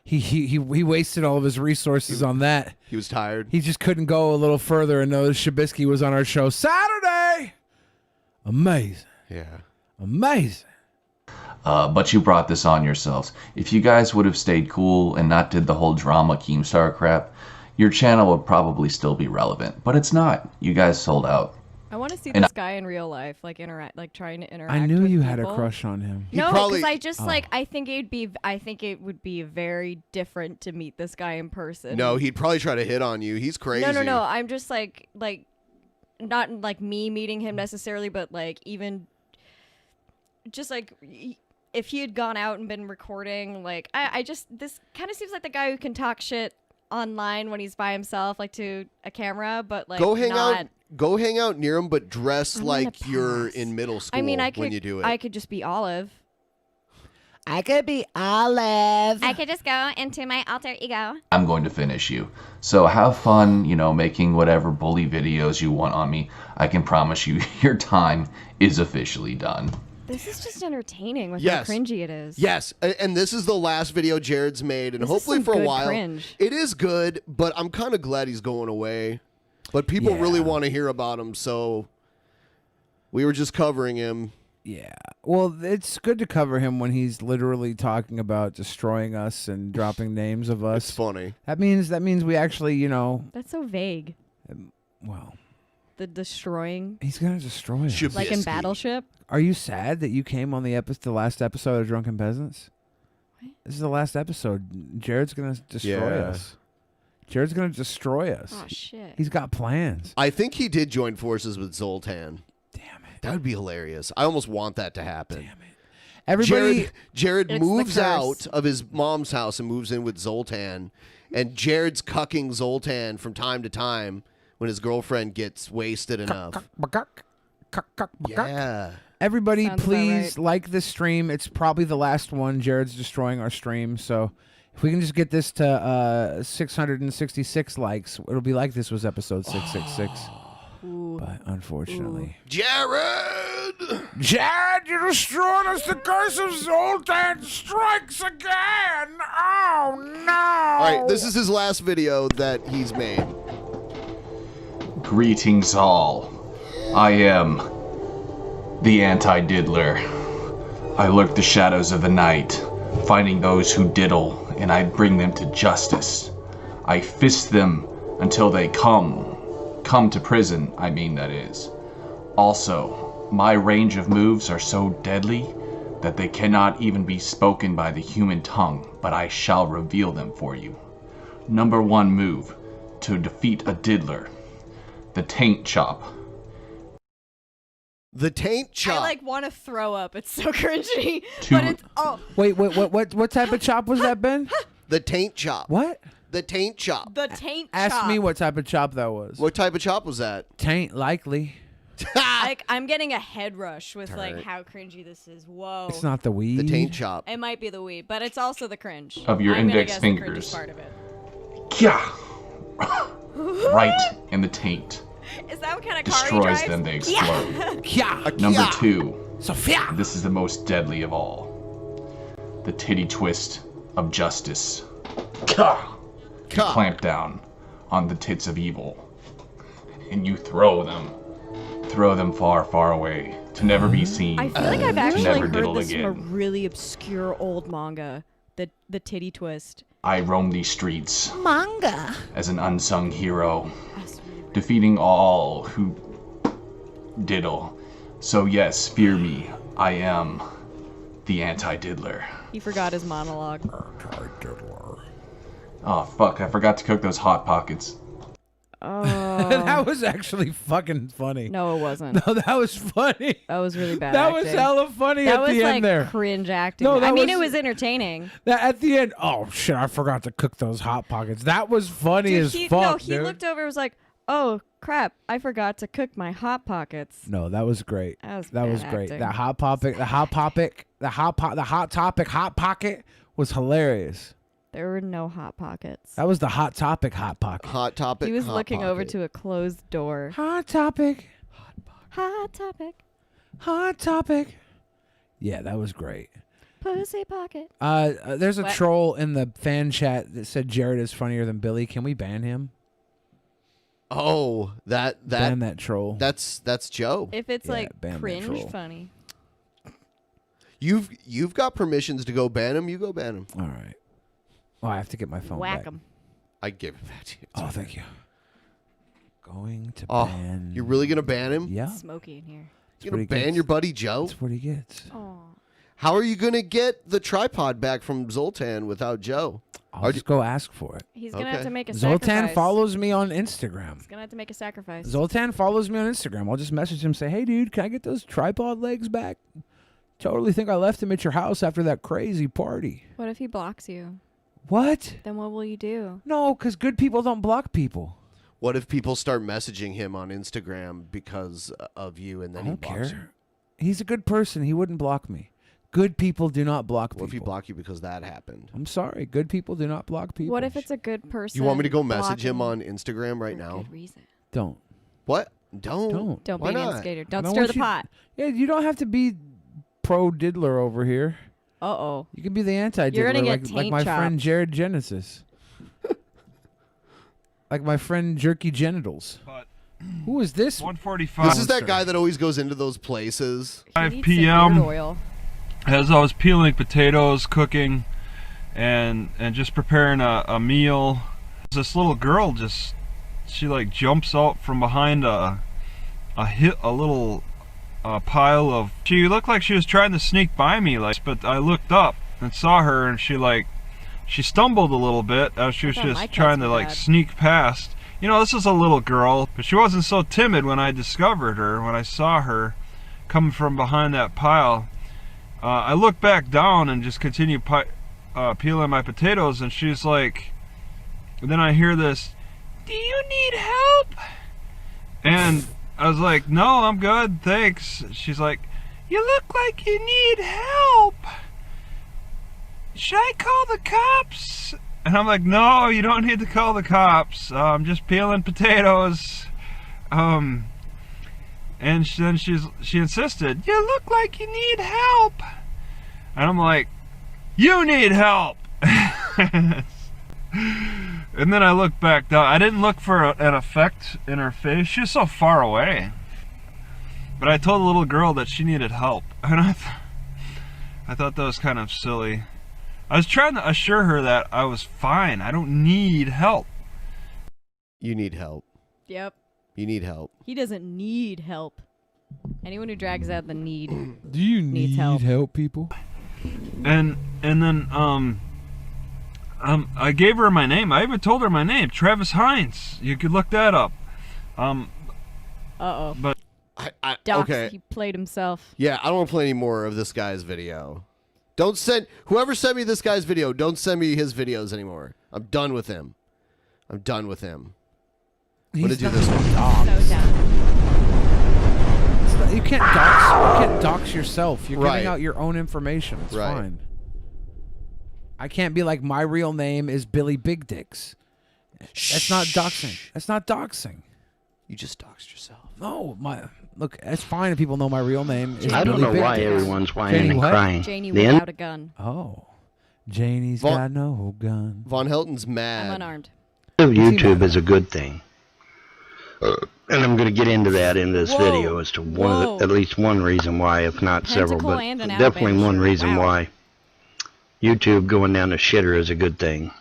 S5: He wasted all of his resources on that.
S8: He was tired.
S5: He just couldn't go a little further and know that Shabisky was on our show Saturday. Amazing.
S8: Yeah.
S5: Amazing.
S18: But you brought this on yourselves. If you guys would have stayed cool and not did the whole drama Keemstar crap, your channel would probably still be relevant. But it's not. You guys sold out.
S6: I want to see
S18: And
S6: this guy in real life, like trying to interact.
S5: I knew
S6: with
S5: you
S6: people.
S5: had a crush on him.
S6: No, because I just I think it would be very different to meet this guy in person.
S8: No, he'd probably try to hit on you. He's crazy.
S6: No. I'm just like not like me meeting him necessarily, but like even just like if he had gone out and been recording, like I just this kind of seems like the guy who can talk shit online when he's by himself, like to a camera, but like
S8: Go hang out near him, but dress like you're in middle school.
S6: I mean,
S8: when you do it.
S6: I could just be Olive.
S5: I could be Olive.
S14: I could just go into my alter ego.
S18: I'm going to finish you. So have fun, you know, making whatever bully videos you want on me. I can promise you your time is officially done.
S6: This is just entertaining with
S8: Yes.
S6: how cringy it is.
S8: Yes, and this is the last video Jared's made, and
S6: This is
S8: hopefully
S6: some
S8: for a
S6: good
S8: while.
S6: cringe.
S8: It is good, but I'm kind of glad he's going away. But people really want to hear about him, so we were just covering him.
S5: Yeah. Well, it's good to cover him when he's literally talking about destroying us and dropping names of us.
S8: It's funny.
S5: That means we actually, you know.
S6: That's so vague.
S5: Well,
S6: The destroying.
S5: he's gonna destroy us.
S6: Like in Battleship.
S5: Are you sad that you came on the last episode of Drunken Peasants? What? This is the last episode. Jared's gonna destroy us. Jared's gonna destroy us.
S6: Oh shit.
S5: He's got plans.
S8: I think he did join forces with Zoltan.
S5: Damn it.
S8: That would be hilarious. I almost want that to happen.
S5: Damn it. Everybody,
S8: Jared
S6: It's the
S8: moves
S6: curse.
S8: out of his mom's house and moves in with Zoltan, and Jared's cucking Zoltan from time to time when his girlfriend gets wasted enough. Yeah.
S5: Everybody,
S6: Sounds about
S5: please
S6: right.
S5: like this stream. It's probably the last one. Jared's destroying our stream, so if we can just get this to 666 likes, it'll be like this was episode 666. But unfortunately,
S8: Jared,
S5: you destroyed us. The curse of Zoltan strikes again. Oh no!
S8: All right, this is his last video that he's made.
S18: Greetings all. I am the anti-diddler. I lurk the shadows of the night, finding those who diddle and I bring them to justice. I fist them until they come to prison, I mean, that is. Also, my range of moves are so deadly that they cannot even be spoken by the human tongue, but I shall reveal them for you. Number 1 move to defeat a diddler: the taint chop.
S8: The taint chop.
S6: I like want to throw up. It's so cringy.
S18: Two-
S6: But it's
S5: Wait, what type of chop was that, Ben?
S8: The taint chop.
S5: What?
S8: The taint chop.
S6: the taint
S5: Ask
S6: chop.
S5: me what type of chop that was.
S8: What type of chop was that?
S5: Taint, likely.
S6: Like I'm getting a head rush with like
S5: Alright.
S6: how cringy this is. Whoa.
S5: It's not the weed.
S8: The taint chop.
S6: It might be the weed, but it's also the cringe.
S18: Of your
S6: I'm gonna
S18: index
S6: guess
S18: fingers.
S6: The cringy part of it.
S18: Kya! Right in the taint.
S6: Is that what kind of car he
S18: Destroys
S6: drives?
S18: them, they explode.
S5: Yeah.
S18: Number 2.
S5: Sophia.
S18: This is the most deadly of all. The titty twist of justice. Kah! You clamp down on the tits of evil. And you throw them. Throw them far, far away. To never be seen.
S6: I feel like I've
S18: to
S6: actually
S18: never
S6: heard
S18: diddle
S6: this
S18: again.
S6: from a really obscure old manga. The titty twist.
S18: I roam these streets
S6: Manga.
S18: as an unsung hero, defeating all who diddle. So yes, fear me. I am the anti-diddler.
S6: He forgot his monologue.
S18: Oh fuck, I forgot to cook those Hot Pockets.
S6: Oh.
S5: That was actually fucking funny.
S6: No, it wasn't.
S5: No, that was funny.
S6: That was really bad.
S5: That was
S6: acting.
S5: hella funny
S6: that
S5: at
S6: was
S5: the
S6: like
S5: end there.
S6: Cringe acting.
S5: No,
S6: I
S5: that
S6: mean,
S5: was-
S6: it was entertaining.
S5: That at the end, oh shit, I forgot to cook those Hot Pockets. That was funny
S6: Dude,
S5: as
S6: he,
S5: fuck,
S6: no, he
S5: dude.
S6: looked over and was like, "Oh crap, I forgot to cook my hot pockets."
S5: No, that was great.
S6: That was
S5: That was
S6: bad
S5: great.
S6: acting.
S5: The hot pocket was hilarious.
S6: There were no hot pockets.
S5: That was the hot topic hot pocket.
S8: Hot topic.
S6: He was
S8: hot
S6: looking over
S8: pocket.
S6: to a closed door.
S5: Hot topic.
S6: Hot topic.
S5: Hot topic. Yeah, that was great.
S6: Pussy pocket.
S5: There's a
S6: What?
S5: troll in the fan chat that said Jared is funnier than Billy. Can we ban him?
S8: Oh, that
S5: Ban that troll.
S8: That's Joe.
S6: If it's
S5: Yeah,
S6: like
S5: ban that
S6: cringe
S5: troll.
S6: funny.
S8: You've got permissions to go ban him. You go ban him.
S5: All right. Oh, I have to get my phone
S6: Whack
S5: back.
S6: him.
S8: I give it back to you.
S5: Oh, thank you. Going to
S8: Oh,
S5: ban.
S8: you're really gonna ban him?
S5: Yeah.
S6: Smoky in here.
S8: You're
S5: what
S8: gonna
S5: he
S8: ban
S5: gets.
S8: your buddy Joe?
S5: That's what he gets.
S6: Oh.
S8: How are you gonna get the tripod back from Zoltan without Joe?
S5: I'll just go ask for it.
S6: He's gonna have to make a
S5: Zoltan
S6: sacrifice.
S5: follows me on Instagram.
S6: He's gonna have to make a sacrifice.
S5: Zoltan follows me on Instagram. I'll just message him, say, "Hey, dude, can I get those tripod legs back? Totally think I left them at your house after that crazy party."
S6: What if he blocks you?
S5: What?
S6: Then what will you do?
S5: No, because good people don't block people.
S8: What if people start messaging him on Instagram because of you, and then
S5: I
S8: he
S5: don't
S8: blocks you?
S5: care. He's a good person. He wouldn't block me. Good people do not block people.
S8: What if he blocked you because that happened?
S5: I'm sorry. Good people do not block people.
S6: What if it's a good person?
S8: You want me to go message him
S6: blocking
S8: on Instagram right
S6: for
S8: now?
S6: Good reason.
S5: Don't.
S8: What? Don't.
S6: Don't
S8: Why
S6: be an
S8: not?
S6: instigator.
S5: I
S6: Don't
S5: don't
S6: stir
S5: want
S6: the
S5: you-
S6: pot.
S5: Yeah, you don't have to be pro diddler over here.
S6: Uh-oh.
S5: You can be the anti
S6: You're
S5: diddler,
S6: gonna get
S5: like my
S6: taint
S5: friend
S6: chopped.
S5: Jared Genesis. Like my friend Jerky Genitals. Who is this?
S19: 1:45.
S8: This is that guy that always goes into those places.
S19: 5 p.m. As I was peeling potatoes, cooking, and just preparing a meal, this little girl she like jumps out from behind a little pile of. She looked like she was trying to sneak by me, but I looked up and saw her, and she stumbled a little bit as she was
S6: I thought my
S19: just
S6: cats
S19: trying to
S6: were
S19: like
S6: bad.
S19: sneak past. You know, this is a little girl, but she wasn't so timid when I discovered her, when I saw her coming from behind that pile. I looked back down and just continued peeling my potatoes, and she's like, and then I hear this, "Do you need help?" And I was like, "No, I'm good, thanks." She's like, "You look like you need help. Should I call the cops?" And I'm like, "No, you don't need to call the cops. I'm just peeling potatoes." And then she insisted, "You look like you need help." And I'm like, "You need help." And then I looked back down. I didn't look for an effect in her face. She was so far away. But I told the little girl that she needed help. And I thought that was kind of silly. I was trying to assure her that I was fine. I don't need help.
S8: You need help.
S6: Yep.
S8: You need help.
S6: He doesn't need help. Anyone who drags out the need
S5: Do you
S6: needs
S5: need
S6: help.
S5: people?
S19: And then I gave her my name. I even told her my name, Travis Hines. You could look that up.
S6: Uh-oh.
S19: But
S6: Docs,
S8: okay.
S6: he played himself.
S8: Yeah, I don't want to play any more of this guy's video. Don't send whoever sent me this guy's video. Don't send me his videos anymore. I'm done with him. I'm done with him. I'm gonna do this one.
S6: So done.
S5: You can't dox yourself. You're
S8: Right.
S5: giving out your own information. It's
S8: Right.
S5: fine. I can't be like, my real name is Billy Big Dicks. That's not doxing. That's not doxing.
S8: You just doxed yourself.
S5: No, look, it's fine if people know my real name is
S20: I don't
S5: Billy
S20: know
S5: Big
S20: why
S5: Dicks.
S20: everyone's whining
S5: Janie
S20: and
S5: what?
S20: crying.
S6: Janie
S20: The
S6: without a gun.
S5: Oh. Janie's
S8: Von-
S5: got no gun.
S8: Von Helton's mad.
S6: I'm unarmed.
S20: YouTube is a good thing. And I'm going to get into that in this video as to at least one reason why, if not several, but
S6: and an
S20: definitely
S6: Alabama
S20: one
S6: shirt.
S20: reason
S6: Wow.
S20: why YouTube going down the shitter is a good thing.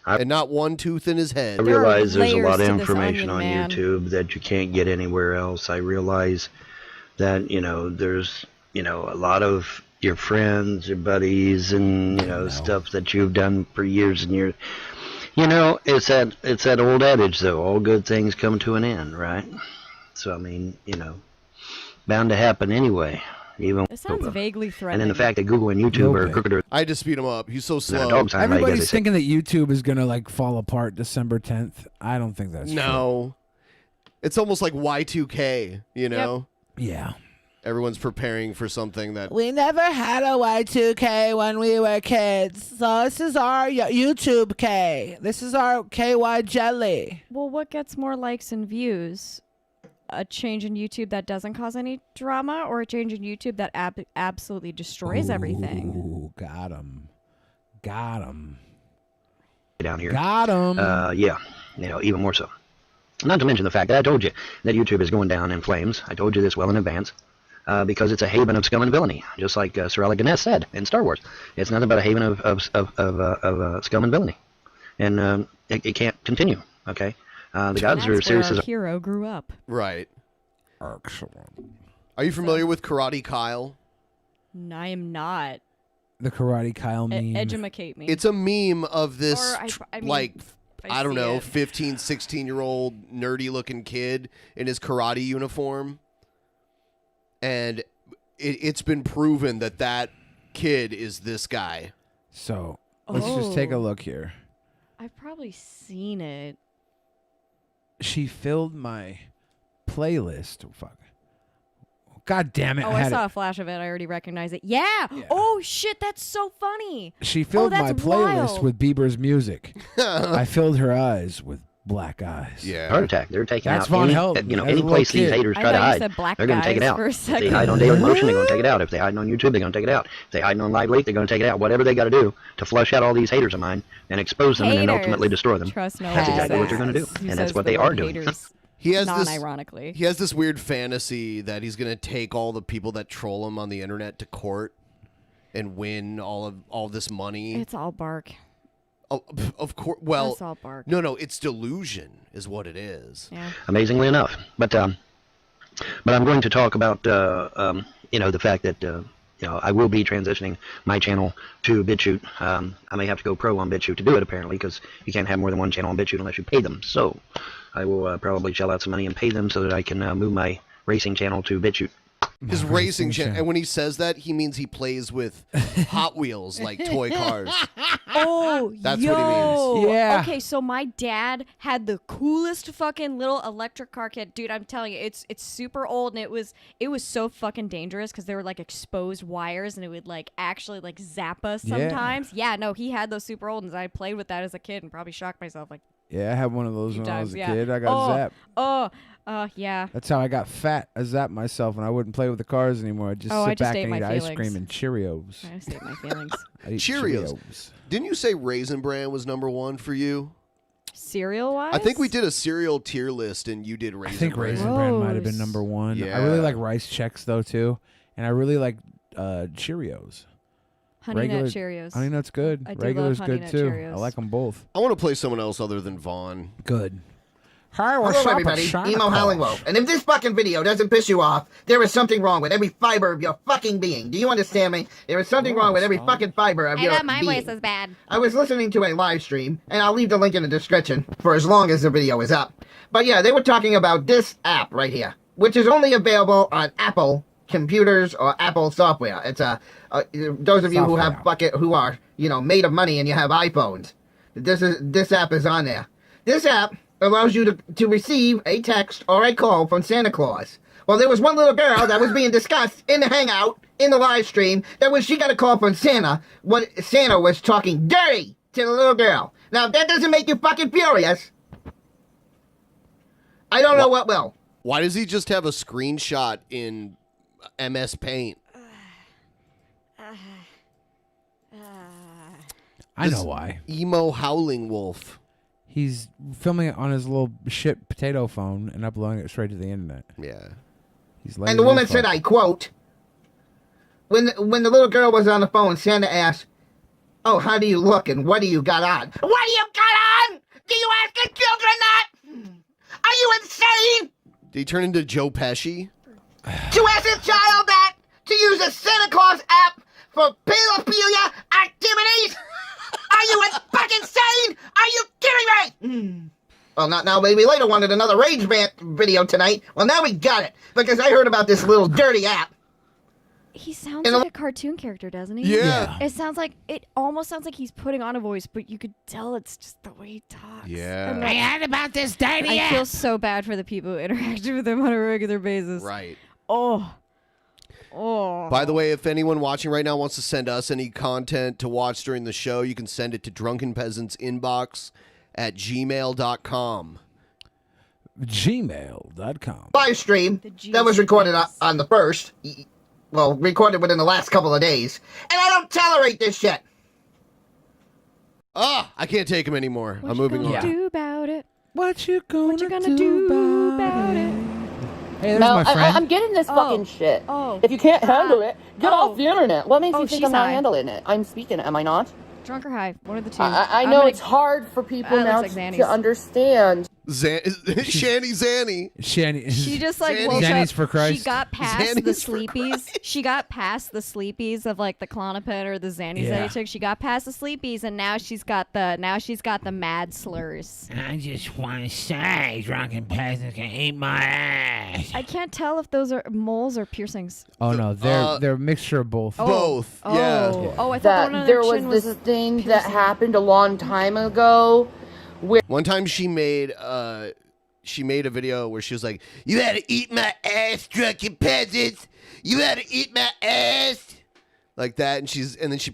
S8: And not one tooth in his head.
S20: I realize there's a lot of
S6: layers to this
S20: information on
S6: onion, man.
S20: YouTube that you can't get anywhere else. I realize that, there's, a lot of your friends, your buddies, and, stuff that you've done for years and years. It's that old adage, though. All good things come to an end, right? So, I mean, bound to happen anyway. Even
S6: It sounds vaguely
S20: and
S6: threatening.
S20: then the fact that Google and YouTube are crookeder.
S8: I had to speed him up. He's so slow.
S20: dog time, I guess
S5: Everybody's
S20: they say.
S5: thinking that YouTube is gonna like fall apart December 10th. I don't think that's true.
S8: No. It's almost like Y2K, you know?
S5: Yeah.
S8: Everyone's preparing for something that
S5: We never had a Y2K when we were kids, so this is our YouTube K. This is our KY jelly.
S6: Well, what gets more likes and views? A change in YouTube that doesn't cause any drama, or a change in YouTube that absolutely destroys everything?
S5: Ooh, got him. Got him.
S20: Down here.
S5: Got him.
S20: Yeah, even more so. Not to mention the fact that I told you that YouTube is going down in flames. I told you this well in advance. Because it's a haven of scum and villainy, just like Sir Alec Guinness said in Star Wars. It's nothing but a haven of scum and villainy, and it can't continue. Okay, the gods are serious as
S6: our hero grew up.
S8: Right.
S5: Excellent.
S8: Are you familiar with Karate Kyle?
S6: No, I am not.
S5: The Karate Kyle meme.
S6: Edumacate me.
S8: It's a meme of this,
S6: Or I mean,
S8: like, I don't
S6: see
S8: know,
S6: it.
S8: 15, 16-year-old nerdy-looking kid in his karate uniform. And it's been proven that that kid is this guy.
S5: So let's just take a look here.
S6: I've probably seen it.
S5: She filled my playlist. Fuck. God damn it!
S6: Oh, I
S5: had
S6: saw
S5: it.
S6: a flash of it. I already recognize it. Yeah. Oh shit, that's so funny.
S5: She filled my
S6: that's
S5: playlist
S6: wild.
S5: with Bieber's music. I filled her eyes with black eyes.
S8: Yeah.
S20: heart attack. They're taking
S5: That's
S20: out
S5: Von
S20: any,
S5: Helton. As a
S20: any
S5: little
S20: place these
S5: kid.
S20: haters
S6: I
S20: try to
S6: thought you
S20: hide.
S6: said black
S20: They're going to take it
S6: guys
S20: out.
S6: for a
S20: If they
S6: second.
S20: hide on Daily Motion, they're going to take it out. If they hide on YouTube, they're going to take it out. If they hide on Live Leak, they're going to take it out. Whatever they got to do to flush out all these haters of mine and expose them and then
S6: Haters.
S20: ultimately destroy them.
S6: Trust no
S20: That's
S6: one
S20: exactly what
S6: says.
S20: they're going to do,
S6: He
S20: and that's
S6: says
S20: what
S6: the
S20: they
S6: word
S20: are doing.
S6: haters.
S8: He has
S6: Non-ironically.
S8: He has this weird fantasy that he's going to take all the people that troll him on the internet to court and win all this money.
S6: It's all bark.
S8: Oh, of course. Well,
S6: It's all bark.
S8: no, it's delusion is what it is.
S6: Yeah.
S20: Amazingly enough, but I'm going to talk about the fact that I will be transitioning my channel to BitChute. I may have to go pro on BitChute to do it apparently, because you can't have more than one channel on BitChute unless you pay them. So I will probably shell out some money and pay them so that I can move my racing channel to BitChute.
S8: His racing channel, and when he says that, he means he plays with Hot Wheels, like toy cars.
S6: Oh,
S8: That's what he means.
S5: Yeah.
S6: Okay, so my dad had the coolest fucking little electric car kit, dude. I'm telling you, it's super old, and it was so fucking dangerous because there were like exposed wires, and it would like actually like zap us
S5: Yeah.
S6: sometimes. Yeah, no, he had those super old ones. I played with that as a kid and probably shocked myself like
S5: Yeah, I had one of those
S6: a few
S5: when I
S6: times.
S5: was a
S6: Yeah.
S5: kid. I got zapped.
S6: Yeah.
S5: That's how I got fat. I zapped myself, and I wouldn't play with the cars anymore. I'd just
S6: Oh,
S5: sit
S6: I just
S5: back
S6: ate
S5: and
S6: my
S5: eat ice
S6: feelings.
S5: cream and Cheerios.
S6: I state my feelings.
S5: I eat
S8: Cheerios. Didn't you say Raisin Bran was #1 for you?
S6: Cereal wise?
S8: I think we did a cereal tier list, and you did Raisin
S5: I think
S8: Bran.
S5: Raisin Bran might have been #1.
S8: Yeah.
S5: I really like Rice Chex though too, and I really like Cheerios.
S6: Honey Nut Cheerios.
S5: Honey Nut's good.
S6: I do
S5: Regular's
S6: love Honey
S5: good
S6: Nut
S5: too.
S6: Cheerios.
S5: I like them both.
S8: I want to play someone else other than Vaughn.
S5: Good. Hi,
S21: Hello, everybody. Emo Howling Wolf. And if this fucking video doesn't piss you off, there is something wrong with every fiber of your fucking being. Do you understand me? There is something wrong with every fucking fiber of
S14: I
S21: your
S14: bet my
S21: being.
S14: voice is bad.
S21: I was listening to a live stream, and I'll leave the link in the description for as long as the video is up. But yeah, they were talking about this app right here, which is only available on Apple computers or Apple software. It's those of you who have who are made of money and you have iPhones. This app is on there. This app allows you to receive a text or a call from Santa Claus. Well, there was one little girl that was being discussed in the hangout, in the live stream, she got a call from Santa when Santa was talking dirty to the little girl. Now, if that doesn't make you fucking furious, I don't know what will.
S8: Why does he just have a screenshot in MS Paint?
S5: I know why.
S8: Emo Howling Wolf.
S5: He's filming it on his little shit potato phone and uploading it straight to the internet.
S8: Yeah.
S5: He's
S21: And the woman said, I quote, when the little girl was on the phone, Santa asked, "Oh, how do you look and what do you got on?" What do you got on? Do you ask the children that? Are you insane?
S8: Did he turn into Joe Pesci?
S21: To ask a child that to use a Santa Claus app for pedophilia activities? Are you fucking insane? Are you kidding me? Well, not now, baby. Later wanted another Rage Band video tonight. Well, now we got it because I heard about this little dirty app.
S6: He sounds like a cartoon character, doesn't he?
S8: Yeah.
S6: It almost sounds like he's putting on a voice, but you could tell it's just the way he talks.
S8: Yeah.
S6: I
S5: heard about this dirty
S6: I feel so bad for the people who interact with him on a regular basis.
S8: Right.
S6: Oh.
S8: By the way, if anyone watching right now wants to send us any content to watch during the show, you can send it to drunkenpeasantsinbox at gmail.com.
S5: Gmail.com.
S21: Live stream that was recorded on the first. Well, recorded within the last couple of days. And I don't tolerate this shit.
S8: I can't take him anymore. I'm moving on.
S6: What you gonna do about it?
S5: What you gonna
S6: do about it?
S5: Hey, there's
S22: No,
S5: my friend.
S22: I'm getting this fucking shit. If you can't handle it, get off the internet. What makes you think
S6: she's
S22: I'm not
S6: high.
S22: handling it? I'm speaking, am I not?
S6: Drunk or high? One of the two.
S22: I know it's hard for people
S6: That
S22: now
S6: looks like
S22: to
S6: Xannies.
S22: understand.
S8: Shanny Zanny.
S5: Shanny.
S6: She just woke
S5: Zannies
S6: up.
S5: for Christ.
S6: She got past
S8: Zannies
S6: the
S8: for
S6: sleepies. She got past the sleepies of like the Klonopin or the Xannies that
S5: Yeah.
S6: he took. She got past the sleepies, and now she's got the mad slurs.
S5: I just want to say, drunken peasants can eat my ass.
S6: I can't tell if those are moles or piercings.
S5: Oh no, they're a mixture of both.
S8: Both.
S6: Oh.
S8: Yeah.
S6: Oh, I thought
S22: That
S6: the one on
S22: there
S6: her
S22: was
S6: chin
S22: this
S6: a
S22: thing that
S6: piercing.
S22: happened a long time ago.
S8: One time she made a video where she was like, "You had to eat my ass, drunken peasants. You had to eat my ass." Like that, and then she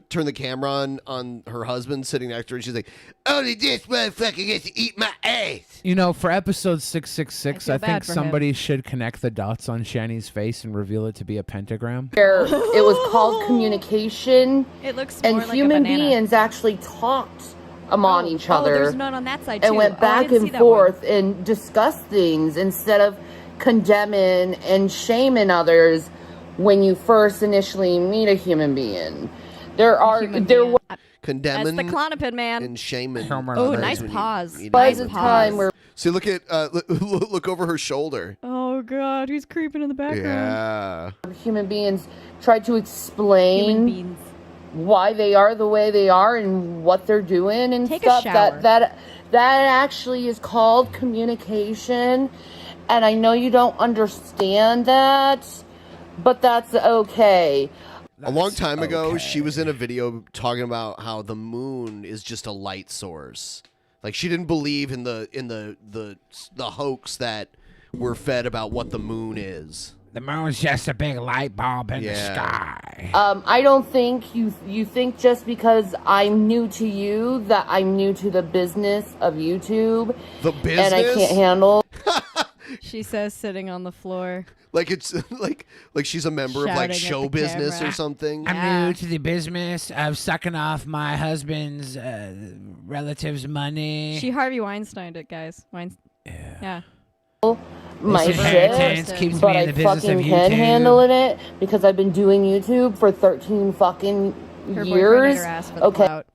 S8: turned the camera on her husband sitting next to her, and she's like, "Only this motherfucker gets to eat my ass."
S5: You know, for episode 666,
S6: I
S5: I
S6: feel
S5: think
S6: bad for
S5: somebody should connect the dots on Shanny's face and reveal it to be a pentagram.
S22: Where it was called communication,
S6: It looks
S22: and
S6: more like
S22: human
S6: a banana.
S22: beings actually talked among each
S6: Oh,
S22: other.
S6: there's none on that side too.
S22: And went
S6: I
S22: back
S6: didn't see
S22: and
S6: that one.
S22: forth and discussed things instead of condemning and shaming others when you first initially meet a human being.
S8: Condemning
S6: That's the Klonopin man.
S8: and shaming.
S6: Oh, nice pause.
S22: By
S6: Nice
S22: the
S6: pause.
S22: time where
S8: See, look at look over her shoulder.
S6: Oh God, who's creeping in the background?
S8: Yeah.
S22: human beings try to explain why they are the way they are and what they're doing and
S6: Take a
S22: stuff,
S6: shower.
S22: that actually is called communication. And I know you don't understand that, but that's okay.
S8: A long time ago, she was in a video talking about how the moon is just a light source. Like she didn't believe in the hoax that we're fed about what the moon is.
S5: The moon's just a big light bulb in the sky.
S22: I don't think you think just because I'm new to you that I'm new to the business of YouTube.
S8: The business?
S22: And I can't handle.
S6: She says, sitting on the floor.
S8: Like it's like she's a member of like
S6: Shouting at
S8: show
S6: the
S8: business
S6: camera.
S8: or something.
S5: I'm new to the business of sucking off my husband's relatives' money.
S6: She Harvey Weinsteined it, guys. Yeah.
S22: my
S5: This
S22: shit,
S5: inheritance keeps
S22: but
S5: me in
S22: I
S5: the business of
S22: fucking can
S5: YouTube.
S22: handle it because I've been doing YouTube for 13 fucking
S6: Her boyfriend
S22: years.
S6: ate her ass for the
S22: Okay.
S6: clout.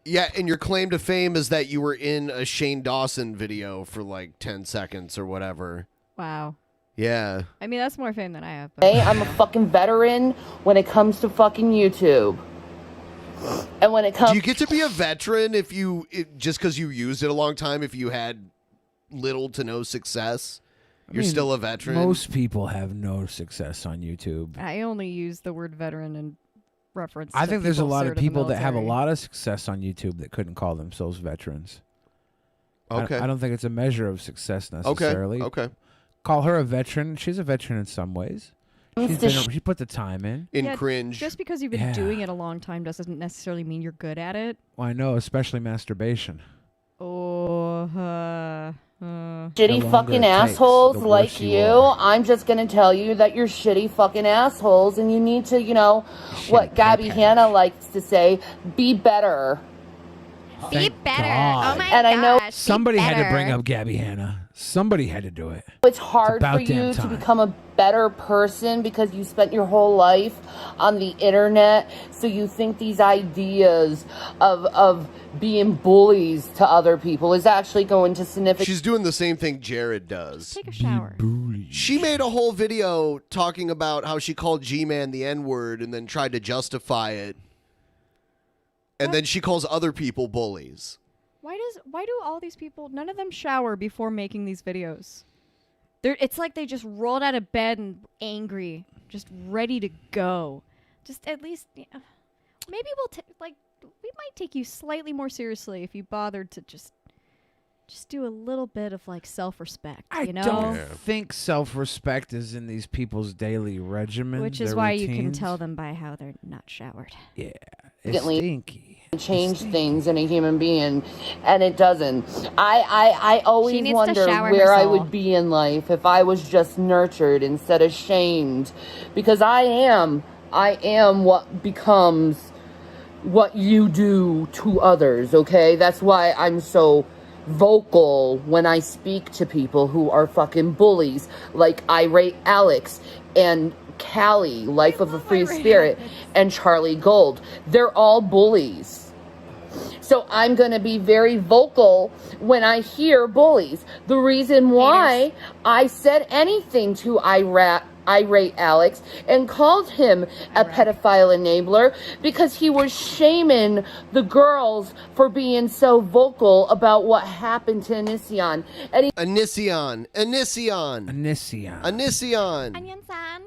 S8: Yeah, and your claim to fame is that you were in a Shane Dawson video for like 10 seconds or whatever.
S6: Wow.
S8: Yeah.
S6: I mean, that's more fame than I have. But...
S22: Hey, I'm a fucking veteran when it comes to fucking YouTube. And when it comes,
S8: Do you get to be a veteran if you just because you used it a long time? If you had little to no success, you're still a veteran.
S5: Most people have no success on YouTube.
S6: I only use the word veteran in reference.
S5: I
S6: to
S5: think there's a
S6: people
S5: lot of
S6: served in the
S5: people that have a
S6: military.
S5: lot of success on YouTube that couldn't call themselves veterans.
S8: Okay.
S5: I don't think it's a measure of success necessarily.
S8: Okay.
S5: Call her a veteran. She's a veteran in some ways. She put the time in.
S6: Yeah, Just because you've been doing it a long time doesn't necessarily mean you're good at it.
S5: Well, I know, especially masturbation.
S6: Oh,
S22: shitty fucking assholes like you, I'm just gonna tell you that you're shitty fucking assholes, and you need to, you know, what Gabby Hanna likes to say, be better.
S14: Be better.
S5: God.
S14: Oh my
S22: And I know
S14: gosh.
S5: Somebody
S14: be
S5: had to
S14: better.
S5: bring up Gabby Hanna. Somebody had to do it.
S22: it's hard
S5: about
S22: for
S5: damn
S22: you to
S5: time.
S22: become a better person because you spent your whole life on the internet, so you think these ideas of being bullies to other people is actually going to significantly.
S8: She's doing the same thing Jared does.
S6: Take a shower.
S8: She made a whole video talking about how she called G-Man the N-word and then tried to justify it. And then she calls other people bullies.
S6: Why do all these people, none of them shower before making these videos? It's like they just rolled out of bed and angry, just ready to go. Just at least, maybe we might take you slightly more seriously if you bothered to just do a little bit of like self-respect.
S5: I don't think self-respect is in these people's daily regimen.
S6: Which is
S5: their
S6: why you can
S5: routines.
S6: tell them by how they're not showered.
S5: Yeah, it's stinky.
S22: Change things in a human being, and it doesn't. I
S14: She
S22: always
S14: needs to
S22: wonder
S14: shower
S22: where
S14: her
S22: I
S14: soul.
S22: would be in life if I was just nurtured instead of shamed, because I am what becomes what you do to others. Okay, that's why I'm so vocal when I speak to people who are fucking bullies, like Irate Alex and Callie, Life of a Free Spirit, and Charlie Gold. They're all bullies. So I'm going to be very vocal when I hear bullies. The reason why I said anything to Irate Alex and called him a pedophile enabler, because he was shaming the girls for being so vocal about what happened to Onision. And
S8: Onision.
S14: Onion-san. Onion-san.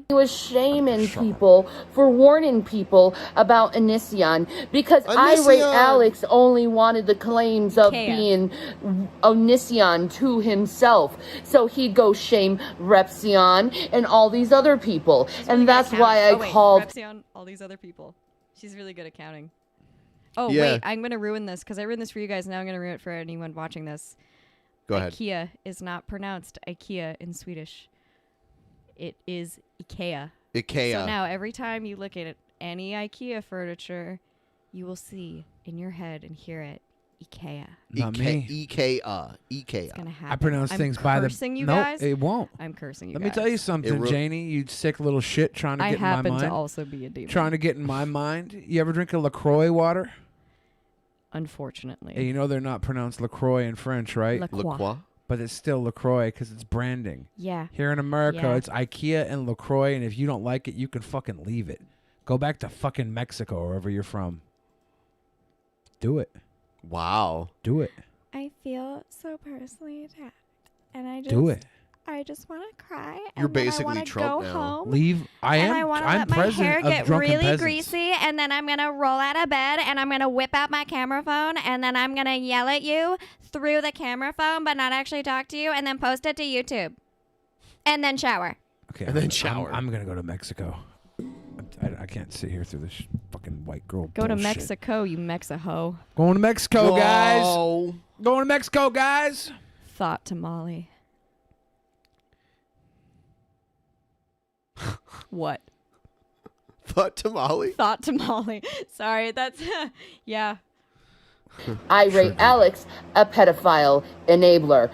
S22: he was shaming people for warning people about Onision, because Irate Alex only wanted the claims of being Onision to himself. So he'd go shame Repsion and all these other people. And that's why I called...
S6: Repsion, all these other people. She's really good at counting. Oh,
S8: Yeah.
S6: wait, I'm going to ruin this because I ruined this for you guys. Now I'm going to ruin it for anyone watching this.
S8: Go ahead.
S6: IKEA is not pronounced IKEA in Swedish. It is IKEA.
S8: IKEA.
S6: So now every time you look at any IKEA furniture, you will see in your head and hear it, IKEA.
S5: Not me.
S8: IKEA.
S6: It's gonna happen.
S5: I pronounce
S6: I'm
S5: things by the.
S6: cursing you
S5: no,
S6: guys.
S5: it won't.
S6: I'm cursing you
S5: Let
S6: guys.
S5: me tell you something, Janie. You sick little shit trying to
S6: I
S5: get in my
S6: happen
S5: mind.
S6: to also be a demon.
S5: Trying to get in my mind. You ever drink a LaCroix water?
S6: Unfortunately.
S5: Hey, you know they're not pronounced LaCroix in French, right?
S6: La Croix. La Croix.
S5: But it's still LaCroix because it's branding.
S6: Yeah.
S5: Here in America,
S6: Yeah.
S5: it's IKEA and LaCroix, and if you don't like it, you can fucking leave it. Go back to fucking Mexico or wherever you're from. Do it.
S8: Wow.
S5: Do it.
S14: I feel so personally attacked, and I just
S5: Do it.
S14: I just want to cry.
S8: You're
S14: and then
S8: basically
S14: I wanna
S8: Trump
S14: go
S8: now.
S14: home.
S5: Leave.
S14: And I want to
S5: I'm
S14: let my
S5: president
S14: hair
S5: of
S14: get
S5: Drunken
S14: really
S5: Peasants.
S14: greasy, and then I'm gonna roll out of bed, and I'm gonna whip out my camera phone, and then I'm gonna yell at you through the camera phone, but not actually talk to you, and then post it to YouTube, and then shower.
S5: Okay.
S8: And then shower.
S5: I'm gonna go to Mexico. I can't sit here through this fucking white girl.
S6: Go to
S5: bullshit.
S6: Mexico, you Mexiho.
S5: Going to Mexico, guys.
S8: Whoa.
S5: Going to Mexico, guys.
S6: Thought tamale. What?
S8: Thought tamale?
S6: Thought tamale. Sorry, that's yeah.
S22: Irate Alex a pedophile enabler.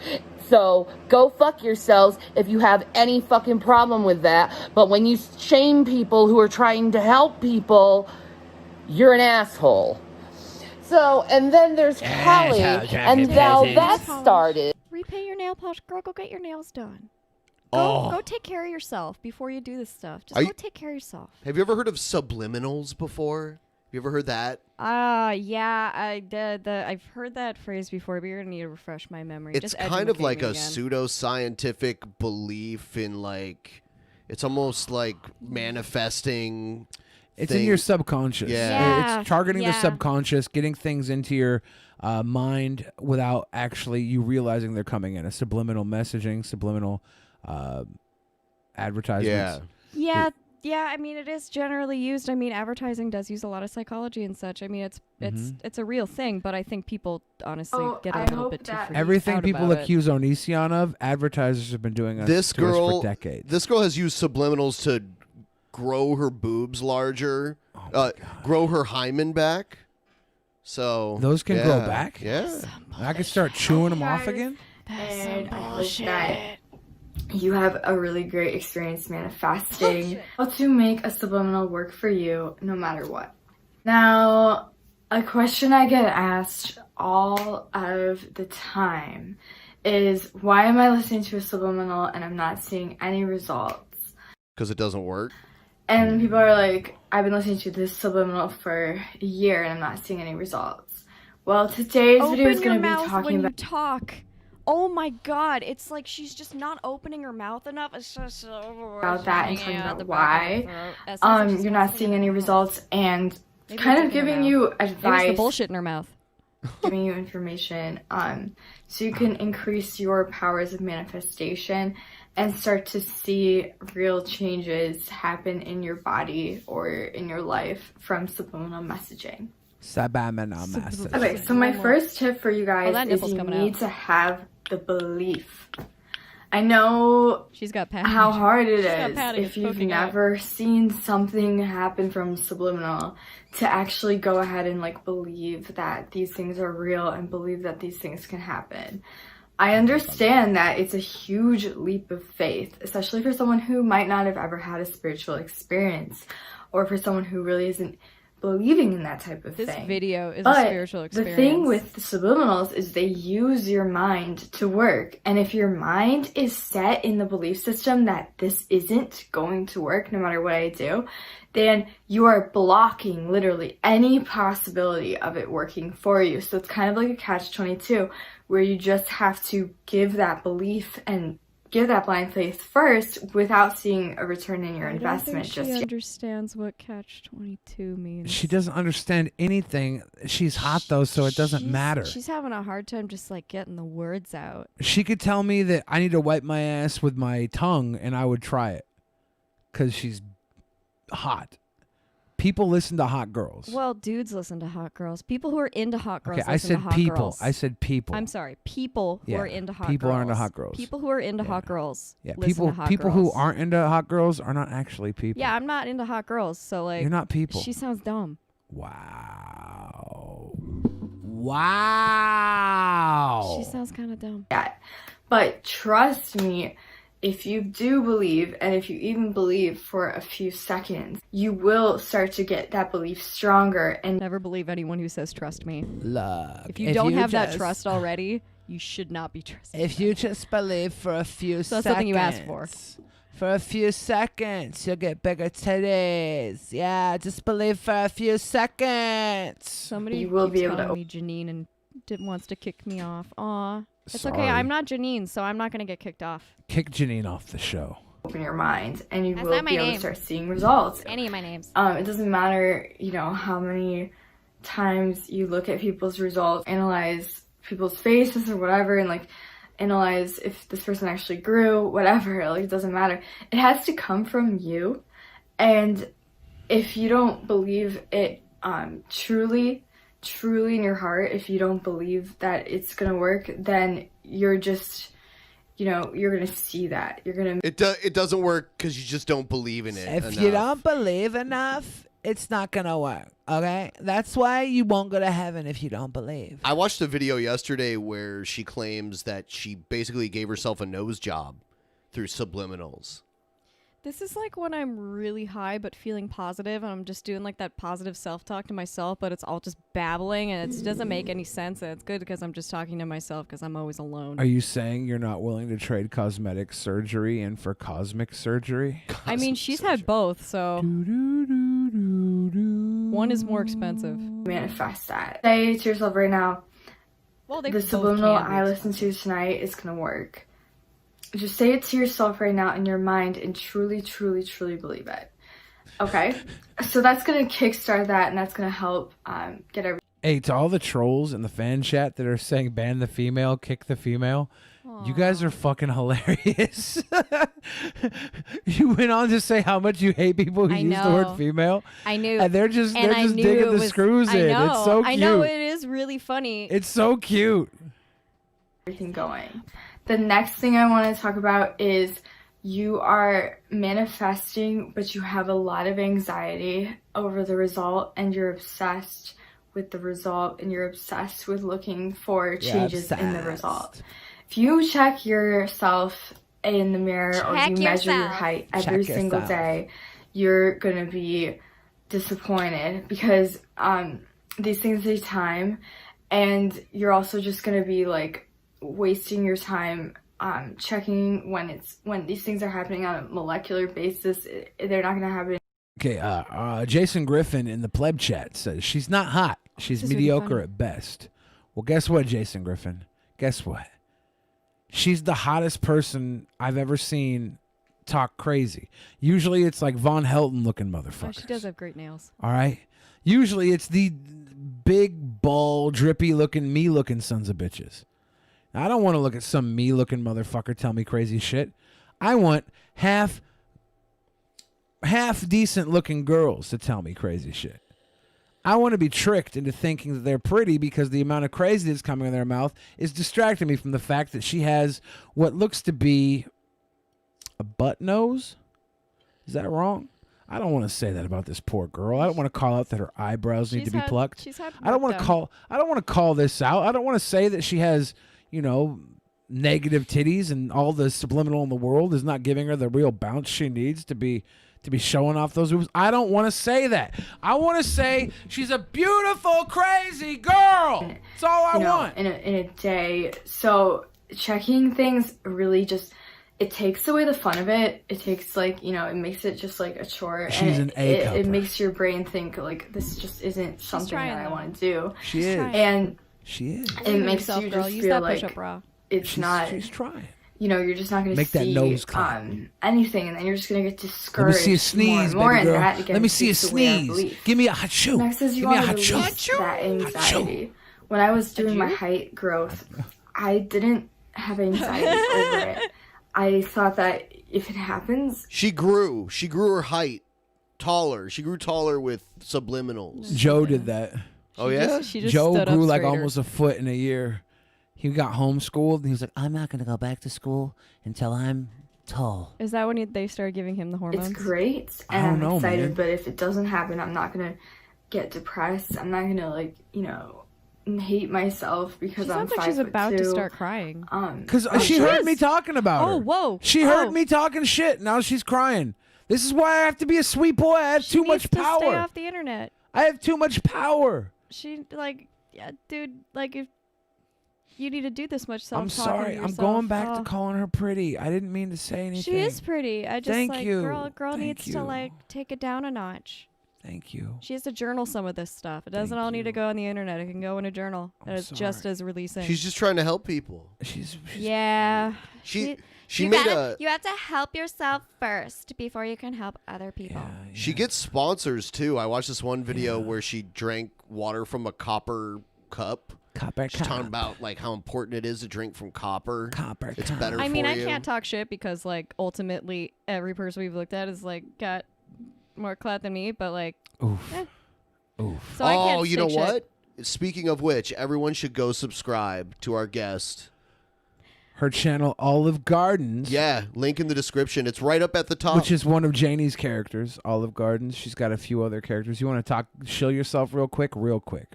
S22: So go fuck yourselves if you have any fucking problem with that. But when you shame people who are trying to help people, you're an asshole. So, and then there's Kelly, and now that started.
S6: Repaint your nail polish. Girl, go get your nails done. Go take care of yourself before you do this stuff. Just go take care of yourself.
S8: Have you ever heard of subliminals before? You ever heard that?
S6: Yeah, I did. I've heard that phrase before, but you're going to need to refresh my memory.
S8: It's kind of like a pseudoscientific belief in, like, it's almost like manifesting.
S5: It's in your subconscious.
S8: Yeah.
S5: It's targeting the subconscious, getting things into your mind without actually you realizing they're coming in. A subliminal messaging, subliminal advertisements.
S6: Yeah. I mean, it is generally used. I mean, advertising does use a lot of psychology and such. I mean, it's a real thing, but I think people honestly get a little bit too freaked
S5: Everything
S6: out
S5: people
S6: about it.
S5: accuse Onision of, advertisers have been doing
S8: This
S5: to us
S8: girl
S5: for decades.
S8: This girl has used subliminals to grow her boobs larger, grow her hymen back. So
S5: Those can grow back?
S8: Yeah.
S5: I can start chewing them off again?
S1: And I hope that you have a really great experience manifesting how to make a subliminal work for you no matter what. Now, a question I get asked all of the time is, why am I listening to a subliminal and I'm not seeing any results?
S8: Because it doesn't work.
S1: And people are like, I've been listening to this subliminal for a year and I'm not seeing any results. Well, today's video is going to be talking about...
S6: talk. Oh my god, it's like she's just not opening her mouth enough. It's just
S1: about that and talking about why you're not seeing any results, and kind of giving you advice.
S6: The bullshit in her mouth.
S1: Giving you information so you can increase your powers of manifestation and start to see real changes happen in your body or in your life from subliminal messaging.
S5: Subliminal messaging.
S1: Okay, so my first tip for you guys is you
S6: coming
S1: need
S6: out.
S1: to have the belief. I know
S6: she's got
S1: how hard it
S6: She's got
S1: is
S6: Patty
S1: if you've
S6: poking out.
S1: never seen something happen from subliminal to actually go ahead and like believe that these things are real and believe that these things can happen. I understand that it's a huge leap of faith, especially for someone who might not have ever had a spiritual experience, or for someone who really isn't believing in that type of thing.
S6: This video is
S1: But
S6: a spiritual experience.
S1: the thing with the subliminals is they use your mind to work. And if your mind is set in the belief system that this isn't going to work no matter what I do, then you are blocking literally any possibility of it working for you. So it's kind of like a catch-22 where you just have to give that belief and give that blind faith first without seeing a return in your investment.
S6: I don't think she understands what catch-22 means.
S5: She doesn't understand anything. She's hot though, so it doesn't matter.
S6: She's having a hard time just like getting the words out.
S5: She could tell me that I need to wipe my ass with my tongue, and I would try it because she's hot. People listen to hot girls.
S6: Well, dudes listen to hot girls. People who are into hot girls
S5: Okay, I
S6: listen
S5: said
S6: to hot
S5: people.
S6: girls.
S5: I said people.
S6: I'm sorry. People who are into hot girls.
S5: People are into hot girls.
S6: People who are into hot girls
S5: Yeah,
S6: listen
S5: people
S6: to hot
S5: people
S6: girls.
S5: who aren't into hot girls are not actually people.
S6: Yeah, I'm not into hot girls, so like...
S5: You're not people.
S6: She sounds dumb.
S5: Wow. Wow.
S6: She sounds kind of dumb.
S1: Yeah. But trust me, if you do believe, and if you even believe for a few seconds, you will start to get that belief stronger. And
S6: never believe anyone who says trust me.
S5: Look,
S6: If you don't have that trust already, you should not be trusted.
S5: If you just believe for a few
S6: So
S5: seconds.
S6: that's something you asked for.
S5: For a few seconds, you'll get bigger titties. Yeah, just believe for a few seconds.
S6: Somebody
S1: You will
S6: keeps
S1: be able to
S6: calling me Janine and wants to kick me off. Aw. It's
S5: Sorry.
S6: okay. I'm not Janine, so I'm not going to get kicked off.
S5: Kick Janine off the show.
S1: open your mind, and you
S6: That's
S1: will
S6: not my
S1: be able
S6: name.
S1: to start seeing results.
S6: Any of my names.
S1: It doesn't matter, how many times you look at people's results, analyze people's faces or whatever, and analyze if this person actually grew, whatever. It doesn't matter. It has to come from you, and if you don't believe it truly in your heart, if you don't believe that it's gonna work, then you're just you're gonna see that. You're gonna
S8: It doesn't work because you just don't believe in it
S5: If
S8: enough.
S5: you don't believe enough, it's not gonna work. Okay, that's why you won't go to heaven if you don't believe.
S8: I watched a video yesterday where she claims that she basically gave herself a nose job through subliminals.
S6: This is like when I'm really high but feeling positive, and I'm just doing like that positive self-talk to myself, but it's all just babbling, and it doesn't make any sense. And it's good because I'm just talking to myself because I'm always alone.
S5: Are you saying you're not willing to trade cosmetic surgery in for cosmic surgery?
S6: I mean, she's had both, so one is more expensive.
S1: Manifest that. Say to yourself right now,
S6: well, they
S1: the
S6: both
S1: subliminal
S6: can be.
S1: I listened to tonight is gonna work. Just say it to yourself right now in your mind and truly, truly, truly believe it. Okay? So that's going to kickstart that, and that's going to help get everything.
S5: Hey, to all the trolls in the fan chat that are saying ban the female, kick the female, you guys are fucking hilarious. You went on to say how much you hate people who use the word female.
S6: I knew.
S5: And they're just digging the screws in. It's so cute.
S6: I know, it is really funny.
S5: It's so cute.
S1: Everything going. The next thing I want to talk about is you are manifesting, but you have a lot of anxiety over the result, and you're obsessed with the result, and you're obsessed with looking for changes in the result. If you check yourself in the mirror or you measure your height every single day, you're going to be disappointed because these things take time, and you're also just going to be like wasting your time checking when these things are happening on a molecular basis. They're not going to happen.
S5: Okay, Jason Griffin in the pleb chat says she's not hot. She's mediocre at best. Well, guess what, Jason Griffin? Guess what? She's the hottest person I've ever seen talk crazy. Usually it's like Von Helton looking motherfucker.
S6: Oh, she does have great nails.
S5: All right? Usually it's the big, ball, drippy looking, me looking sons of bitches. I don't want to look at some me-looking motherfucker tell me crazy shit. I want half decent-looking girls to tell me crazy shit. I want to be tricked into thinking that they're pretty because the amount of crazy that's coming in their mouth is distracting me from the fact that she has what looks to be a butt nose. Is that wrong? I don't want to say that about this poor girl. I don't want to call out that her eyebrows need to be plucked. I don't want to call this out. I don't want to say that she has, negative titties and all the subliminal in the world is not giving her the real bounce she needs to be showing off those boobs. I don't want to say that. I want to say she's a beautiful, crazy girl. That's all I want.
S1: In a day. So checking things really just, it takes away the fun of it. It takes it makes it just like a chore.
S5: She's
S1: and
S5: an A-cupper.
S1: it makes your brain think like this just isn't something that I want to do.
S5: She is.
S1: And
S5: she is.
S1: It makes you just feel like it's not.
S5: She's trying.
S1: You're just not going to
S5: Make that
S1: see
S5: nose clap.
S1: anything, and then you're just going to get discouraged.
S5: Let me see a sneeze,
S1: more
S5: baby
S1: and
S5: girl.
S1: that again
S5: Let me see a
S1: takes away our
S5: sneeze.
S1: belief.
S5: Give me a hot shoe.
S1: Next is you
S5: Give me a
S1: want
S5: hot
S1: to
S5: shoe.
S1: release that anxiety. When I was doing my height growth, I didn't have anxiety over it. I thought that if it happens,
S8: She grew her height taller. She grew taller with subliminals.
S5: Joe did that.
S8: Oh, yeah?
S5: Joe grew like almost a foot in a year. He got homeschooled, and he was like, I'm not going to go back to school until I'm tall.
S6: Is that when they started giving him the hormones?
S1: it's great,
S5: I
S1: and
S5: don't
S1: I'm
S5: know,
S1: excited.
S5: man.
S1: But if it doesn't happen, I'm not going to get depressed. I'm not going to hate myself because
S6: She
S1: I'm
S6: sounds like
S1: 5'2".
S6: she's about to start crying.
S5: Because she heard me talking about her.
S6: Oh, whoa.
S5: She heard me talking shit. Now she's crying. This is why I have to be a sweet boy. I have too much
S6: Stay
S5: power.
S6: off the internet.
S5: I have too much power.
S6: She dude, if you need to do this much
S5: I'm
S6: self-talk.
S5: sorry. I'm going back to calling her pretty. I didn't mean to say anything.
S6: She is pretty. I just
S5: Thank you.
S6: girl
S5: Thank
S6: needs
S5: you.
S6: to take it down a notch.
S5: Thank you.
S6: She has to journal some of this stuff. It doesn't all need to go on the internet. It can go in a journal that is just as releasing.
S8: She's just trying to help people.
S6: Yeah.
S8: She
S14: you
S8: made a.
S14: You have to help yourself first before you can help other people.
S8: She gets sponsors too. I watched this one video where she drank water from a copper cup. She's talking about how important it is to drink from copper. It's better for you.
S6: I mean, I can't talk shit because ultimately every person we've looked at is got more clout than me, but
S5: Oof.
S8: Oof.
S6: So I can't
S8: you know
S6: stick shit.
S8: what? Speaking of which, everyone should go subscribe to our guest.
S5: Her channel, Olyve Gardyns.
S8: Yeah, link in the description. It's right up at the top.
S5: Which is one of Janie's characters, Olyve Gardyns. She's got a few other characters. You want to shill yourself real quick? Real quick.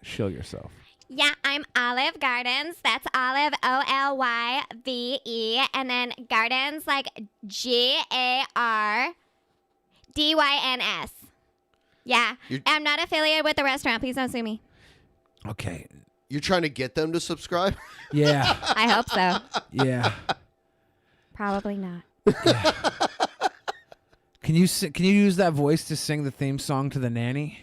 S5: Shill yourself.
S14: Yeah, I'm Olyve Gardyns. That's Olive, Olyve, and then Gardens, like Garddyns. Yeah, I'm not affiliated with the restaurant. Please don't sue me.
S5: Okay.
S8: You're trying to get them to subscribe?
S5: Yeah.
S14: I hope so.
S5: Yeah.
S14: Probably not.
S5: Can you use that voice to sing the theme song to The Nanny?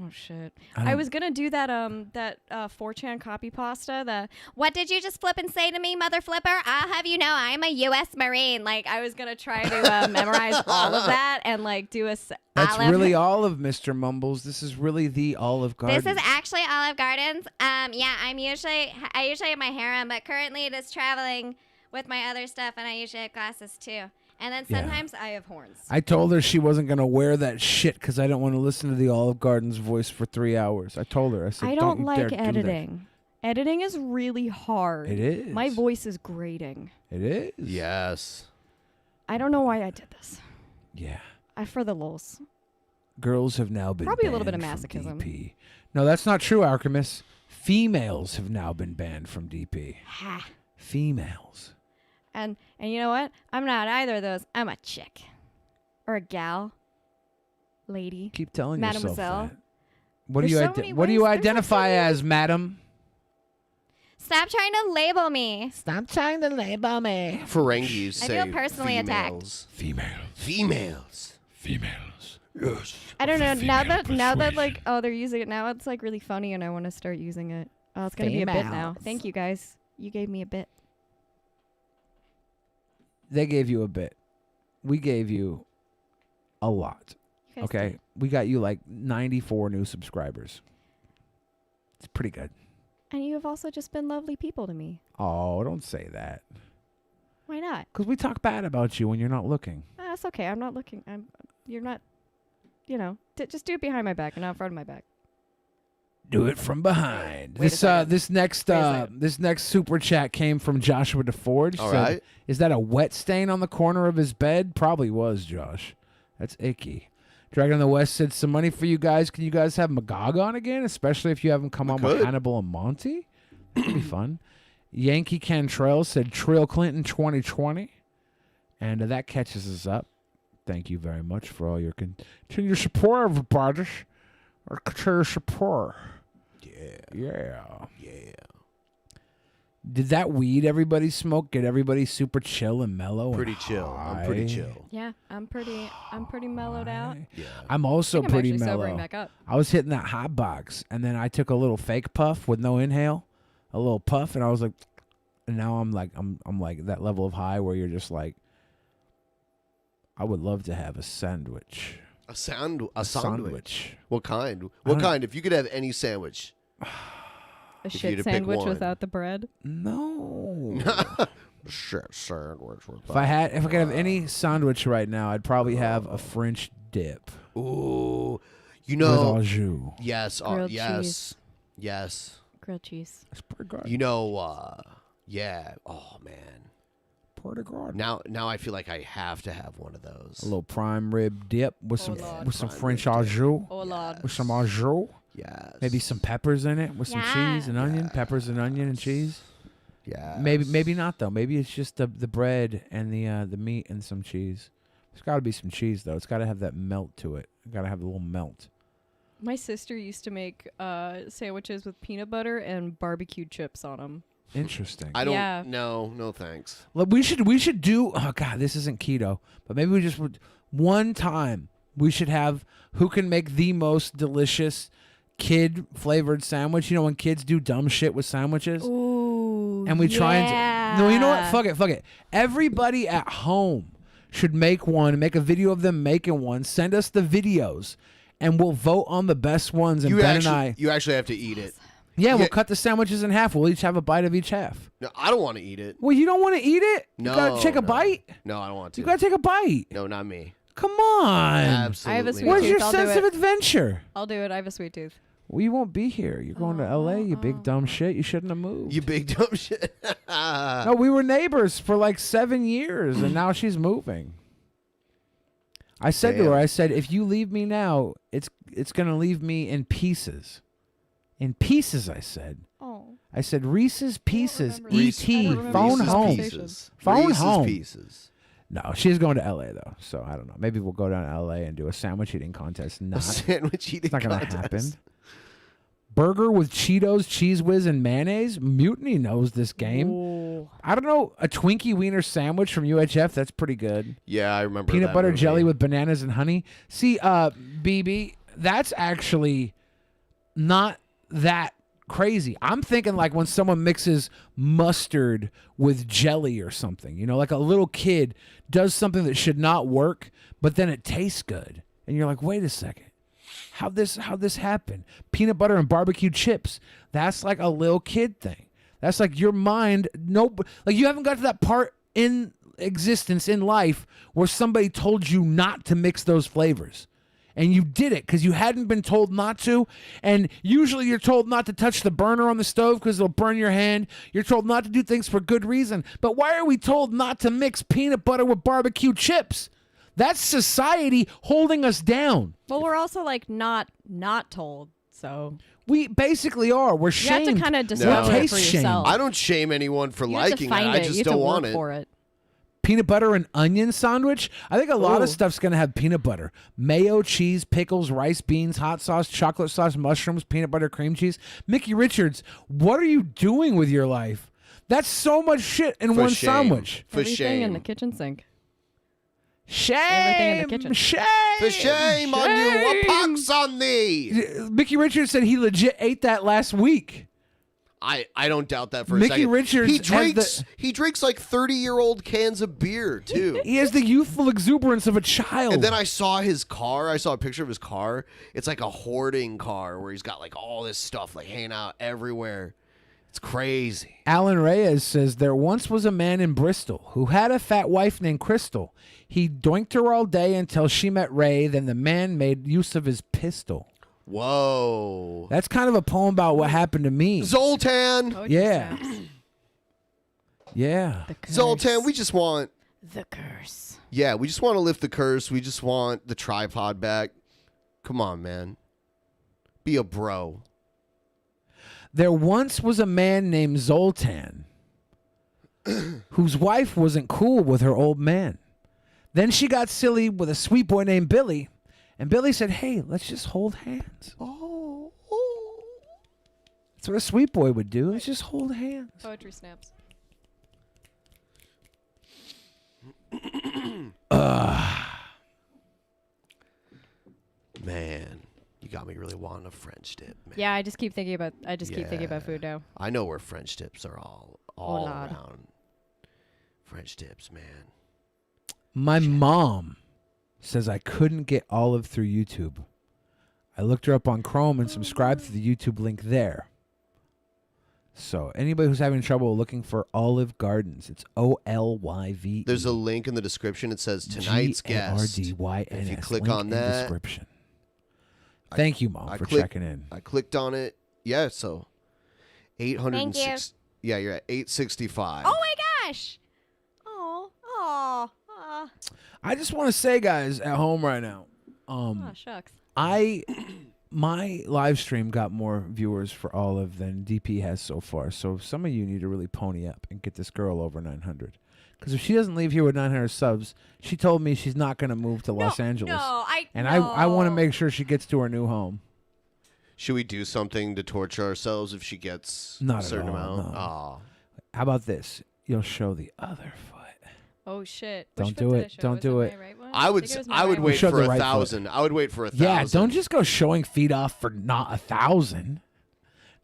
S6: Oh shit! I was gonna do that 4chan copy pasta.
S14: What did you just flip and say to me, mother flipper? I'll have you know I'm a U.S. Marine.
S6: Like I was gonna try to memorize all of that and like do a.
S5: That's really Olive, Mr. Mumbles. This is really the Olyve Gardyns.
S14: This is actually Olyve Gardyns. Yeah, I usually have my hair on, but currently it is traveling with my other stuff, and I usually have glasses too. And then sometimes I have horns.
S5: I told her she wasn't going to wear that shit because I don't want to listen to the Olyve Gardyns voice for 3 hours. I told her. I said,
S6: I don't like
S5: dare
S6: editing. Editing is really hard.
S5: It is.
S6: My voice is grating.
S5: It is.
S8: Yes.
S6: I don't know why I did this.
S5: Yeah.
S6: For the lulz.
S5: Girls have now been
S6: probably a little bit of
S5: banned from
S6: masochism.
S5: DP. No, that's not true, Alchemist. Females have now been banned from DP.
S6: Ha.
S5: Females.
S6: And you know what? I'm not either of those. I'm a chick. Or a gal. Lady.
S5: Keep telling
S6: Mademoiselle.
S5: yourself that. What
S6: There's
S5: do you identify as, madam?
S14: Stop trying to label me.
S5: Stop trying to label me.
S8: Ferengis say
S14: I feel personally attacked.
S8: Females. Yes.
S6: I don't know. Now that like they're using it now, it's like really funny, and I want to start using it. Oh, it's gonna be a bit now. Thank you guys. You gave me a bit.
S5: They gave you a bit. We gave you a lot. Okay?
S6: did.
S5: We got you like 94 new subscribers. It's pretty good.
S6: And you have also just been lovely people to me.
S5: Oh, don't say that.
S6: Why not?
S5: Because we talk bad about you when you're not looking.
S6: That's okay. I'm not looking. You're not. You know, just do it behind my back and not in front of my back.
S5: Do it from behind.
S6: Wait a second.
S5: This next super chat came from Joshua DeForge.
S8: All
S5: Said,
S8: right.
S5: Is that a wet stain on the corner of his bed? Probably was, Josh. That's icky. Dragon of the West said, some money for you guys. Can you guys have Magog on again? Especially if you haven't come on with Hannibal and Monty? That'd be fun. Yankee Cantrell said, Trill Clinton 2020. And that catches us up. Thank you very much for all your continued support, everybody. Or continued support. Yeah. Did that weed everybody smoked get everybody super chill and mellow?
S8: Pretty
S5: and
S8: chill.
S5: high?
S8: I'm pretty chill.
S6: Yeah, I'm pretty mellowed out.
S8: Yeah.
S5: I'm also
S6: I think I'm
S5: pretty
S6: actually
S5: mellow.
S6: sobering back up.
S5: I was hitting that hot box, and then I took a little fake puff with no inhale, a little puff, and I was like, and now I'm like that level of high where you're just like, I would love to have a sandwich.
S8: A sandwich. What kind?
S5: I
S8: What
S5: don't-
S8: kind? If you could have any sandwich.
S6: A
S8: If
S6: shit
S8: you'd to pick
S6: sandwich
S8: one.
S6: without the bread.
S5: No.
S8: Shit sandwich.
S5: If I could have any sandwich right now, I'd probably have a French dip.
S8: Ooh, you know.
S5: With au jus.
S8: Yes.
S6: Grilled
S8: yes.
S6: cheese.
S8: Yes.
S6: Grilled cheese.
S5: That's pretty good.
S8: You know. Yeah. Oh man.
S5: Pretty good.
S8: Now I feel like I have to have one of those.
S5: A little prime rib dip with some French au jus.
S6: Oh Lord.
S5: With some au jus.
S8: Yes.
S5: Maybe some peppers in it with some cheese and onion. Peppers and onion and cheese. Yeah. Maybe not though. Maybe it's just the bread and the meat and some cheese. There's got to be some cheese though. It's got to have that melt to it. Got to have a little melt.
S6: My sister used to make sandwiches with peanut butter and barbecued chips on them.
S5: Interesting.
S8: I don't.
S6: Yeah.
S8: No thanks.
S5: Look, we should do. Oh God, this isn't keto, but maybe we just would one time. We should have who can make the most delicious kid flavored sandwich. You know when kids do dumb shit with sandwiches.
S6: Ooh.
S5: And we try and no, you know what? Fuck it. Everybody at home should make one. Make a video of them making one. Send us the videos, and we'll vote on the best ones. And Ben and I.
S8: You actually have to eat it.
S5: Yeah, we'll cut the sandwiches in half. We'll each have a bite of each half.
S8: No, I don't want to eat it.
S5: Well, you don't want to eat it?
S8: No.
S5: You gotta take a bite?
S8: No, I don't want to.
S5: You gotta take a bite.
S8: No, not me.
S5: Come on.
S8: Absolutely.
S6: I have a sweet
S5: Where's
S6: tooth.
S5: your
S6: I'll
S5: sense
S6: do
S5: of
S6: it.
S5: adventure?
S6: I'll do it. I have a sweet tooth.
S5: Well, you won't be here. You're going to L.A., you big dumb shit. You shouldn't have moved.
S8: You big dumb shit.
S5: No, we were neighbors for like 7 years, and now she's moving. I said to her, I said, if you leave me now, it's going to leave me in pieces. In pieces, I said.
S6: Oh.
S5: I said, Reese's Pieces,
S8: Reese's
S5: E.T., phone
S8: Reese's
S5: home.
S8: Pieces.
S5: Phone
S8: Reese's
S5: home.
S8: Pieces.
S5: No, she's going to L.A., though, so I don't know. Maybe we'll go down to L.A. and do a sandwich eating contest. Not.
S8: A sandwich eating
S5: It's not going to
S8: contest.
S5: happen. Burger with Cheetos, Cheese Whiz, and mayonnaise? Mutiny knows this game.
S6: Ooh.
S5: I don't know. A Twinkie Wiener sandwich from UHF, that's pretty good.
S8: Yeah, I remember
S5: Peanut
S8: that
S5: butter
S8: movie.
S5: jelly with bananas and honey. See, BB, that's actually not that crazy. I'm thinking like when someone mixes mustard with jelly or something. You know, like a little kid does something that should not work, but then it tastes good. And you're like, wait a second. How'd this happen? Peanut butter and barbecue chips. That's like a little kid thing. That's like your mind. Like you haven't got to that part in existence in life where somebody told you not to mix those flavors. And you did it because you hadn't been told not to. And usually you're told not to touch the burner on the stove because it'll burn your hand. You're told not to do things for good reason. But why are we told not to mix peanut butter with barbecue chips? That's society holding us down.
S6: Well, we're also like not told, so
S5: we basically are. We're shamed.
S6: You have to kind of discover it for yourself.
S8: I don't shame anyone for
S6: You have to
S8: liking it.
S6: find
S8: I
S6: it.
S8: just
S6: You have
S8: don't
S6: to
S8: want
S6: work
S8: it.
S6: for it.
S5: Peanut butter and onion sandwich. I think a lot of
S6: Ooh.
S5: stuff's going to have peanut butter. Mayo, cheese, pickles, rice, beans, hot sauce, chocolate sauce, mushrooms, peanut butter, cream cheese. Mickey Richards, what are you doing with your life? That's so much shit in
S8: For
S5: one
S8: shame.
S5: sandwich.
S8: For
S6: Everything
S8: shame.
S6: in the kitchen sink.
S5: Shame.
S6: Everything in the kitchen.
S5: Shame.
S8: For shame on you. A pox on thee.
S5: Mickey Richards said he legit ate that last week.
S8: I don't doubt that for a
S5: Mickey
S8: second.
S5: Richards
S8: He drinks like 30-year-old cans of beer too.
S5: He has the youthful exuberance of a child.
S8: And then I saw his car. I saw a picture of his car. It's like a hoarding car where he's got like all this stuff like hanging out everywhere. It's crazy.
S5: Alan Reyes says there once was a man in Bristol who had a fat wife named Crystal. He doinked her all day until she met Ray. Then the man made use of his pistol.
S8: Whoa.
S5: That's kind of a poem about what happened to me.
S8: Zoltan.
S5: Yeah. Yeah.
S8: Zoltan, we just want
S6: the curse.
S8: Yeah, we just want to lift the curse. We just want the tripod back. Come on, man. Be a bro.
S5: There once was a man named Zoltan whose wife wasn't cool with her old man. Then she got silly with a sweet boy named Billy, and Billy said, hey, let's just hold hands.
S8: Oh.
S5: That's what a sweet boy would do. Let's just hold hands.
S6: Poetry snaps.
S8: Man, you got me really wanting a French dip, man.
S6: Yeah, I just keep thinking about food now.
S8: I know where French dips are all
S6: Lord.
S8: around. French dips, man.
S5: My mom says I couldn't get Olive through YouTube. I looked her up on Chrome and subscribed to the YouTube link there. So anybody who's having trouble looking for Olyve Gardyns, it's OLYVE.
S8: There's a link in the description. It says tonight's guest.
S5: GARDYNS.
S8: If you click
S5: Link
S8: on
S5: in
S8: that,
S5: description. Thank you, Mom, for checking in.
S8: I clicked on it. Yeah, so 806. Yeah, you're at 865.
S14: Oh my gosh. Oh.
S5: I just want to say, guys, at home right now,
S6: Oh, shucks.
S5: my live stream got more viewers for Olive than DP has so far. So some of you need to really pony up and get this girl over 900. Because if she doesn't leave here with 900 subs, she told me she's not going to move to Los Angeles. I want to make sure she gets to her new home.
S8: Should we do something to torture ourselves if she gets
S5: Not
S8: a certain
S5: at all,
S8: amount?
S5: no.
S8: Aw.
S5: How about this? You'll show the other foot.
S6: Oh shit!
S5: Don't do it. Don't do it.
S8: I would wait
S5: Show
S8: for
S5: the
S8: 1,000. I would wait for 1,000.
S5: Yeah, don't just go showing feet off for not 1,000.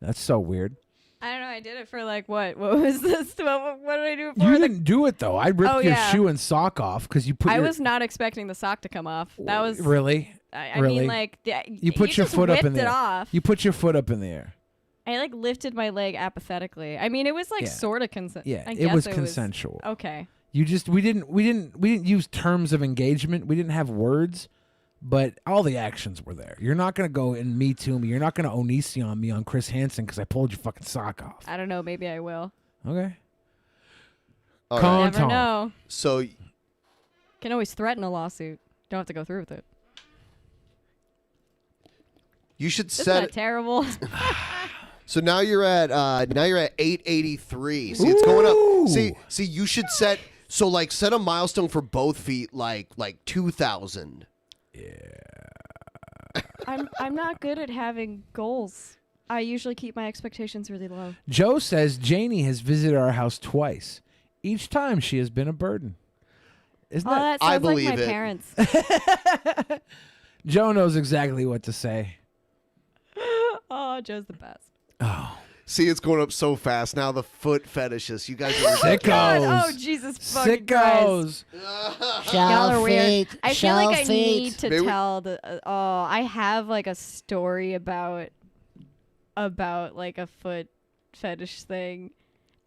S5: That's so weird.
S6: I don't know. I did it for like what? What was this? What did I do it for?
S5: You didn't do it though. I ripped your
S6: yeah.
S5: shoe and sock off because you put.
S6: I was not expecting the sock to come off. That was
S5: really.
S6: I
S5: really?
S6: mean, like
S5: you put your
S6: just
S5: foot up in
S6: whipped
S5: the
S6: it
S5: air.
S6: off.
S5: You put your foot up in the air.
S6: I like lifted my leg apathetically. I mean, it was like
S5: Yeah.
S6: sort of consent.
S5: Yeah,
S6: I
S5: it
S6: guess
S5: was consensual.
S6: Okay.
S5: You just we didn't use terms of engagement. We didn't have words, but all the actions were there. You're not gonna go and Me Too me. You're not gonna Onision me on Chris Hansen because I pulled your fucking sock off.
S6: I don't know. Maybe I will.
S5: Okay.
S8: All right.
S6: Never know.
S8: So
S6: Can always threaten a lawsuit. Don't have to go through with it.
S8: you should
S6: Isn't
S8: set
S6: that terrible?
S8: So now you're at 883. See, it's going up. See, you should set a milestone for both feet like 2,000.
S6: I'm not good at having goals. I usually keep my expectations really low.
S5: Joe says Janie has visited our house twice. Each time she has been a burden. Isn't
S6: that sounds like my parents.
S5: Joe knows exactly what to say.
S6: Oh, Joe's the best.
S5: Oh.
S8: See, it's going up so fast now. The foot fetishes. You guys are
S5: sickos.
S6: Oh, Jesus fucking Christ. Y'all are weird. I feel like I need to tell the. I have like a story about like a foot fetish thing,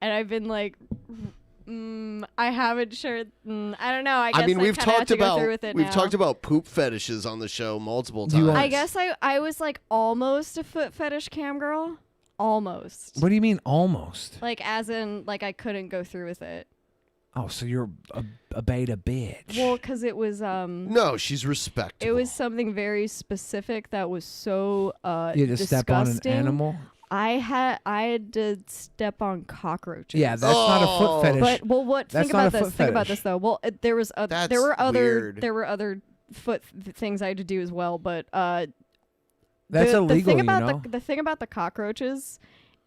S6: and I've been like, I haven't shared. I don't know. I guess
S8: we've talked about
S6: talked
S8: about poop fetishes on the show multiple times.
S6: I guess I was like almost a foot fetish cam girl. Almost.
S5: What do you mean almost?
S6: Like as in like I couldn't go through with it.
S5: Oh, so you're a beta bitch.
S6: Well, because it was
S8: No, she's respectable.
S6: It was something very specific that was so
S5: you had to step on an animal?
S6: I had to step on cockroaches.
S5: Yeah, that's not a foot fetish.
S6: But think about this. Think about this though. Well, there were other foot things I had to do as well, but
S5: that's illegal,
S6: the thing about the cockroaches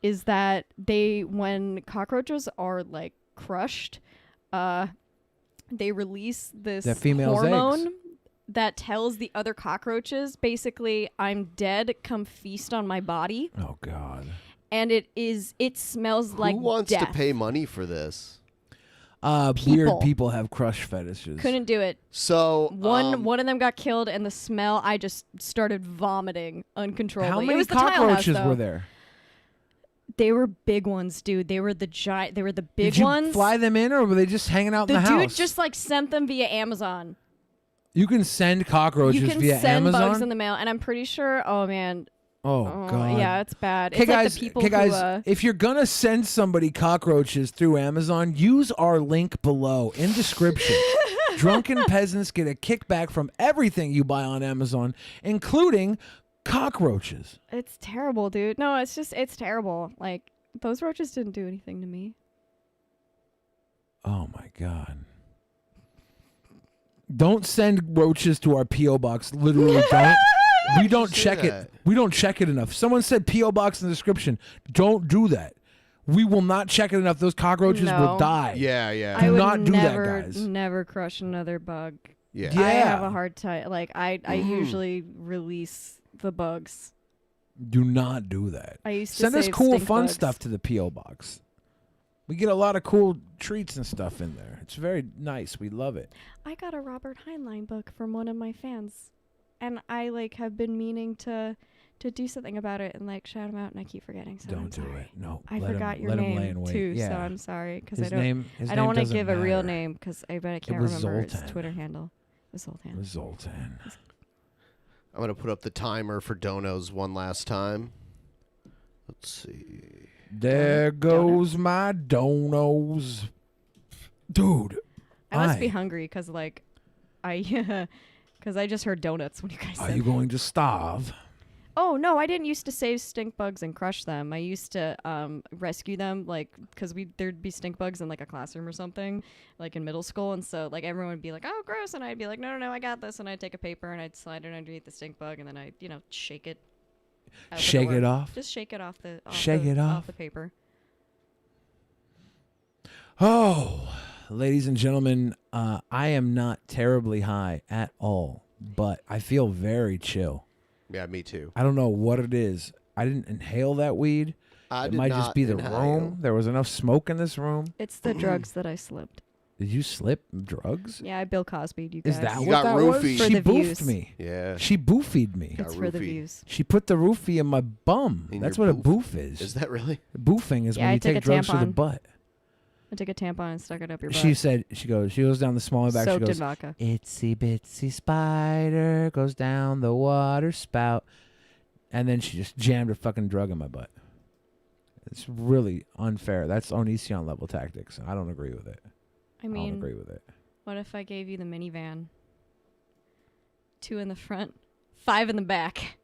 S6: is that when cockroaches are like crushed, they release this hormone that tells the other cockroaches basically I'm dead, come feast on my body.
S5: Oh God.
S6: And it smells like
S8: Who wants
S6: death.
S8: to pay money for this?
S5: Weird people have crush fetishes.
S6: Couldn't do it.
S8: So
S6: one of them got killed, and the smell, I just started vomiting uncontrollably.
S5: How
S6: it
S5: many
S6: was the tile
S5: cockroaches
S6: house, though.
S5: were there?
S6: They were big ones, dude. They were the giant. They were the big
S5: Did you
S6: ones.
S5: fly them in, or were they just hanging out in the house?
S6: The dude just like sent them via Amazon.
S5: You can send cockroaches
S6: You can
S5: via
S6: send
S5: Amazon.
S6: bugs in the mail, and I'm pretty sure. Oh man.
S5: Oh God.
S6: Yeah, it's bad.
S5: Okay,
S6: It's like
S5: guys.
S6: the people
S5: Okay, guys.
S6: who,
S5: If you're gonna send somebody cockroaches through Amazon, use our link below in description. Drunken Peasants get a kickback from everything you buy on Amazon, including cockroaches.
S6: It's terrible, dude. No, it's terrible. Like those roaches didn't do anything to me.
S5: Oh my God. Don't send roaches to our P.O. box. Literally don't. We don't check it. We don't check it enough. Someone said P.O. box in the description. Don't do that. We will not check it enough. Those cockroaches will die.
S8: Yeah.
S5: Do
S6: I would
S5: not do
S6: never,
S5: that, guys.
S6: Never crush another bug.
S8: Yeah.
S6: I have a hard time. Like I usually release the bugs.
S5: Do not do that.
S6: I used to
S5: Send us
S6: save
S5: cool,
S6: stink
S5: fun
S6: bugs.
S5: stuff to the P.O. box. We get a lot of cool treats and stuff in there. It's very nice. We love it.
S6: I got a Robert Heinlein book from one of my fans, and I like have been meaning to do something about it and like shout him out, and I keep forgetting. So
S5: Don't do it. No.
S6: I
S5: let
S6: forgot
S5: him,
S6: your
S5: let him lay
S6: name
S5: in wait.
S6: too,
S5: Yeah.
S6: so I'm sorry because
S5: His name
S6: I don't want to
S5: doesn't
S6: give a real
S5: matter.
S6: name because I bet I can't
S5: It was
S6: remember
S5: Zoltan.
S6: his Twitter handle. It was Zoltan.
S5: It was Zoltan.
S8: I'm gonna put up the timer for donos one last time. Let's see.
S5: There goes my donos. Dude.
S6: I must be hungry because like I just heard donuts when you guys
S5: Are
S6: said
S5: you going to starve?
S6: Oh no, I didn't used to save stink bugs and crush them. I used to rescue them, like, because there'd be stink bugs in like a classroom or something, like in middle school, and so like everyone would be like, "Oh, gross," and I'd be like, "No, I got this," and I'd take a paper and I'd slide it underneath the stink bug, and then I'd shake it. Out the
S5: Shake
S6: door.
S5: it off?
S6: Just shake it off the.
S5: Off
S6: the paper.
S5: Oh, ladies and gentlemen, I am not terribly high at all, but I feel very chill.
S8: Yeah, me too.
S5: I don't know what it is. I didn't inhale that weed.
S8: I
S5: It
S8: did
S5: might
S8: not
S5: just be the
S8: inhale.
S5: room. There was enough smoke in this room.
S6: It's the drugs that I slipped.
S5: Did you slip drugs?
S6: Yeah, I Bill Cosby'd you guys.
S5: Is that
S8: You
S5: what
S8: got
S5: that was?
S8: roofied.
S6: For
S5: She
S6: the
S5: boofed
S6: views.
S5: me.
S8: Yeah.
S5: She boofied me.
S6: It's for the views.
S5: She put the roofie in my bum.
S8: In
S5: That's
S8: your
S5: what a boof is.
S8: Is that really?
S5: Boofing is
S6: Yeah,
S5: when
S6: I
S5: you
S6: took
S5: take
S6: a
S5: drugs to the
S6: tampon.
S5: butt.
S6: I took a tampon and stuck it up your butt.
S5: She said, she goes down the small way back.
S6: Soaked
S5: She
S6: in
S5: goes,
S6: vodka.
S5: itsy bitsy spider goes down the water spout. And then she just jammed a fucking drug in my butt. It's really unfair. That's Onision level tactics. I don't agree with it.
S6: I mean,
S5: I don't agree with it.
S6: What if I gave you the minivan? 2 in the front, 5 in the back.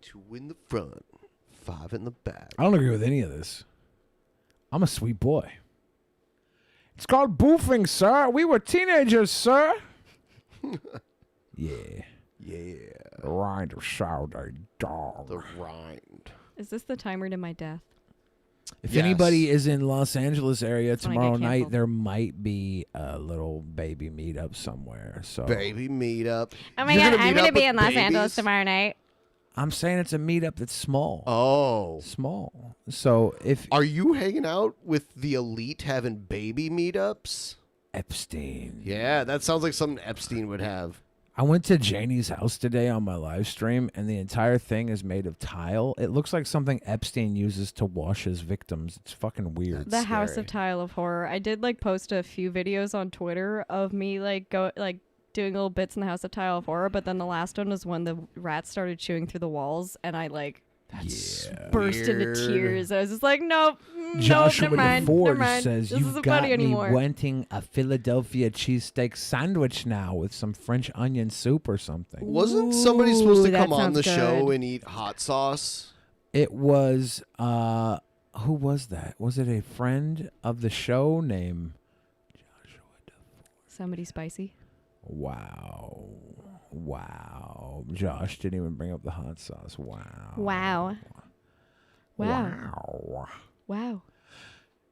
S8: 2 in the front, 5 in the back.
S5: I don't agree with any of this. I'm a sweet boy. It's called boofing, sir. We were teenagers, sir. Yeah.
S8: Yeah.
S5: The rind of sourdough dog.
S8: The rind.
S6: Is this the timer to my death?
S5: If anybody is in Los Angeles area
S6: That's when I get
S5: tomorrow night,
S6: canceled.
S5: there might be a little baby meetup somewhere. So
S8: Baby meetup.
S14: Oh my
S8: You're
S14: god,
S8: gonna
S14: I'm
S8: meet
S14: gonna
S8: up
S14: be
S8: with
S14: in Los
S8: babies?
S14: Angeles tomorrow night.
S5: I'm saying it's a meetup that's small.
S8: Oh.
S5: Small. So if
S8: Are you hanging out with the elite having baby meetups?
S5: Epstein.
S8: Yeah, that sounds like something Epstein would have.
S5: I went to Janie's house today on my live stream, and the entire thing is made of tile. It looks like something Epstein uses to wash his victims. It's fucking weird.
S6: The House of Tile of Horror. I did like post a few videos on Twitter of me doing little bits in the House of Tile of Horror, but then the last one was when the rats started chewing through the walls, and I burst into tears. I was just like, nope,
S5: Joshua
S6: never mind.
S5: Ford
S6: Never mind.
S5: says,
S6: This
S5: "You've
S6: isn't
S5: got
S6: funny
S5: me
S6: anymore."
S5: wanting a Philadelphia cheesesteak sandwich now with some French onion soup or something."
S8: Wasn't somebody supposed to
S6: that
S8: come on the
S6: sounds
S8: show
S6: good.
S8: and eat hot sauce?
S5: It was who was that? Was it a friend of the show named
S6: Somebody spicy.
S5: Wow. Josh didn't even bring up the hot sauce. Wow.
S6: Wow.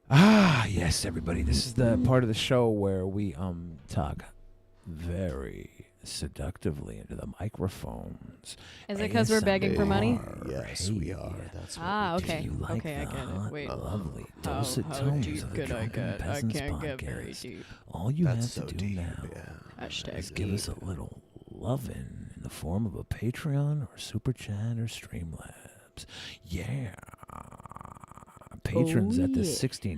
S5: Ah, yes, everybody. This is the part of the show where we talk very seductively into the microphones.
S6: Is it because we're begging for money?
S8: Yes, we are. That's what we do.
S6: Okay.
S5: You like
S6: Okay, I
S5: the
S6: get it.
S5: hot,
S6: Wait.
S5: lovely,
S6: How
S5: dulcet tones
S6: deep
S5: of the
S6: could I
S5: Drunken
S6: get? I
S5: Peasants
S6: can't get very
S5: podcast.
S6: deep.
S5: All you
S8: That's
S5: have to
S8: so
S5: do
S8: deep,
S5: now
S6: Hashtag
S5: is give us a little lovin' in the form of a Patreon or Super Chat or Streamlabs. Yeah. Patrons at the
S6: yeah.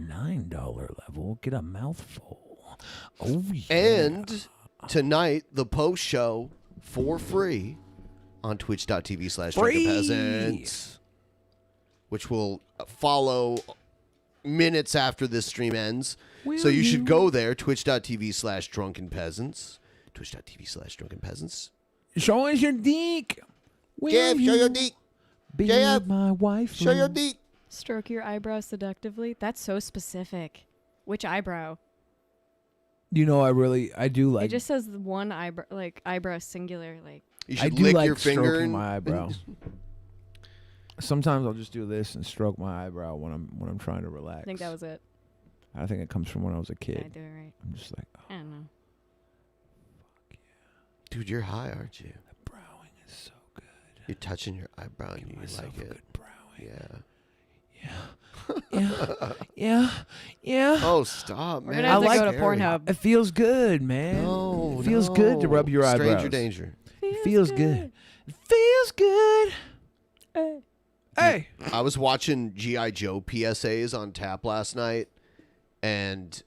S8: $69
S5: level get a mouthful. Oh, yeah.
S8: And tonight, the post show for free on twitch.tv/drunkenpeasants, which will follow minutes after this stream ends. So you should go there, twitch.tv/drunkenpeasants, twitch.tv/drunkenpeasants.
S5: Show us your dick.
S8: Jeff, show your dick.
S5: Be
S8: Jeff,
S5: my wife.
S8: show your dick.
S6: Stroke your eyebrow seductively. That's so specific. Which eyebrow?
S5: You know, I do like.
S6: It just says one eyebrow, like eyebrow singular. Like
S8: You
S5: I
S8: should
S5: do
S8: lick
S5: like
S8: your finger
S5: stroking
S8: and
S5: my eyebrow. Sometimes I'll just do this and stroke my eyebrow when I'm trying to relax.
S6: I think that was it.
S5: I think it comes from when I was a kid.
S6: Yeah, I do it right.
S5: I'm just like,
S6: I don't know.
S8: Dude, you're high, aren't you?
S5: The browing is so good.
S8: You're touching your eyebrow and you like it.
S5: Good browing. Yeah.
S8: Oh, stop,
S6: We're
S8: man.
S6: gonna have to
S5: like
S6: go to
S8: scary.
S6: Pornhub.
S5: It feels good, man.
S8: No,
S5: it feels good to rub your eyebrows.
S8: Stranger danger.
S5: Feels good. It feels good. Hey.
S8: I was watching G.I. Joe PSAs on tap last night, and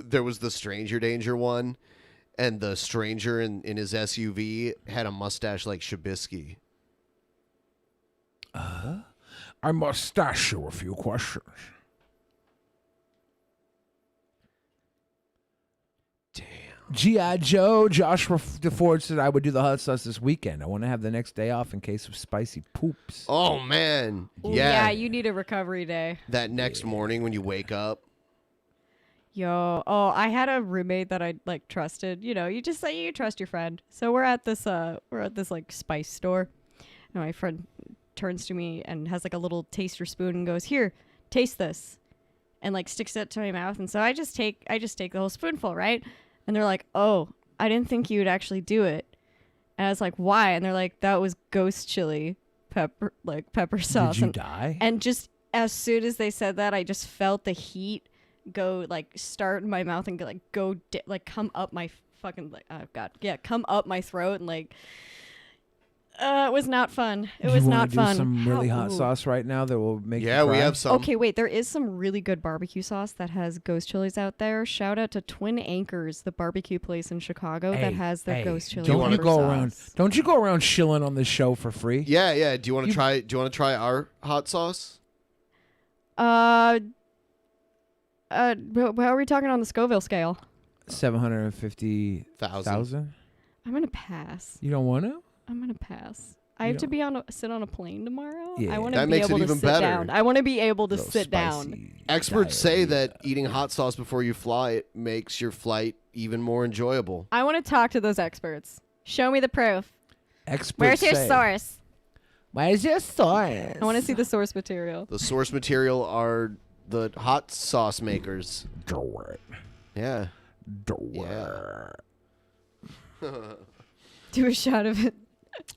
S8: there was the Stranger Danger one, and the stranger in his SUV had a mustache like Shabisky.
S5: I must ask you a few questions.
S8: Damn.
S5: G.I. Joe, Joshua DeFord said I would do the hot sauce this weekend. I want to have the next day off in case of spicy poops.
S8: Oh, man.
S6: Ooh,
S8: Yeah.
S6: you need a recovery day.
S8: That next morning when you wake up.
S6: I had a roommate that I like trusted. You know, you just say you trust your friend. So we're at this like spice store, and my friend turns to me and has like a little taster spoon and goes, "Here, taste this," and like sticks it to my mouth. And so I just take the whole spoonful, right? And they're like, "Oh, I didn't think you would actually do it." And I was like, "Why?" And they're like, "That was ghost chili pepper sauce."
S5: Did you die?
S6: And just as soon as they said that, I just felt the heat go like start in my mouth and come up my fucking come up my throat and like It was not fun. It
S5: You
S6: was
S5: wanna
S6: not
S5: do
S6: fun.
S5: some really hot
S6: Ooh.
S5: sauce right now that will make
S8: Yeah,
S5: you cry?
S8: we have some.
S6: Okay, wait. There is some really good barbecue sauce that has ghost chilies out there. Shout out to Twin Anchors, the barbecue place in Chicago that has their ghost chili.
S5: Don't you
S6: pepper
S5: go
S6: sauce.
S5: around? Don't you go around shilling on this show for free?
S8: Yeah, yeah. Do you want to try? Do you want to try our hot sauce?
S6: How are we talking on the Scoville scale?
S5: 750,000.
S6: I'm gonna pass.
S5: You don't want to?
S6: I'm gonna pass. I have to be sit on a plane tomorrow.
S5: Yeah.
S6: I want
S8: That
S6: to be
S8: makes it
S6: able to
S8: even
S6: sit
S8: better.
S6: down. I want to be able to sit down.
S8: Experts say that eating hot sauce before you fly makes your flight even more enjoyable.
S6: I want to talk to those experts. Show me the proof.
S5: Experts
S6: Where's your
S5: say-
S6: source?
S5: Where's your source?
S6: I want to see the source material.
S8: The source material are the hot sauce makers.
S5: Do it.
S8: Yeah.
S5: Do
S6: Do a shot of it.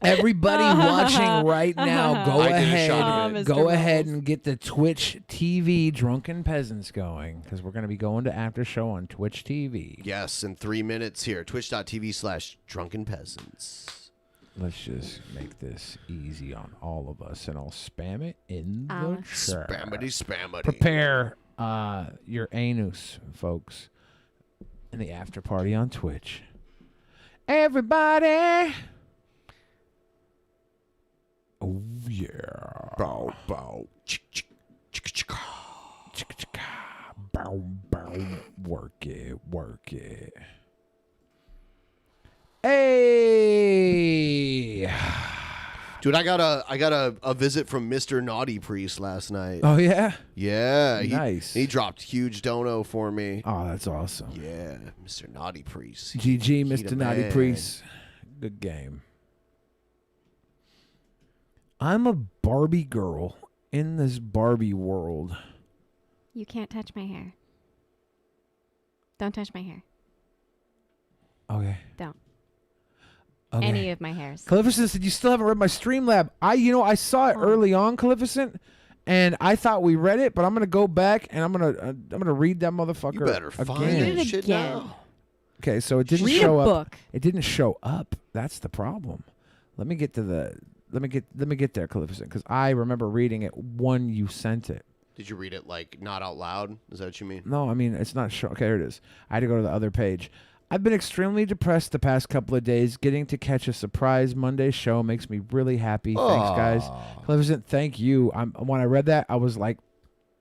S5: Everybody watching right now, go
S8: I did a shot
S5: ahead,
S8: of it.
S5: go ahead and get the Twitch TV Drunken Peasants going because we're going to be going to after show on Twitch TV.
S8: Yes, in 3 minutes here. Twitch.tv/drunkenpeasants.
S5: Let's just make this easy on all of us, and I'll spam it in the chat.
S8: Spammity.
S5: Prepare your anus, folks, in the after party on Twitch. Everybody. Oh, yeah.
S8: Bow, bow.
S5: Bow, bow. Work it, work it. Hey.
S8: Dude, I got a visit from Mr. Naughty Priest last night.
S5: Oh, yeah?
S8: Yeah.
S5: Nice.
S8: He dropped huge dono for me.
S5: Oh, that's awesome.
S8: Yeah, Mr. Naughty Priest.
S5: GG,
S8: He
S5: Mr.
S8: the
S5: Naughty
S8: man.
S5: Priest. Good game. I'm a Barbie girl in this Barbie world.
S14: You can't touch my hair. Don't touch my hair.
S5: Okay.
S14: Don't.
S5: Okay.
S14: Any of my hairs.
S5: Calificent said, you still haven't read my Streamlab. I saw it early on, Calificent, and I thought we read it, but I'm going to go back and I'm going to read that motherfucker
S8: You better
S5: again.
S8: find that shit now.
S5: Okay, so it didn't
S6: Read a
S5: show up.
S6: book.
S5: It didn't show up. That's the problem. Let me get there, Calificent, because I remember reading it when you sent it.
S8: Did you read it like not out loud? Is that what you mean?
S5: No, I mean it's not show. Okay, here it is. I had to go to the other page. I've been extremely depressed the past couple of days. Getting to catch a surprise Monday show makes me really happy. Thanks, guys. Calificent, thank you. When I read that, I was like,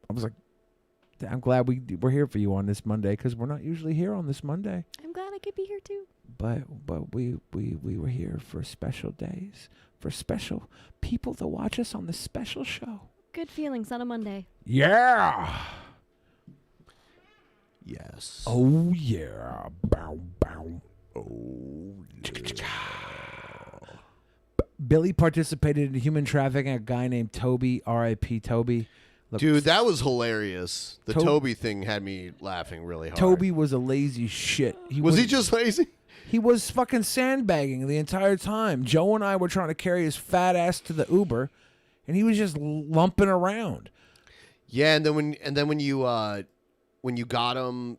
S5: I'm glad we're here for you on this Monday because we're not usually here on this Monday.
S6: I'm glad I could be here too.
S5: But we were here for special days, for special people to watch us on this special show.
S6: Good feelings on a Monday.
S5: Yeah.
S8: Yes.
S5: Oh yeah. Bow bow.
S8: Oh.
S5: Billy participated in human trafficking. A guy named Toby, R.I.P. Toby. Look,
S8: Dude, that was hilarious. The
S5: Toby-
S8: Toby thing had me laughing really hard.
S5: Toby was a lazy shit.
S8: Was he just lazy?
S5: He was fucking sandbagging the entire time. Joe and I were trying to carry his fat ass to the Uber, and he was just lumping around.
S8: Yeah, and then when you got him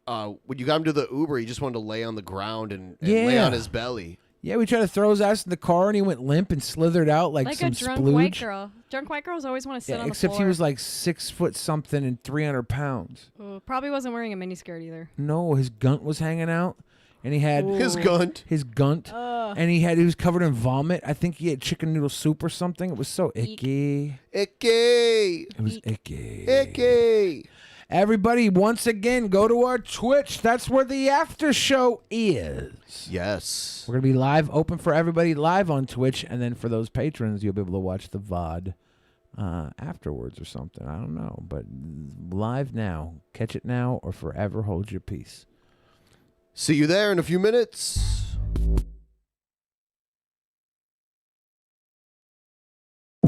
S8: to the Uber, he just wanted to lay on the ground and lay
S5: Yeah.
S8: on his belly.
S5: Yeah, we tried to throw his ass in the car, and he went limp and slithered out like some
S6: a drunk
S5: splooge.
S6: white girl. Drunk white girls always want to sit
S5: Yeah,
S6: on the
S5: except
S6: floor.
S5: he was like 6 foot something and 300 pounds.
S6: Ooh, probably wasn't wearing a miniskirt either.
S5: No, his gunt was hanging out, and he had
S8: His gunt.
S5: His gunt, and he was covered in vomit. I think he had chicken noodle soup or something. It was so icky.
S8: Icky.
S5: It was icky.
S8: Icky.
S5: Everybody, once again, go to our Twitch. That's where the after show is.
S8: Yes.
S5: We're going to be live, open for everybody live on Twitch. And then for those patrons, you'll be able to watch the VOD afterwards or something. I don't know. But live now. Catch it now or forever hold your peace.
S8: See you there in a few minutes.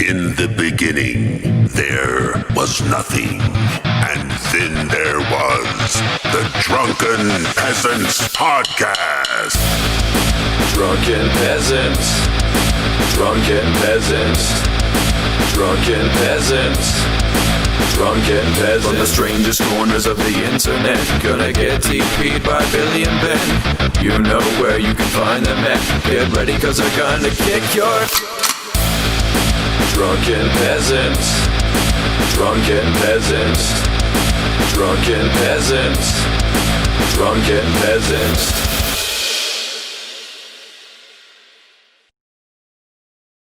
S2: In the beginning, there was nothing. And then there was the Drunken Peasants Podcast.
S10: Drunken Peasants. Drunken Peasants.
S4: Drunken Peasants. Drunken Peasants. From the strangest corners of the internet, gonna get TP'd by Billy and Ben. You know where you can find them at. Get ready cause they're gonna kick your Drunken Peasants. Drunken Peasants. Drunken Peasants. Drunken Peasants.